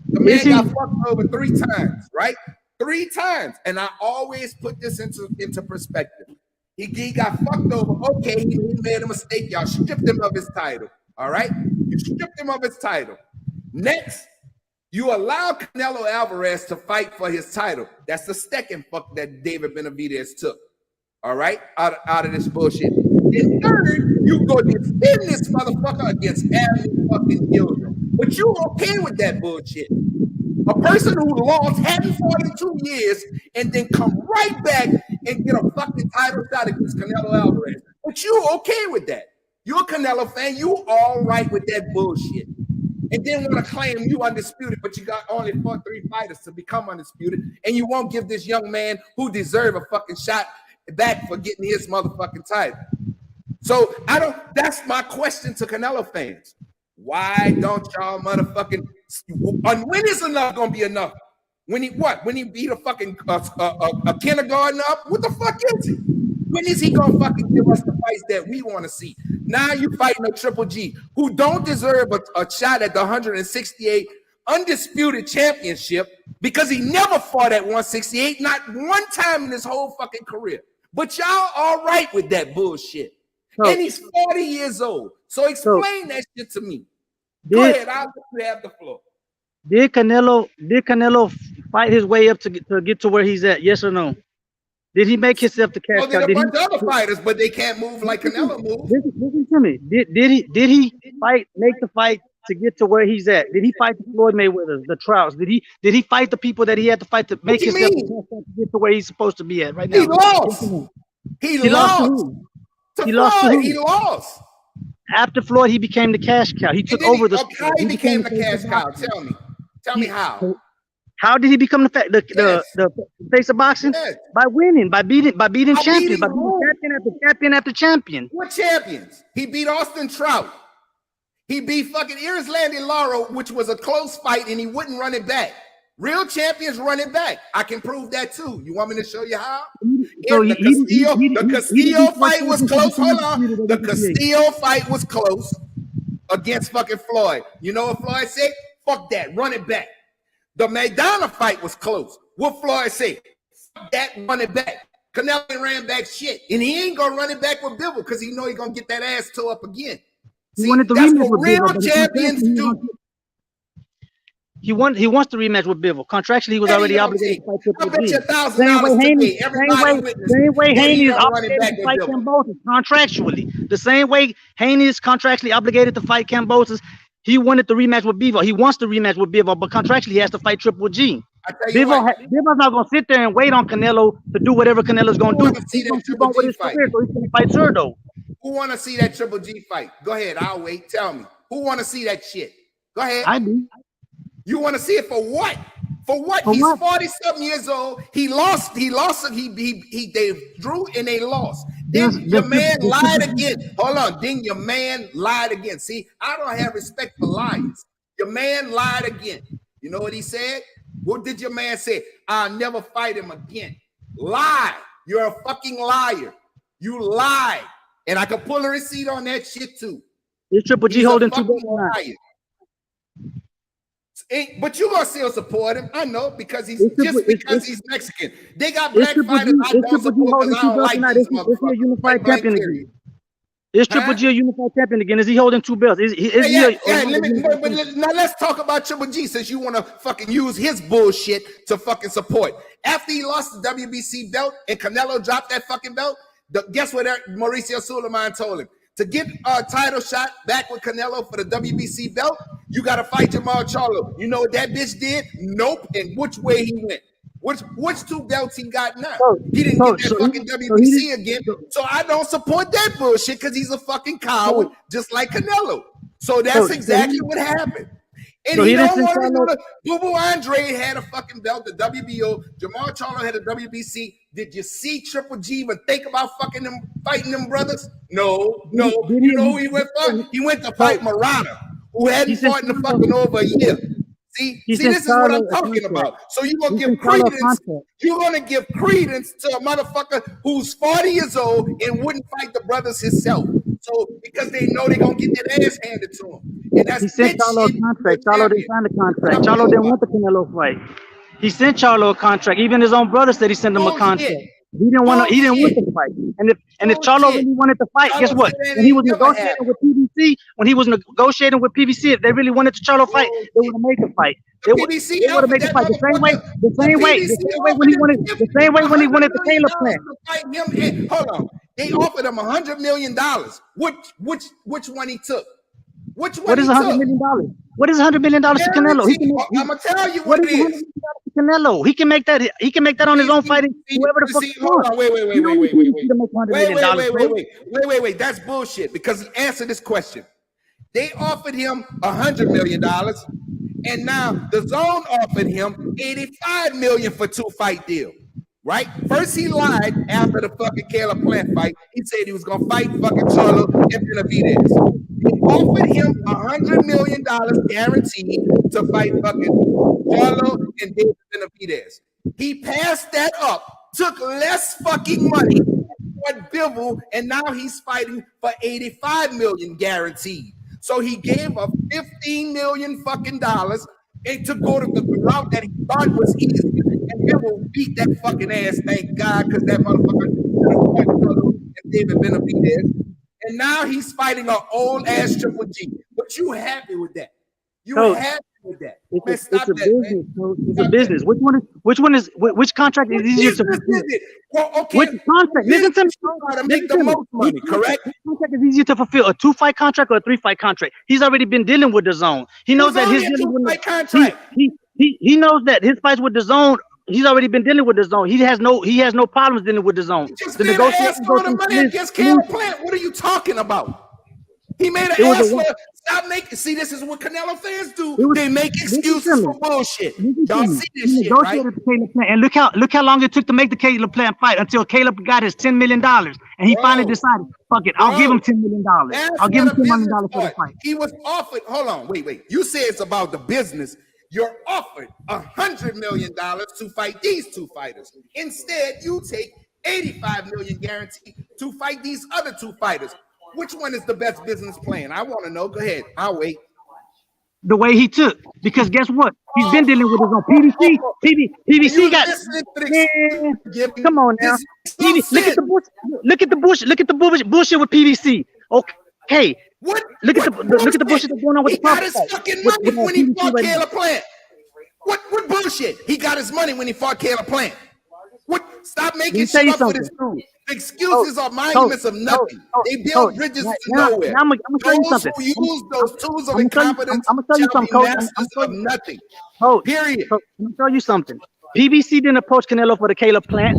the man got fucked over 3 times, right? 3 times. And I always put this into perspective. He got fucked over. Okay, he made a mistake. Y'all stripped him of his title. All right. You stripped him of his title. Next, you allow Canelo Alvarez to fight for his title. That's the second fuck that David Benavidez took. All right, out of this bullshit. And third, you go defend this motherfucker against Anthony fucking Dirrell. But you okay with that bullshit? A person who lost, hadn't fought in 2 years, and then come right back and get a fucking title shot against Canelo Alvarez. But you okay with that? You're a Canelo fan. You all right with that bullshit. And then want to claim you undisputed, but you got only fought 3 fighters to become undisputed, and you won't give this young man who deserve a fucking shot back for getting his motherfucking title. So that's my question to Canelo fans. Why don't y'all motherfucking, when is enough gonna be enough? When he beat a fucking a kindergarten up? What the fuck is he? When is he gonna fucking give us the fights that we want to see? Now you fighting a Triple G who don't deserve a shot at the 168 undisputed championship because he never fought at 168, not one time in his whole fucking career. But y'all all right with that bullshit. And he's 40 years old. So explain that shit to me. Go ahead, I'll let you have the floor. Did Canelo fight his way up to get to where he's at? Yes or no? Did he make himself the cash cow? There's a bunch of other fighters, but they can't move like Canelo moves. Listen to me. Did he make the fight to get to where he's at? Did he fight the Floyd Mayweathers, the Trouts? Did he fight the people that he had to fight to make himself the cash cow to get to where he's supposed to be at right now? He lost. He lost. He lost. After Floyd, he became the cash cow. He took over the. How he became the cash cow? Tell me how. How did he become the face of boxing? Yes. By winning, by beating champions, by beating champion after champion. What champions? He beat Austin Trout. He beat fucking Erislandy Lara, which was a close fight, and he wouldn't run it back. Real champions run it back. I can prove that too. You want me to show you how? So the Castillo fight was close. Hold on. The Castillo fight was close against fucking Floyd. You know what Floyd said? Fuck that. Run it back. The Maidana fight was close. What Floyd said? Fuck that. Run it back. Canelo ran back shit. And he ain't going to run it back with Bivol because he know he going to get that ass tore up again. See, that's what real champions do. He wants the rematch with Bivol. Contractually, he was already obligated to fight Triple G. Same way Haney is obligated to fight Kambosos contractually. The same way Haney is contractually obligated to fight Kambosos. He wanted the rematch with Bivol. He wants the rematch with Bivol, but contractually he has to fight Triple G. Bivol's not going to sit there and wait on Canelo to do whatever Canelo's going to do. He's going to keep on with his career, so he's going to fight Zurdo. Who want to see that Triple G fight? Go ahead, I'll wait. Tell me. Who want to see that shit? Go ahead. I do. You want to see it for what? For what? He's 40-something years old. He lost. They drew and they lost. Then your man lied again. Hold on. Then your man lied again. See, I don't have respect for liars. Your man lied again. You know what he said? What did your man say? I'll never fight him again. Lie. You're a fucking liar. You lied. And I can pull a receipt on that shit too. Is Triple G holding two belts? But you're gonna still support him, I know, because he's Mexican. They got black fighters I don't support because I don't like these motherfuckers. Is he a unified champion again? Is Triple G a unified champion again? Is he holding two belts? Now let's talk about Triple G since you want to fucking use his bullshit to fucking support. After he lost the WBC belt and Canelo dropped that fucking belt, guess what Mauricio Sulaiman told him? To get a title shot back with Canelo for the WBC belt, you got to fight Jamal Charlo. You know what that bitch did? Nope. And which way he went? Which two belts he got now? He didn't get that fucking WBC again. So I don't support that bullshit because he's a fucking coward, just like Canelo. So that's exactly what happened. And he don't want to know that Boo Andre had a fucking belt, the WBO. Jamal Charlo had a WBC. Did you see Triple G even think about fighting them brothers? No. You know who he went for? He went to fight Murata, who hadn't fought in the fucking over a year. See, this is what I'm talking about. So you're gonna give credence. You're gonna give credence to a motherfucker who's 40 years old and wouldn't fight the brothers himself. So because they know they're gonna get that ass handed to him. And that's he sent Charlo a contract. Charlo didn't sign the contract. Charlo didn't want the Canelo fight. He sent Charlo a contract. Even his own brother said he sent him a contract. He didn't want to. He didn't want to fight. And if Charlo really wanted to fight, guess what? When he was negotiating with PBC, if they really wanted to Charlo fight, they would have made the fight. They would have made the fight the same way when he wanted the Caleb plan. Hold on, they offered him $100 million. Which one he took? Which one? What is $100 million? What is $100 million to Canelo? I'm gonna tell you what it is. Canelo, he can make that. He can make that on his own fighting. Whoever the fuck. Hold on, wait. That's bullshit. Because he answered this question. They offered him $100 million, and now the zone offered him $85 million for 2-fight deal. Right? First he lied after the fucking Caleb Plant fight. He said he was gonna fight fucking Charlo and Benavidez. They offered him $100 million guaranteed to fight fucking Charlo and David Benavidez. He passed that up, took less fucking money than Bivol, and now he's fighting for $85 million guaranteed. So he gave up $15 million fucking dollars and to go to the route that he thought was easy. And Bivol beat that fucking ass, thank God, because that motherfucker and David Benavidez. And now he's fighting an old ass Triple G. But you happy with that? You happy with that? It's a business. It's a business. Which contract is easier to fulfill? Well, okay. Which contract? Listen to me. To make the most money, correct? Which contract is easier to fulfill? A 2-fight contract or a 3-fight contract? He's already been dealing with the zone. He knows that his contract. He knows that his fights with the zone. He's already been dealing with the zone. He has no problems dealing with the zone. The negotiation for the money against Caleb Plant. What are you talking about? He made an ass for. Stop making. See, this is what Canelo fans do. They make excuses for bullshit. Y'all see this shit, right? And look how long it took to make the Caleb Plant fight until Caleb got his $10 million, and he finally decided, fuck it, I'll give him $10 million. I'll give him $10 million for the fight. He was offered. Hold on, wait. You say it's about the business. You're offered $100 million to fight these 2 fighters. Instead, you take $85 million guaranteed to fight these other 2 fighters. Which one is the best business plan? I want to know. Go ahead. I'll wait. The way he took, because guess what? He's been dealing with his own PBC got. Come on now. Look at the bullshit with PBC. Okay. What? Look at the bullshit that's going on with the Crawford. He got his fucking money when he fought Caleb Plant. What bullshit? He got his money when he fought Caleb Plant. What? Stop making shit up with his dude. Excuses are monuments of nothing. They build bridges to nowhere. I'm gonna tell you something. Those who use those tools of incompetence I'm gonna tell you something, masters of nothing. Period. I'm gonna tell you something. PBC didn't approach Canelo for the Caleb Plant.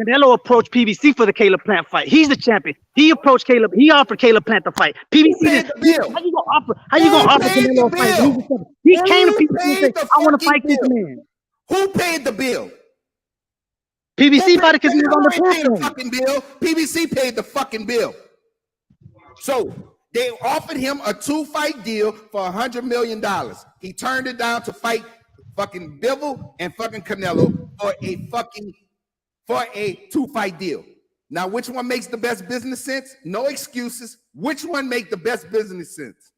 Canelo approached PBC for the Caleb Plant fight. He's the champion. He approached Caleb. He offered Caleb Plant to fight. PBC didn't. How you gonna offer Canelo a fight? He came to PBC and said, "I want to fight this man." Who paid the bill? PBC fought it because he was on the platform. Fucking bill. PBC paid the fucking bill. So they offered him a 2-fight deal for $100 million. He turned it down to fight fucking Bivol and fucking Canelo for a 2-fight deal. Now, which one makes the best business sense? No excuses. Which one makes the best business sense?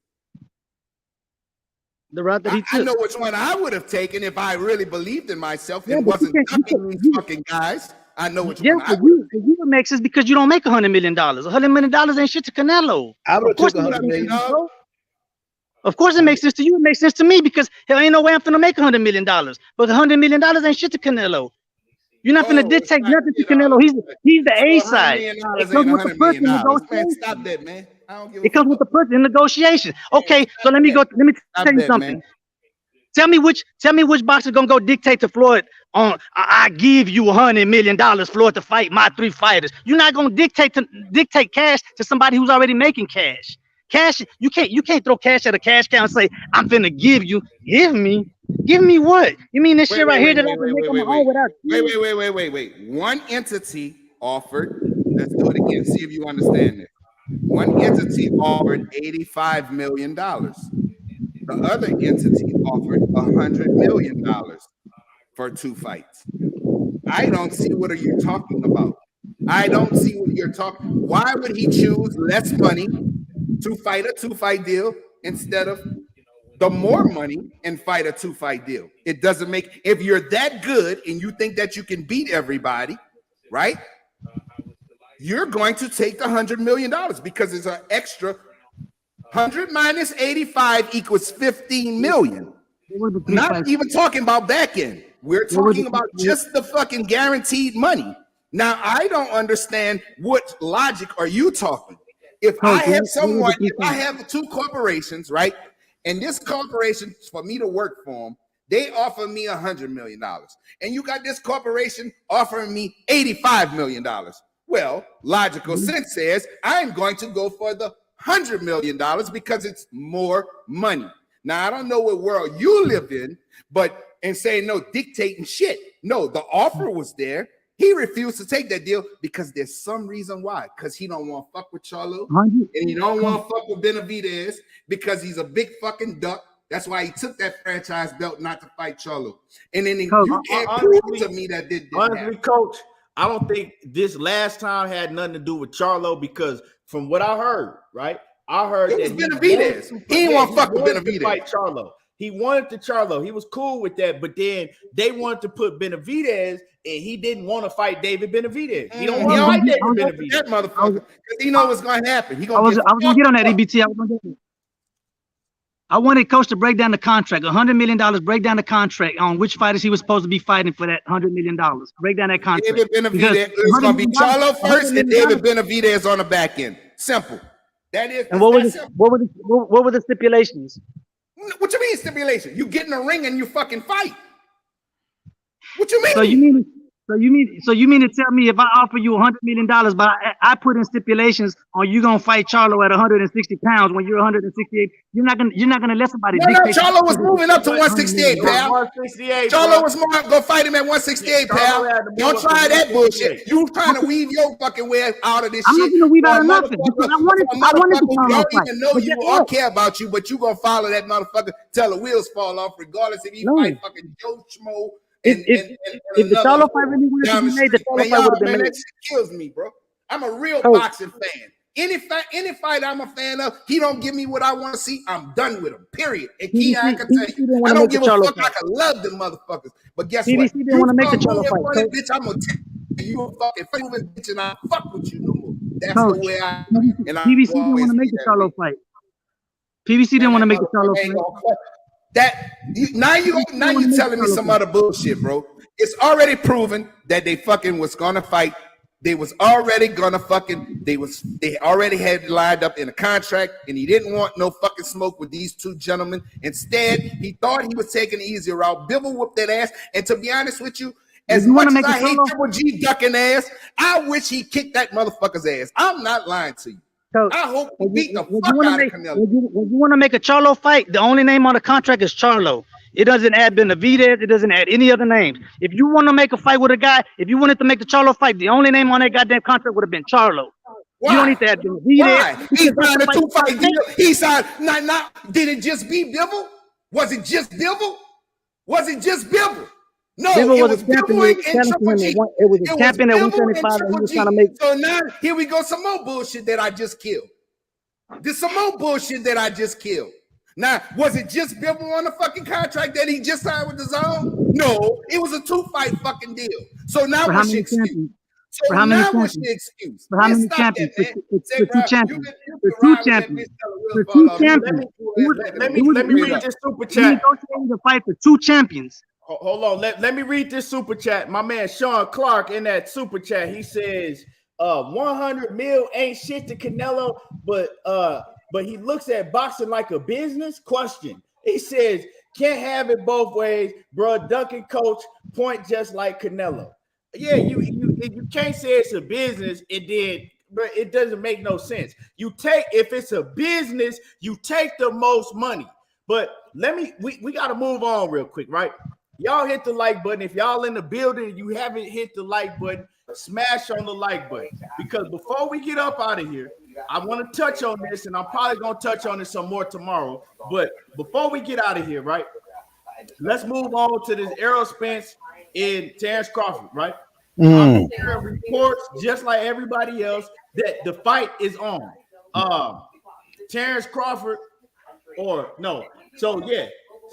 The route that he took. I know which one I would have taken if I really believed in myself and wasn't ducking these fucking guys. I know which one. For you it makes sense because you don't make $100 million. $100 million ain't shit to Canelo. I would have took $100 million. Of course it makes sense to you. It makes sense to me because there ain't no way I'm gonna make $100 million. But $100 million ain't shit to Canelo. You're not gonna dictate nothing to Canelo. He's the A side. It comes with the person in negotiation. Stop that, man. It comes with the person in negotiation. Okay, so let me tell you something. Man. Tell me which boxer gonna go dictate to Floyd on I give you $100 million, Floyd, to fight my 3 fighters. You're not gonna dictate cash to somebody who's already making cash. Cash, you can't throw cash at a cash cow and say, I'm finna give you. Give me what? You mean this shit right here that I can make on my own without? Wait. One entity offered. Let's do it again. See if you understand this. One entity offered $85 million. The other entity offered $100 million for 2 fights. I don't see what are you talking about. I don't see what you're talking. Why would he choose less money to fight a 2-fight deal instead of the more money and fight a 2-fight deal? It doesn't make, if you're that good and you think that you can beat everybody, right? You're going to take the $100 million because it's an extra 100 minus 85 equals 15 million. Not even talking about back end. We're talking about just the fucking guaranteed money. Now, I don't understand what logic are you talking? If I have someone, if I have two corporations, right? And this corporation, for me to work for them, they offer me $100 million. And you got this corporation offering me $85 million. Well, logical sense says I'm going to go for the $100 million because it's more money. Now, I don't know what world you live in, but and say no, dictating shit. No, the offer was there. He refused to take that deal because there's some reason why. Because he don't want to fuck with Charlo, and he don't want to fuck with Benavidez because he's a big fucking duck. That's why he took that franchise belt not to fight Charlo. And then you can't prove to me that did honestly, Coach, I don't think this last time had nothing to do with Charlo because from what I heard, right? I heard that Benavidez. He didn't want to fuck with Benavidez. Fight Charlo. He wanted to Charlo. He was cool with that, but then they wanted to put Benavidez, and he didn't want to fight David Benavidez. He don't want to fight David Benavidez. That motherfucker, because he know what's going to happen. I was going to get on that, EBT. I wanted Coach to break down the contract, $100 million, break down the contract on which fighters he was supposed to be fighting for that $100 million. Break down that contract. David Benavidez is going to be Charlo first and David Benavidez on the back end. Simple. That is. And what were the stipulations? What you mean stipulation? You get in the ring and you fucking fight. What you mean? So you mean to tell me if I offer you $100 million, but I put in stipulations on you gonna fight Charlo at 160 pounds when you're 168, you're not gonna let somebody dictate. Charlo was moving up to 168, pal. 168. Charlo was gonna fight him at 168, pal. Don't try that bullshit. You trying to weave your fucking way out of this shit. I'm not gonna weave out of nothing. I wanted to don't even know you or care about you, but you gonna follow that motherfucker till the wheels fall off, regardless if he fight fucking Joe Schmo. If the Charlo fight really wanted to be made, the Charlo fight would have been made. That shit kills me, bro. I'm a real boxing fan. Any fight I'm a fan of, he don't give me what I want to see, I'm done with him. Period. And I can tell you, I don't give a fuck. I can love them motherfuckers. But guess what? PBC didn't want to make the Charlo fight. Bitch, I'm gonna tell you a fucking favorite bitch, and I fuck with you no more. That's the way I. And PBC didn't want to make the Charlo fight. PBC didn't want to make the Charlo fight. Now you telling me some other bullshit, bro. It's already proven that they fucking was gonna fight. They was already gonna fucking. They already had lined up in a contract, and he didn't want no fucking smoke with these two gentlemen. Instead, he thought he was taking the easier route. Bibble whooped that ass, and to be honest with you, as much as I hate Triple G ducking ass, I wish he kicked that motherfucker's ass. I'm not lying to you. So, I hope we beat the fuck out of Canelo. When you want to make a Charlo fight, the only name on the contract is Charlo. It doesn't add Benavidez. It doesn't add any other names. If you want to make a fight with a guy, if you wanted to make the Charlo fight, the only name on that goddamn contract would have been Charlo. Why? You don't need to add Benavidez. Why? He signed a 2-fight deal. He signed. Not. Did it just be Bibble? Was it just Bibble? Was it just Bibble? No, it was Bibble and Triple G. It was a champion at 175 and he was trying to make. So now here we go, some more bullshit that I just killed. There's some more bullshit that I just killed. Now, was it just Bibble on the fucking contract that he just signed with the Zone? No, it was a 2-fight fucking deal. So now what's the excuse? So now what's the excuse? For how many champions? For 2 champions. For 2 champions. For 2 champions. Let me read this super chat. Negotiating the fight for 2 champions. Hold on. Let me read this super chat. My man Sean Clark in that super chat, he says 100 mil ain't shit to Canelo, but he looks at boxing like a business. Question. He says, can't have it both ways, bro. Duncan coach point just like Canelo. Yeah, you can't say it's a business, but it doesn't make no sense. If it's a business, you take the most money. But we got to move on real quick, right? Y'all hit the like button. If y'all in the building and you haven't hit the like button, smash on the like button. Because before we get up out of here, I want to touch on this, and I'm probably going to touch on it some more tomorrow. But before we get out of here, right, let's move on to this Errol Spence and Terence Crawford, right? I'm hearing reports, just like everybody else, that the fight is on. Terence Crawford,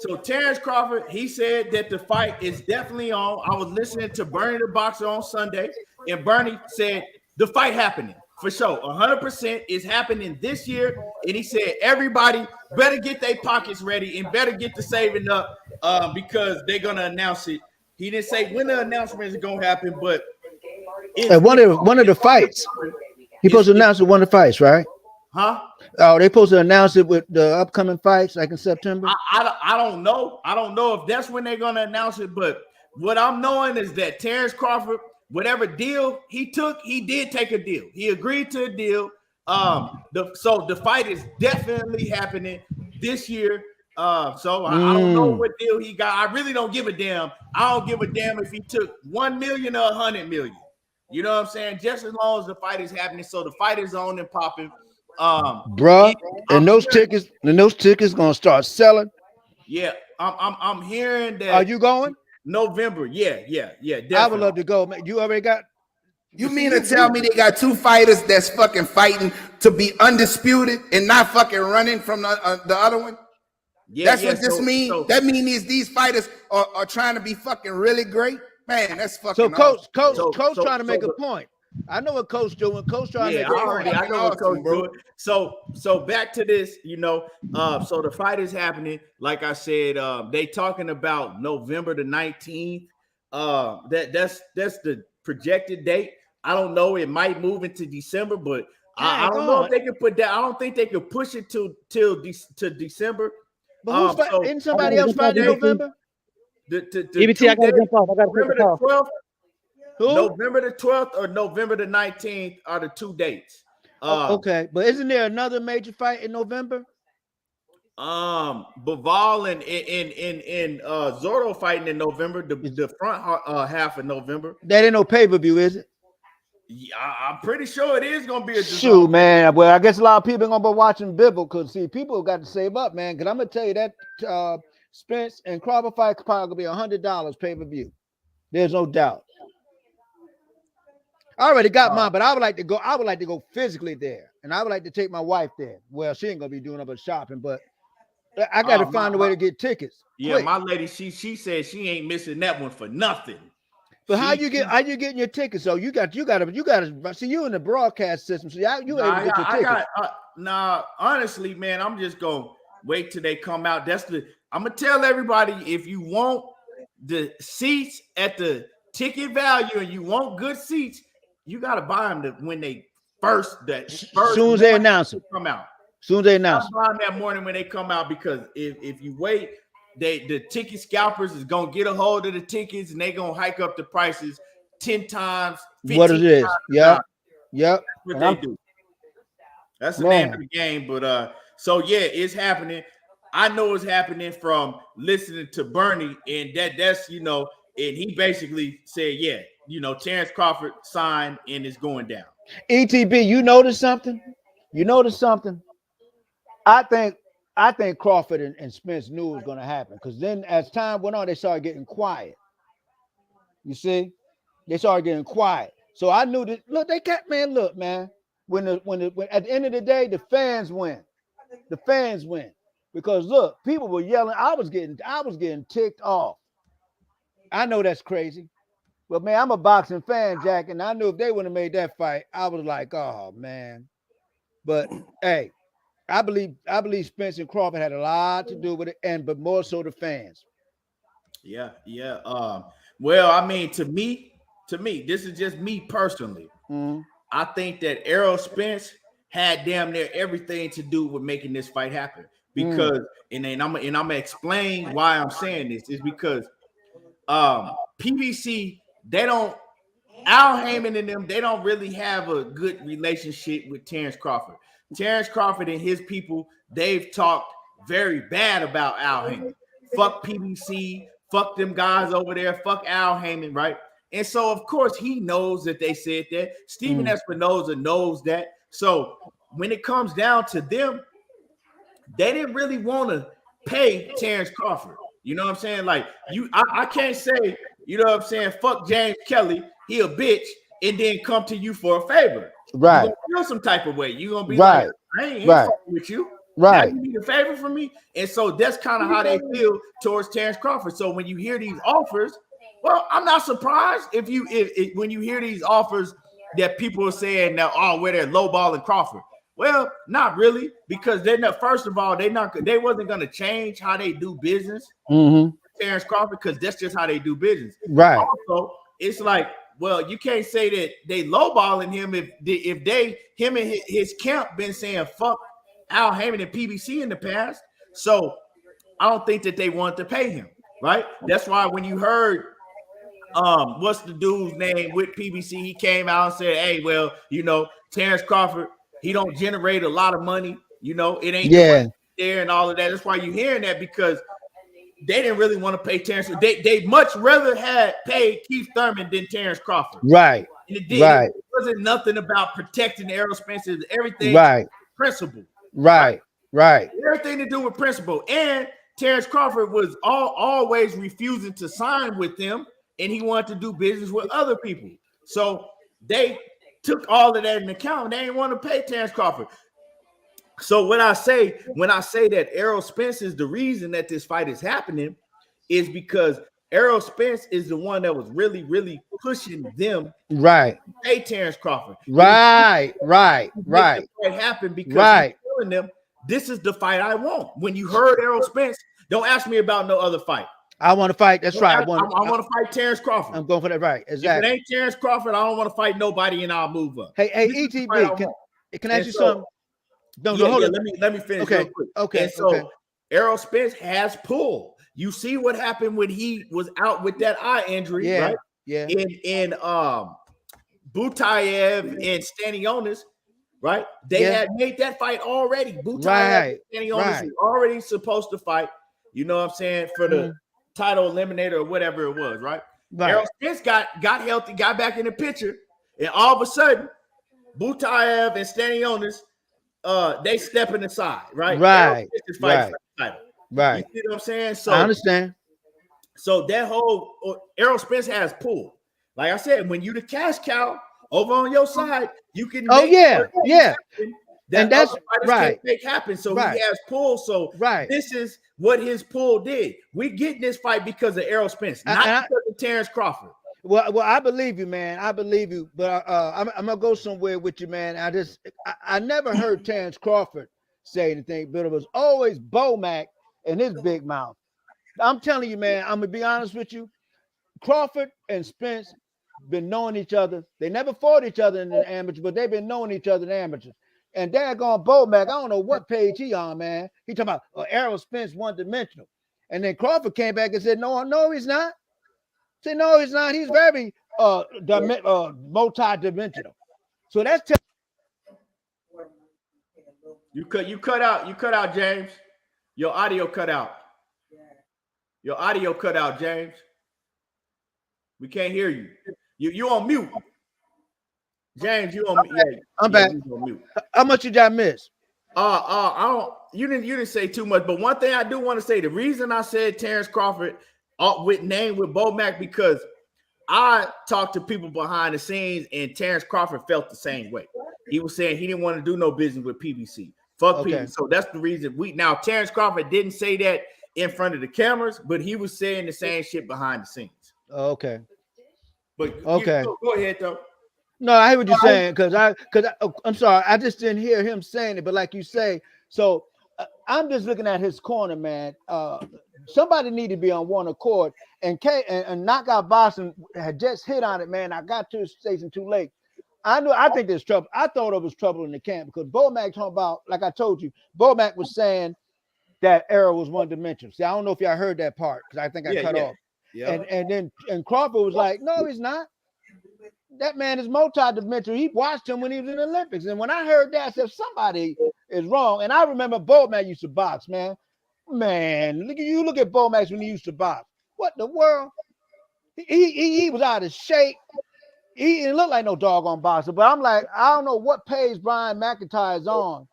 So Terence Crawford, he said that the fight is definitely on. I was listening to Bernie the Boxer on Sunday, and Bernie said the fight happening for sure. 100% is happening this year. And he said everybody better get their pockets ready and better get the saving up because they're gonna announce it. He didn't say when the announcement is gonna happen, but and one of the fights. He supposed to announce it one of the fights, right? Huh? Oh, they supposed to announce it with the upcoming fights, like in September. I don't know. I don't know if that's when they're gonna announce it, but what I'm knowing is that Terence Crawford, whatever deal he took, he did take a deal. He agreed to a deal. So the fight is definitely happening this year. I don't know what deal he got. I really don't give a damn. I don't give a damn if he took 1 million or 100 million. You know what I'm saying? Just as long as the fight is happening. So the fight is on and popping. Bruh, and those tickets gonna start selling. Yeah, I'm hearing that. Are you going? November. Yeah. Definitely. I would love to go. You already got. You mean to tell me they got two fighters that's fucking fighting to be undisputed and not fucking running from the other one? Yeah, that's what this means. That means these fighters are trying to be fucking really great. Man, that's fucking. So coach trying to make a point. I know what coach doing. Coach trying to make a point. I know what coach doing. So back to this, so the fight is happening. Like I said, they talking about November the 19th. That's the projected date. I don't know. It might move into December, but I don't know if they can put that. I don't think they can push it to December. But isn't somebody else fighting in November? EBT, I gotta jump off. November the 12th. Who? November the 12th or November the 19th are the two dates. Okay, but isn't there another major fight in November? Bivol and Zorro fighting in November. The front half of November. That ain't no pay-per-view, is it? Yeah, I'm pretty sure it is gonna be a shoot, man. Well, I guess a lot of people are gonna be watching Bivol because people got to save up, man. Because I'm gonna tell you that Spence and Crawford fight probably gonna be $100 pay-per-view. There's no doubt. I already got mine, but I would like to go. I would like to go physically there, and I would like to take my wife there. Well, she ain't gonna be doing up a shopping, but I got to find a way to get tickets. Yeah, quick. My lady, she said she ain't missing that one for nothing. But how you getting your tickets? So you got to see you in the broadcast system. So you able to get your tickets. Honestly, man, I'm just gonna wait till they come out. I'm gonna tell everybody, if you want the seats at the ticket value and you want good seats, you gotta buy them when they first. Soon as they announce them, come out. Soon as they announce them. Buy them that morning when they come out, because if you wait, the ticket scalpers is gonna get a hold of the tickets and they gonna hike up the prices 10 times. What it is? Yep. That's what they do. That's the name of the game. But so yeah, it's happening. I know it's happening from listening to Bernie, and that's and he basically said, yeah, Terence Crawford signed and it's going down. ETB, you notice something? I think Crawford and Spence knew it was going to happen, because then as time went on, they started getting quiet. You see, they started getting quiet. So I knew that. Look, they kept, man. Look, man. When at the end of the day, the fans win. The fans win, because look, people were yelling. I was getting ticked off. I know that's crazy, but man, I'm a boxing fan, Jack, and I knew if they wouldn't have made that fight, I was like, oh man. But hey. I believe Spence and Crawford had a lot to do with it, but more so the fans. Yeah. Well, I mean, to me, this is just me personally. Mm-hmm. I think that Errol Spence had damn near everything to do with making this fight happen. Because, and I'm gonna explain why I'm saying this, is because PBC, Al Heyman and them, they don't really have a good relationship with Terence Crawford. Terence Crawford and his people, they've talked very bad about Al Heyman. Fuck PBC, fuck them guys over there, fuck Al Heyman, right? And so, of course, he knows that they said that. Stephen Espinoza knows that. So when it comes down to them, they didn't really want to pay Terence Crawford. You know what I'm saying? Like, I can't say, you know what I'm saying, fuck James Kelly, he a bitch, and then come to you for a favor. Right. You're gonna feel some type of way. You're gonna be right. like, I ain't fucking with you. Right. Now you need a favor from me. And so that's kind of how they feel towards Terence Crawford. So when you hear these offers, Well, I'm not surprised if when you hear these offers that people are saying now, oh, where they're lowballing Crawford. Well, not really, because they're not. First of all, they wasn't going to change how they do business. Terence Crawford, because that's just how they do business. Right. Also, it's like, well, you can't say that they lowballing him if him and his camp been saying fuck Al Haymon and PBC in the past. So I don't think that they want to pay him, right? That's why when you heard what's the dude's name with PBC, he came out and said, hey, well, Terence Crawford, he don't generate a lot of money, it ain't there and all of that. That's why you're hearing that, because they didn't really want to pay Terence. They much rather had paid Keith Thurman than Terence Crawford. Right. And it wasn't nothing about protecting Errol Spence. Everything principle. Right. Everything to do with principle. And Terence Crawford was always refusing to sign with them, and he wanted to do business with other people. So they took all of that into account. They didn't want to pay Terence Crawford. So when I say that Errol Spence is the reason that this fight is happening, is because Errol Spence is the one that was really, really pushing them to pay Terence Crawford. Right. It happened because he's telling them, this is the fight I want. When you heard Errol Spence, don't ask me about no other fight. I want to fight. That's right. I want to fight Terence Crawford. I'm going for that. Right. Exactly. If it ain't Terence Crawford, I don't want to fight nobody, and I'll move up. Hey, ETB, can I ask you something? Hold on. Let me finish. Okay. Real quick. Okay. And so Errol Spence has pull. You see what happened when he was out with that eye injury, right? Yeah. In Butayev and Stanionis, right? They had made that fight already. Butayev and Stanionis was already supposed to fight. You know what I'm saying? For the title eliminator or whatever it was, right? Errol Spence got healthy, got back in the picture, and all of a sudden, Butayev and Stanionis, they stepping aside, right? Right. You see what I'm saying? So I understand. So that whole Errol Spence has pull. Like I said, when you the cash cow over on your side, you can. And that's right. Make happen. So he has pull. So this is what his pull did. We getting this fight because of Errol Spence, not because of Terence Crawford. Well, I believe you, man. I believe you, but I'm gonna go somewhere with you, man. I never heard Terence Crawford say anything, but it was always Bomac and his big mouth. I'm telling you, man. I'm gonna be honest with you. Crawford and Spence been knowing each other. They never fought each other in the amateurs, but they've been knowing each other in the amateurs. And daggone Bomac, I don't know what page he on, man. He talking about Errol Spence one-dimensional. And then Crawford came back and said, no, he's not. Say, no, he's not. He's very multi-dimensional. So that's you cut out, James. Your audio cut out. Your audio cut out, James. We can't hear you. You on mute. James, you on mute. Yeah, I'm back. On mute. How much you got miss? You didn't say too much, but one thing I do want to say, the reason I said Terence Crawford with Bomac, because I talked to people behind the scenes, and Terence Crawford felt the same way. He was saying he didn't want to do no business with PBC. Fuck PBC. So that's the reason Terence Crawford didn't say that in front of the cameras, but he was saying the same shit behind the scenes. Okay. But go ahead though. No, I hear what you're saying, because I'm sorry, I just didn't hear him saying it. But like you say, so I'm just looking at his corner, man. Somebody need to be on one accord. And Knockout Boston had just hit on it, man. I got to the station too late. I think there's trouble. I thought it was trouble in the camp because Bomac talking about, like I told you, Bomac was saying that Errol was one-dimensional. See, I don't know if y'all heard that part because I think I cut off. Yeah. And then Crawford was like, no, he's not. That man is multi-dimensional. He watched him when he was in the Olympics. And when I heard that, I said, somebody is wrong. And I remember Bomac used to box, man. Man, look at Bomac when he used to box. What the world? He was out of shape. He didn't look like no doggone boxer. But I'm like, I don't know what page Brian McIntyre is on,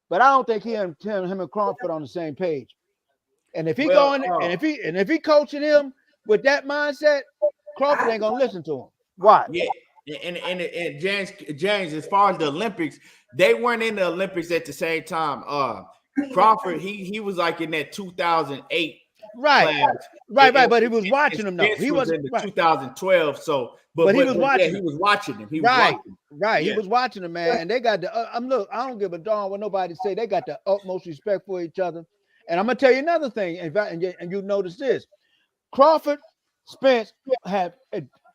but I don't think him and Crawford on the same page. And if he if he coaching him with that mindset, Crawford ain't gonna listen to him. Why? Yeah, and James, as far as the Olympics, they weren't in the Olympics at the same time. Crawford, he was like in that 2008 class. Right. But he was watching him though. He was in the 2012. So, but he was watching. Yeah, he was watching him. He was watching him. Right. Yeah. He was watching him, man. And they got the. Look, I don't give a darn what nobody say. They got the utmost respect for each other. And I'm gonna tell you another thing. And you notice this: Crawford, Spence have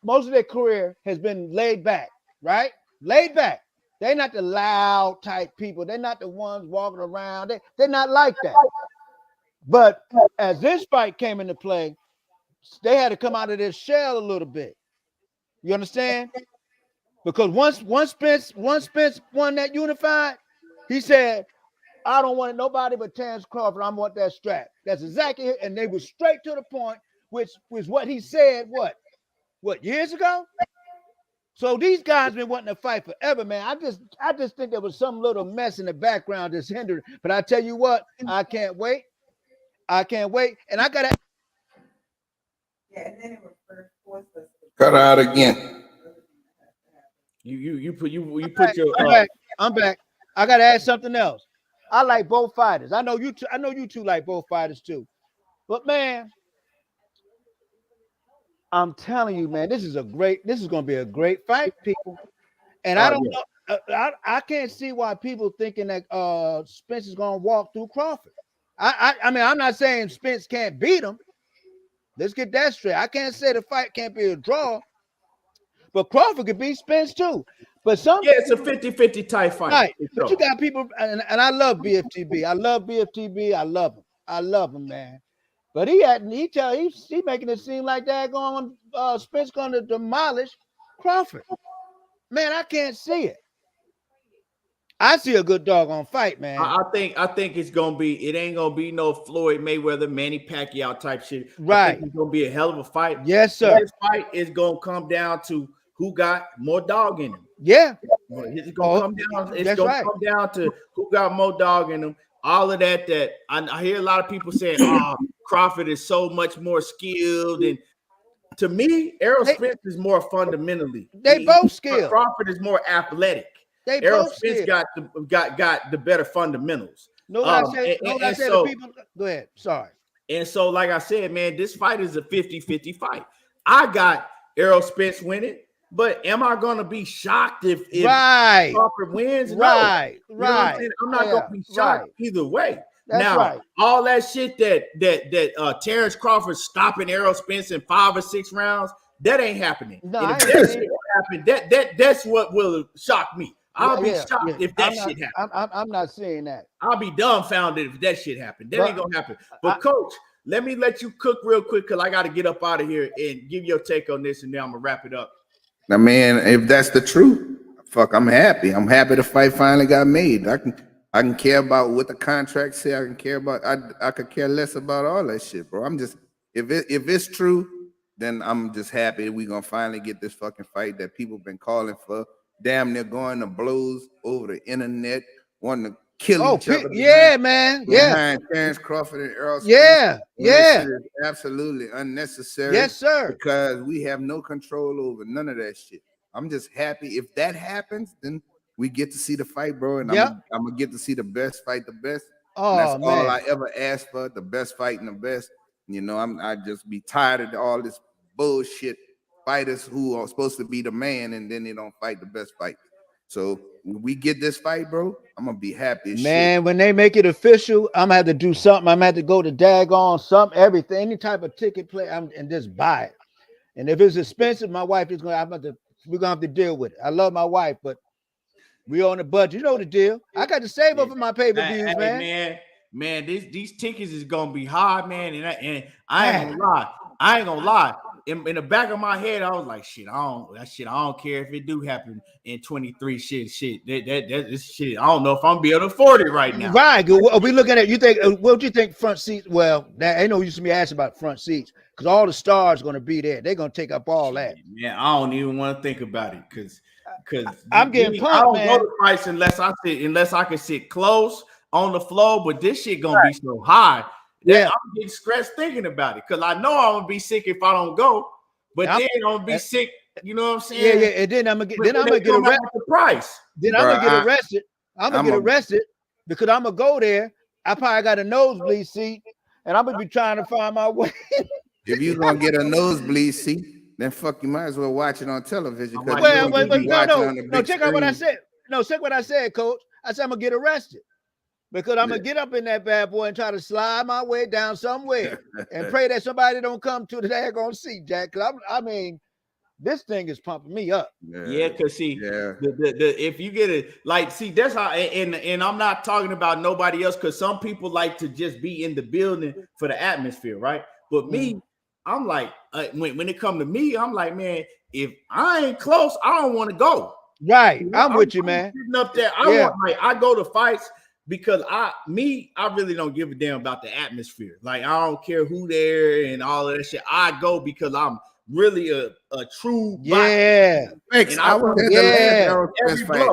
most of their career has been laid back, right? Laid back. They're not the loud type people. They're not the ones walking around. They're not like that. But as this fight came into play, they had to come out of their shell a little bit. You understand? Because once Spence won that unified, he said, I don't want nobody but Terence Crawford. I want that strap. That's exactly it. And they were straight to the point, which was what he said, what years ago? So these guys been wanting to fight forever, man. I just think there was some little mess in the background that's hindered. But I tell you what, I can't wait. And I gotta. Yeah, and then it was cut out again. You put your. I'm back. I gotta add something else. I like both fighters. I know you two like both fighters too. But man, I'm telling you, man, this is gonna be a great fight, people. And I don't know. I can't see why people thinking that Spence is gonna walk through Crawford. I mean, I'm not saying Spence can't beat him. Let's get that straight. I can't say the fight can't be a draw, but Crawford could beat Spence too. But it's a 50-50 type fight. Right. But you got people, and I love BFTB. I love BFTB. I love him, man. But he's making it seem like that Spence going to demolish Crawford. Man, I can't see it. I see a good doggone fight, man. I think it's gonna be. It ain't gonna be no Floyd Mayweather, Manny Pacquiao type shit. Right. I think it's gonna be a hell of a fight. Yes, sir. This fight is gonna come down to who got more dog in him. Yeah. It's gonna come down. It's gonna come down to who got more dog in them. All of that. That I hear a lot of people saying, "Oh, Crawford is so much more skilled." And to me, Errol Spence is more fundamentally. They both skilled. Crawford is more athletic. Errol Spence got the better fundamentals. Go ahead. Sorry. And so, like I said, man, this fight is a 50-50 fight. I got Errol Spence winning, but am I going to be shocked if Crawford wins? Right. No. Right. I'm not going to be shocked either way. All that shit that Terence Crawford stopping Errol Spence in 5 or 6 rounds, that ain't happening. No, and if that shit happen, that's what will shock me. I'll be shocked if that shit happens. I'm not saying that. I'll be dumbfounded if that shit happened. That ain't gonna happen. But Coach, let me let you cook real quick because I got to get up out of here and give your take on this, and then I'm gonna wrap it up. Now, man, if that's the truth, I'm happy. I'm happy the fight finally got made. I can care about what the contract say. I can care about. I could care less about all that shit, bro. I'm just if it's true, then I'm just happy we gonna finally get this fucking fight that people been calling for. Damn, they're going to blows over the internet, wanting to kill each other. Yeah, man. Yeah. Terence Crawford and Errol Spence. Yeah. Absolutely unnecessary. Yes, sir. Because we have no control over none of that shit. I'm just happy if that happens, then we get to see the fight, bro. And I'm gonna get to see the best fight, the best. Oh, and that's man. all I ever asked for, the best fight and the best. You know, I just be tired of all this bullshit. Fighters who are supposed to be the man and then they don't fight the best fight. So when we get this fight, bro, I'm gonna be happy as shit. When they make it official, I'm gonna have to do something. I'm gonna have to go to daggone something, everything, any type of ticket play, and just buy it. And if it's expensive, my wife is gonna we're gonna have to deal with it. I love my wife, but we on the budget. You know the deal. I got to save up for my pay-per-views, man. These tickets is gonna be hard, man. And I ain't gonna lie. In the back of my head, I was like, shit, I don't care if it do happen in 23. Shit. This shit. I don't know if I'm gonna be able to afford it right now. Right. Are we looking at you think what do you think front seats? Well, that ain't no use to me asking about front seats because all the stars are gonna be there. They're gonna take up all that. Man, I don't even want to think about it because I'm getting pumped, I don't man. go to price unless I can sit close on the floor, but this shit gonna be so high. Yeah, I'm getting stressed thinking about it because I know I'm gonna be sick if I don't go, but then I'm gonna be sick. You know what I'm saying? Yeah. And then I'm gonna get arrested. The price. Then I'm gonna get arrested. I'm gonna get arrested because I'm gonna go there. I probably got a nosebleed seat, and I'm gonna be trying to find my way. If you're gonna get a nosebleed seat, then fuck, you might as well watch it on television. No. Check out what I said. No, check what I said, Coach. I said I'm gonna get arrested because I'm gonna get up in that bad boy and try to slide my way down somewhere and pray that somebody don't come to the daggone seat, Jack. Because I mean, this thing is pumping me up. Yeah, because see, if you get it, like, see, that's how, and I'm not talking about nobody else, because some people like to just be in the building for the atmosphere, right? But me, I'm like, when it come to me, I'm like, man, if I ain't close, I don't want to go. Right, I'm with you, man. Sitting up there, I go to fights because I really don't give a damn about the atmosphere. Like, I don't care who there and all of that shit. I go because I'm really a true and I was at the last Errol Spence fight.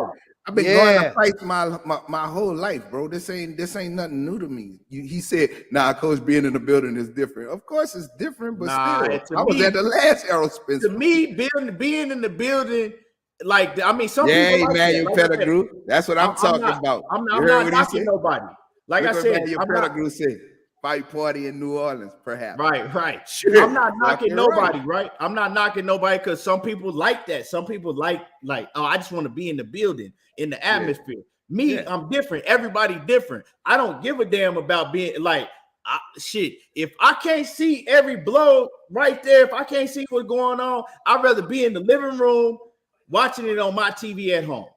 I've been going to fight my whole life, bro. This ain't nothing new to me. He said, "Nah, coach, being in the building is different." Of course, it's different, but still, I was at the last Errol Spence. To me, being in the building, like, I mean, some people, like Emmanuel Pettigrew. That's what I'm talking about. I'm not knocking nobody. Like I said, Pettigrew said, fight party in New Orleans, perhaps. Right. Sure. I'm not knocking nobody, right? I'm not knocking nobody because some people like that. Some people like, oh, I just want to be in the building, in the atmosphere. Me, I'm different. Everybody different. I don't give a damn about being like, shit. If I can't see every blow right there, if I can't see what's going on, I'd rather be in the living room watching it on my TV at home.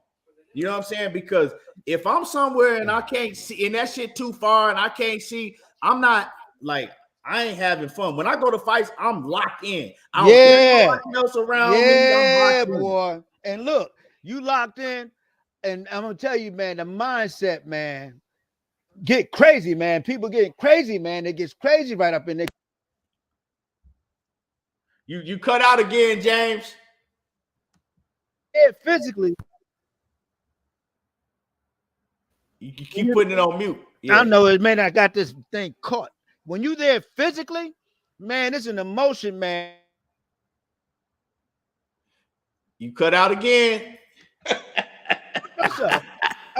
You know what I'm saying? Because if I'm somewhere and I can't see, and that shit too far and I can't see, I'm not, like, I ain't having fun. When I go to fights, I'm locked in. I don't care nobody else around me. Boy. And look, you locked in, and I'm gonna tell you, man, the mindset, man, get crazy, man. People getting crazy, man. It gets crazy right up in there. You cut out again, James. Yeah, physically. You keep putting it on mute. I know it, man. I got this thing caught. When you there physically, man, it's an emotion, man. You cut out again. What's up?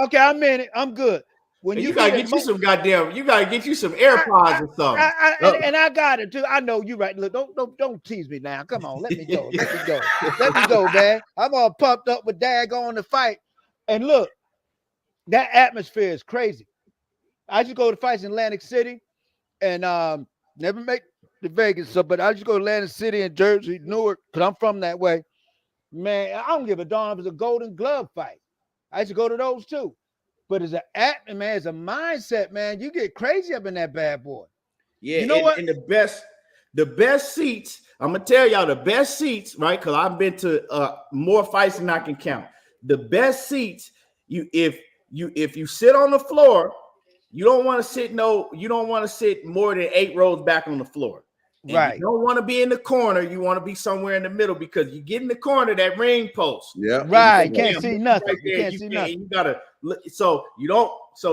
Okay, I'm in it. I'm good. When you gotta get you some goddamn, you gotta get you some AirPods or something. And I got it too. I know you right. Look, don't tease me now. Come on, let me go. Let me go, man. I'm all pumped up with daggone the fight. And look, that atmosphere is crazy. I just go to fights in Atlantic City and never make the Vegas, but I just go to Atlantic City and Jersey, Newark, because I'm from that way. Man, I don't give a darn if it's a Golden Glove fight. I used to go to those too. But as a mindset, man, you get crazy up in that bad boy. Yeah, you know what? And the best seats, I'm gonna tell y'all the best seats, right? Because I've been to more fights than I can count. The best seats, if you sit on the floor, you don't want to sit more than 8 rows back on the floor. And right. You don't want to be in the corner. You want to be somewhere in the middle because you get in the corner, that ring post. Yeah. Right. You can't see nothing. Right, you can't see nothing. You gotta so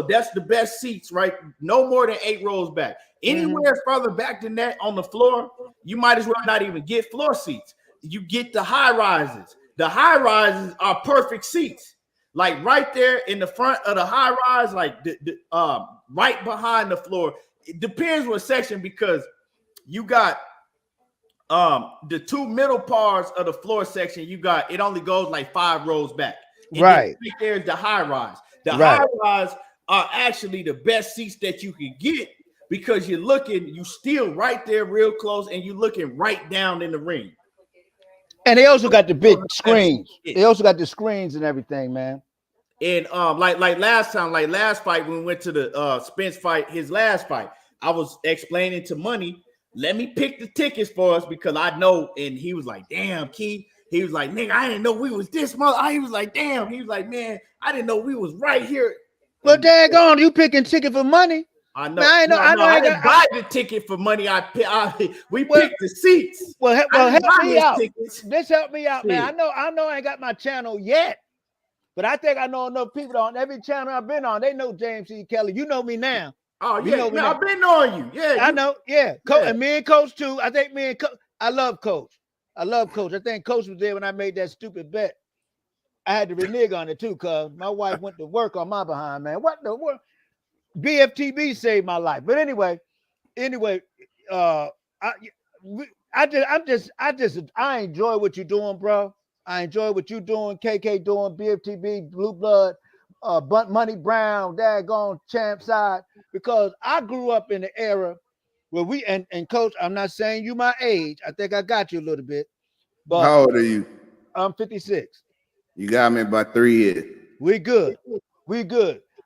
that's the best seats, right? No more than 8 rows back. Anywhere further back than that on the floor, you might as well not even get floor seats. You get the high rises. The high rises are perfect seats. Like right there in the front of the high rise, like right behind the floor. It depends what section, because you got the 2 middle parts of the floor section. You got it only goes like 5 rows back. And right there's the high rise. The high rise are actually the best seats that you can get because you still right there real close, and you're looking right down in the ring. And they also got the big screens. They also got the screens and everything, man. And like last fight when we went to the Spence fight, his last fight, I was explaining to Money, let me pick the tickets for us because I know. And he was like, damn, Key. He was like, nigga, I didn't know we was this much. He was like, damn. He was like, man, I didn't know we was right here. Well, daggone, you picking ticket for money. I know. Man, I didn't buy the ticket for money. We picked the seats. Well, help me out. This help me out, man. I know I ain't got my channel yet, but I think I know enough people on every channel I've been on. They know James C. Kelly. You know me now. Oh, yeah. I've been knowing you. Yeah. I know. Yeah. And me and Coach too. I think me and Coach. I love Coach. I think Coach was there when I made that stupid bet. I had to renege on it too, cuz my wife went to work on my behind, man. What the world? BFTB saved my life. But anyway, I enjoy what you're doing, bro. I enjoy what you're doing, KK doing, BFTB, Blue Blood, Money Brown, daggone Champ Side, because I grew up in the era where we and Coach, I'm not saying you my age. I think I got you a little bit. But how old are you? I'm 56. You got me by 3 years. We good.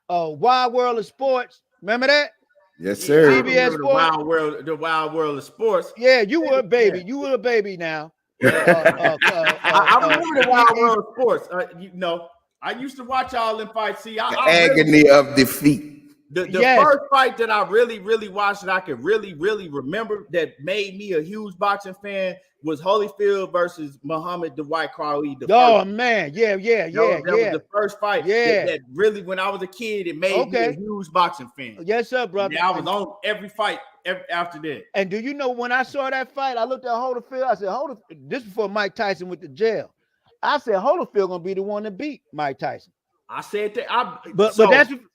Wild World of Sports. Remember that? Yes, sir. CBS Sports. The Wild World of Sports. Yeah, you were a baby. Yeah. You were a baby now. I remember the Wild World of Sports. I used to watch all them fights. See, the agony of defeat. The first fight that I really, really watched that I could really, really remember that made me a huge boxing fan was Holyfield versus Muhammad the White Crowley. Man, yeah. That was the first fight. Yeah, that really, when I was a kid, it made me a huge boxing fan. Yes, sir, brother. I was on every fight after that. And do you know when I saw that fight, I looked at Holyfield. I said, this before Mike Tyson went to jail. I said Holyfield gonna be the one to beat Mike Tyson. I said that. But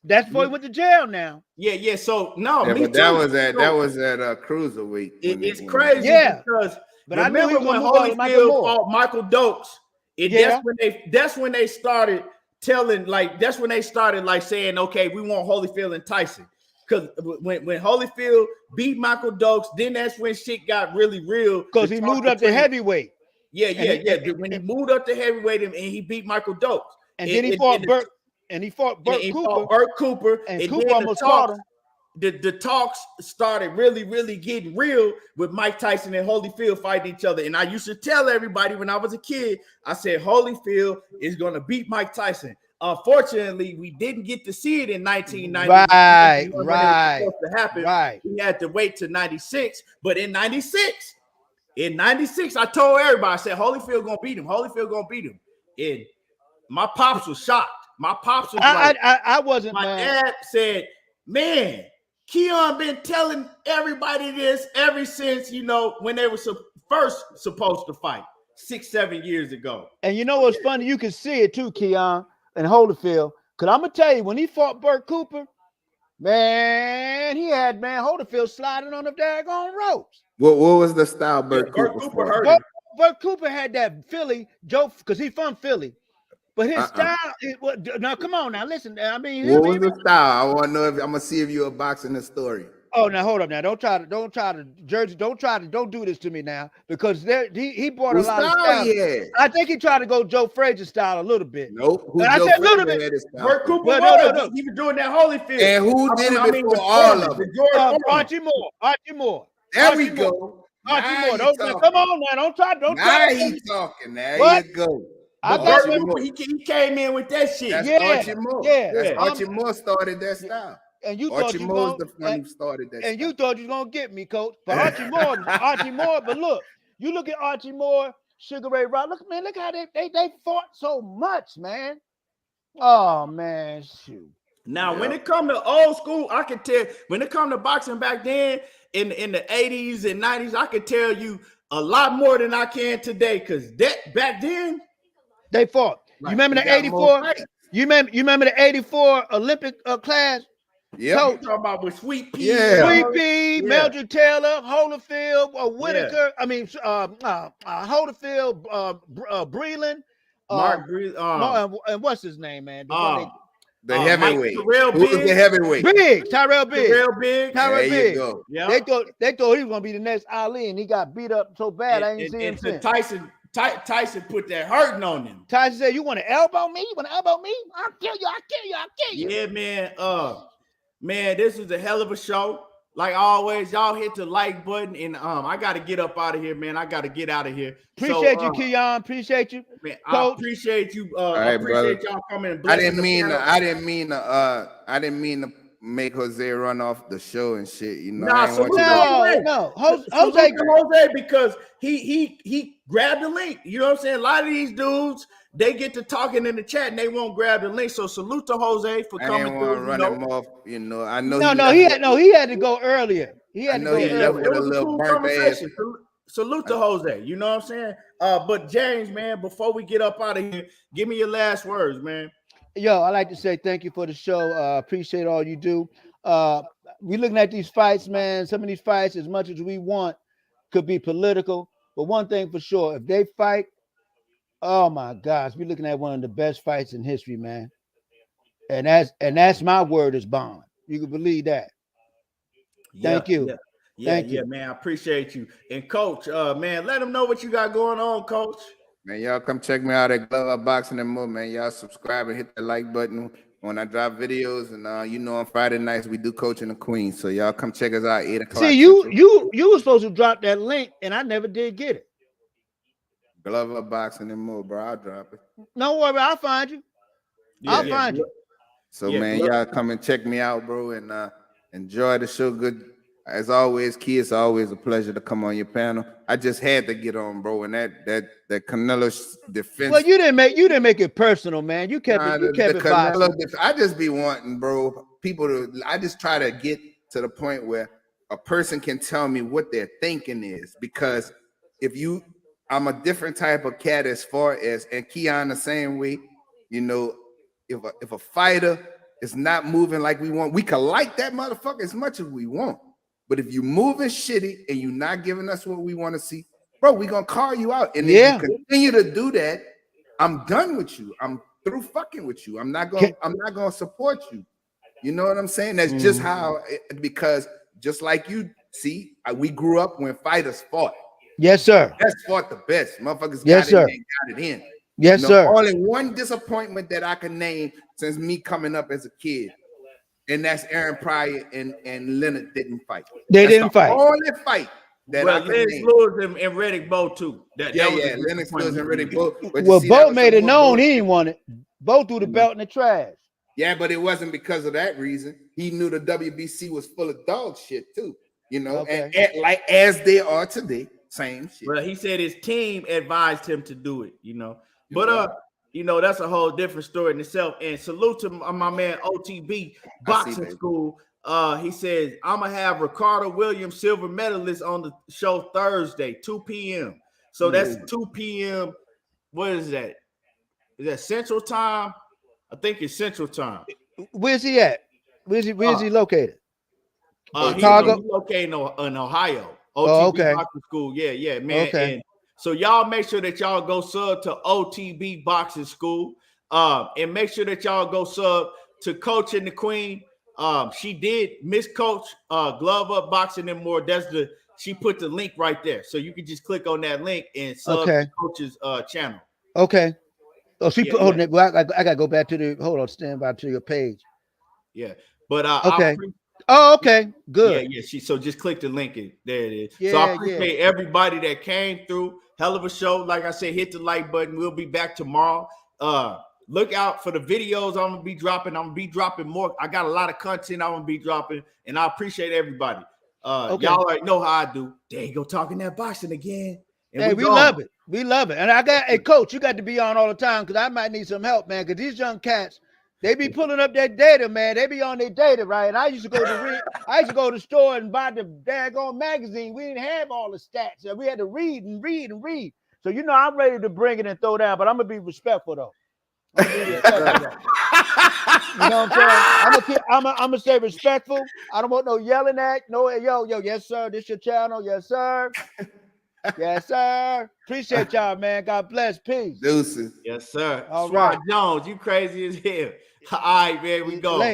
that's before he went to jail now. Yeah. So no, but that was at cruiserweight. It's crazy, because but remember when Holyfield fought Michael Dokes? That's when they started telling, that's when they started saying, okay, we want Holyfield and Tyson. Because when Holyfield beat Michael Dokes, then that's when shit got really real. Because he moved up to heavyweight. Yeah. When he moved up to heavyweight and he beat Michael Dokes. And then he fought Burt Cooper. And Cooper almost fought him. The talks started really, really getting real with Mike Tyson and Holyfield fighting each other. And I used to tell everybody when I was a kid, I said, Holyfield is going to beat Mike Tyson. Unfortunately, we didn't get to see it in 1990. Right. We had to wait till 96. But in 96, I told everybody, I said, Holyfield going to beat him. And my pops was shocked. My pops was I wasn't. My dad said, man, Keon been telling everybody this ever since, when they were first supposed to fight 6-7 years ago. And you know what's funny? You can see it too, Keon and Holyfield. Because I'm going to tell you, when he fought Burt Cooper, man, he had Holyfield sliding on the daggone ropes. What was the style Burt Cooper hurt him? Burt Cooper had that Philly Joe, because he's from Philly. But his style, now come on, now listen. I mean, what was the style? I want to know if I'm gonna see if you're a boxing historian. Oh, now hold up, now don't try to Jersey, don't do this to me now, because he brought a lot of style. Yeah. I think he tried to go Joe Frazier style a little bit. Nope. I said a little bit. Burt Cooper, no. He was doing that Holyfield. And who did it before all of them? Archie Moore. There we go. Archie Moore. Come on now, don't try. Now he's talking. There you go. He came in with that shit. That's Archie Moore. Yeah. Archie Moore started that style. And you Archie Moore's the one who started that. And you thought you was gonna get me, Coach. But Archie Moore. But look, you look at Archie Moore, Sugar Ray Robinson. Look how they fought so much, man. Oh man, shoot. Now, when it come to old school, I can tell. When it come to boxing back then in the 80s and 90s, I can tell you a lot more than I can today. Because that back then. They fought. You remember the 84? You remember the 84 Olympic class? Yeah. So, talking about with Sweet Pea. Yeah. Sweet Pea, Mildred Taylor, Holyfield, Whitaker. I mean, Holyfield, Breland. Mark Breland. And what's his name, man? The heavyweight. Who was the heavyweight? Tyrell Biggs. There you go. Yeah. They thought he was gonna be the next Ali, and he got beat up so bad. I ain't seen him since. Tyson put that hurting on him. Tyson said, "You want to elbow me? I'll kill you. Yeah, man. Man, this was a hell of a show. Like always, y'all hit the like button, and I got to get up out of here, man. I got to get out of here. Appreciate you, Keon. Appreciate you, man. Coach. I appreciate you. I appreciate y'all coming. And I didn't mean to make Jose run off the show and shit. You know. No. Jose, because he grabbed the link. You know what I'm saying? A lot of these dudes, they get to talking in the chat and they won't grab the link. So salute to Jose for coming through. Run him off. You know, I know. He had to go earlier. He had to go earlier. With a little burnt ass. Salute to Jose. You know what I'm saying? But James, man, before we get up out of here, give me your last words, man. Yo, I like to say thank you for the show. Appreciate all you do. We looking at these fights, man. Some of these fights, as much as we want could be political. But one thing for sure, if they fight, oh my gosh, we're looking at one of the best fights in history, man. And that's my word is bond. You can believe that. Thank you. Thank you, man. I appreciate you. And Coach, man, let them know what you got going on, Coach. Man, y'all come check me out at Glove Up Boxing and more, man. Y'all subscribe and hit the like button when I drop videos. And on Friday nights we do Coaching the Queen. So y'all come check us out 8 o'clock. See, you were supposed to drop that link, and I never did get it. Glove Up Boxing and more, bro. I'll drop it. No worry, I'll find you. I'll find you. So man, y'all come and check me out, bro, and enjoy the show. Good. As always, Key, it's always a pleasure to come on your panel. I just had to get on, bro, and that Canelo defense. Well, you didn't make it personal, man. You kept it Canelo I just be wanting, bro, people to. I just try to get to the point where a person can tell me what their thinking is, because I'm a different type of cat as far as, and Keon the same way. If a fighter is not moving like we want, we can like that motherfucker as much as we want. But if you moving shitty and you not giving us what we want to see, bro, we gonna call you out. And if you continue to do that, I'm done with you. I'm through fucking with you. I'm not gonna support you. You know what I'm saying? That's just how. Because just like you see, we grew up when fighters fought. Yes, sir. Best fought the best. Motherfuckers got it in. Yes, sir. Only one disappointment that I can name since me coming up as a kid. And that's Aaron Pryor and Leonard didn't fight. They didn't fight. Only fight that I can Lennox name. Lewis and Riddick Bowe too. Lennox Lewis and Riddick Bowe. Well, Bowe made it known he didn't want it. Bowe threw the belt in the trash. Yeah, but it wasn't because of that reason. He knew the WBC was full of dog shit too. And like as they are today, same shit. Well, he said his team advised him to do it. But that's a whole different story in itself. And salute to my man OTB Boxing School. He says, I'm gonna have Ricardo Williams, silver medalist, on the show Thursday, 2 p.m. So that's 2 p.m. What is that? Is that Central Time? I think it's Central Time. Where's he at? Where's he located? He's located in Ohio. OTB Boxing School. Yeah, man. Okay. And so y'all make sure that y'all go sub to OTB Boxing School. And make sure that y'all go sub to Coaching the Queen. She did Miss Coach Glove Up Boxing and more. She put the link right there. So you can just click on that link and sub to Coach's channel. Okay. Oh, she put hold on. Well, I gotta go back to stand by to your page. Yeah. But okay. Okay, good. Yeah. So just click the link and there it is. Yeah, so I appreciate everybody that came through. Hell of a show. Like I said, hit the like button. We'll be back tomorrow. Look out for the videos I'm gonna be dropping. I'm gonna be dropping more. I got a lot of content I'm gonna be dropping, and I appreciate everybody. Y'all already know how I do. There you go, talking that boxing again. And hey, we love it. We love it. And Coach, you got to be on all the time because I might need some help, man. Because these young cats, they be pulling up that data, man. They be on their data, right? And I used to go to the store and buy the daggone magazine. We didn't have all the stats. So we had to read and read and read. So I'm ready to bring it and throw down, but I'm gonna be respectful though. You know what I'm saying? I'm gonna stay respectful. I don't want no yelling at yo, yes sir. This your channel, yes sir. Yes, sir. Appreciate y'all, man. God bless. Peace. Deuces. Yes, sir. All Swat right. Jones, you crazy as hell. All right, man. We go.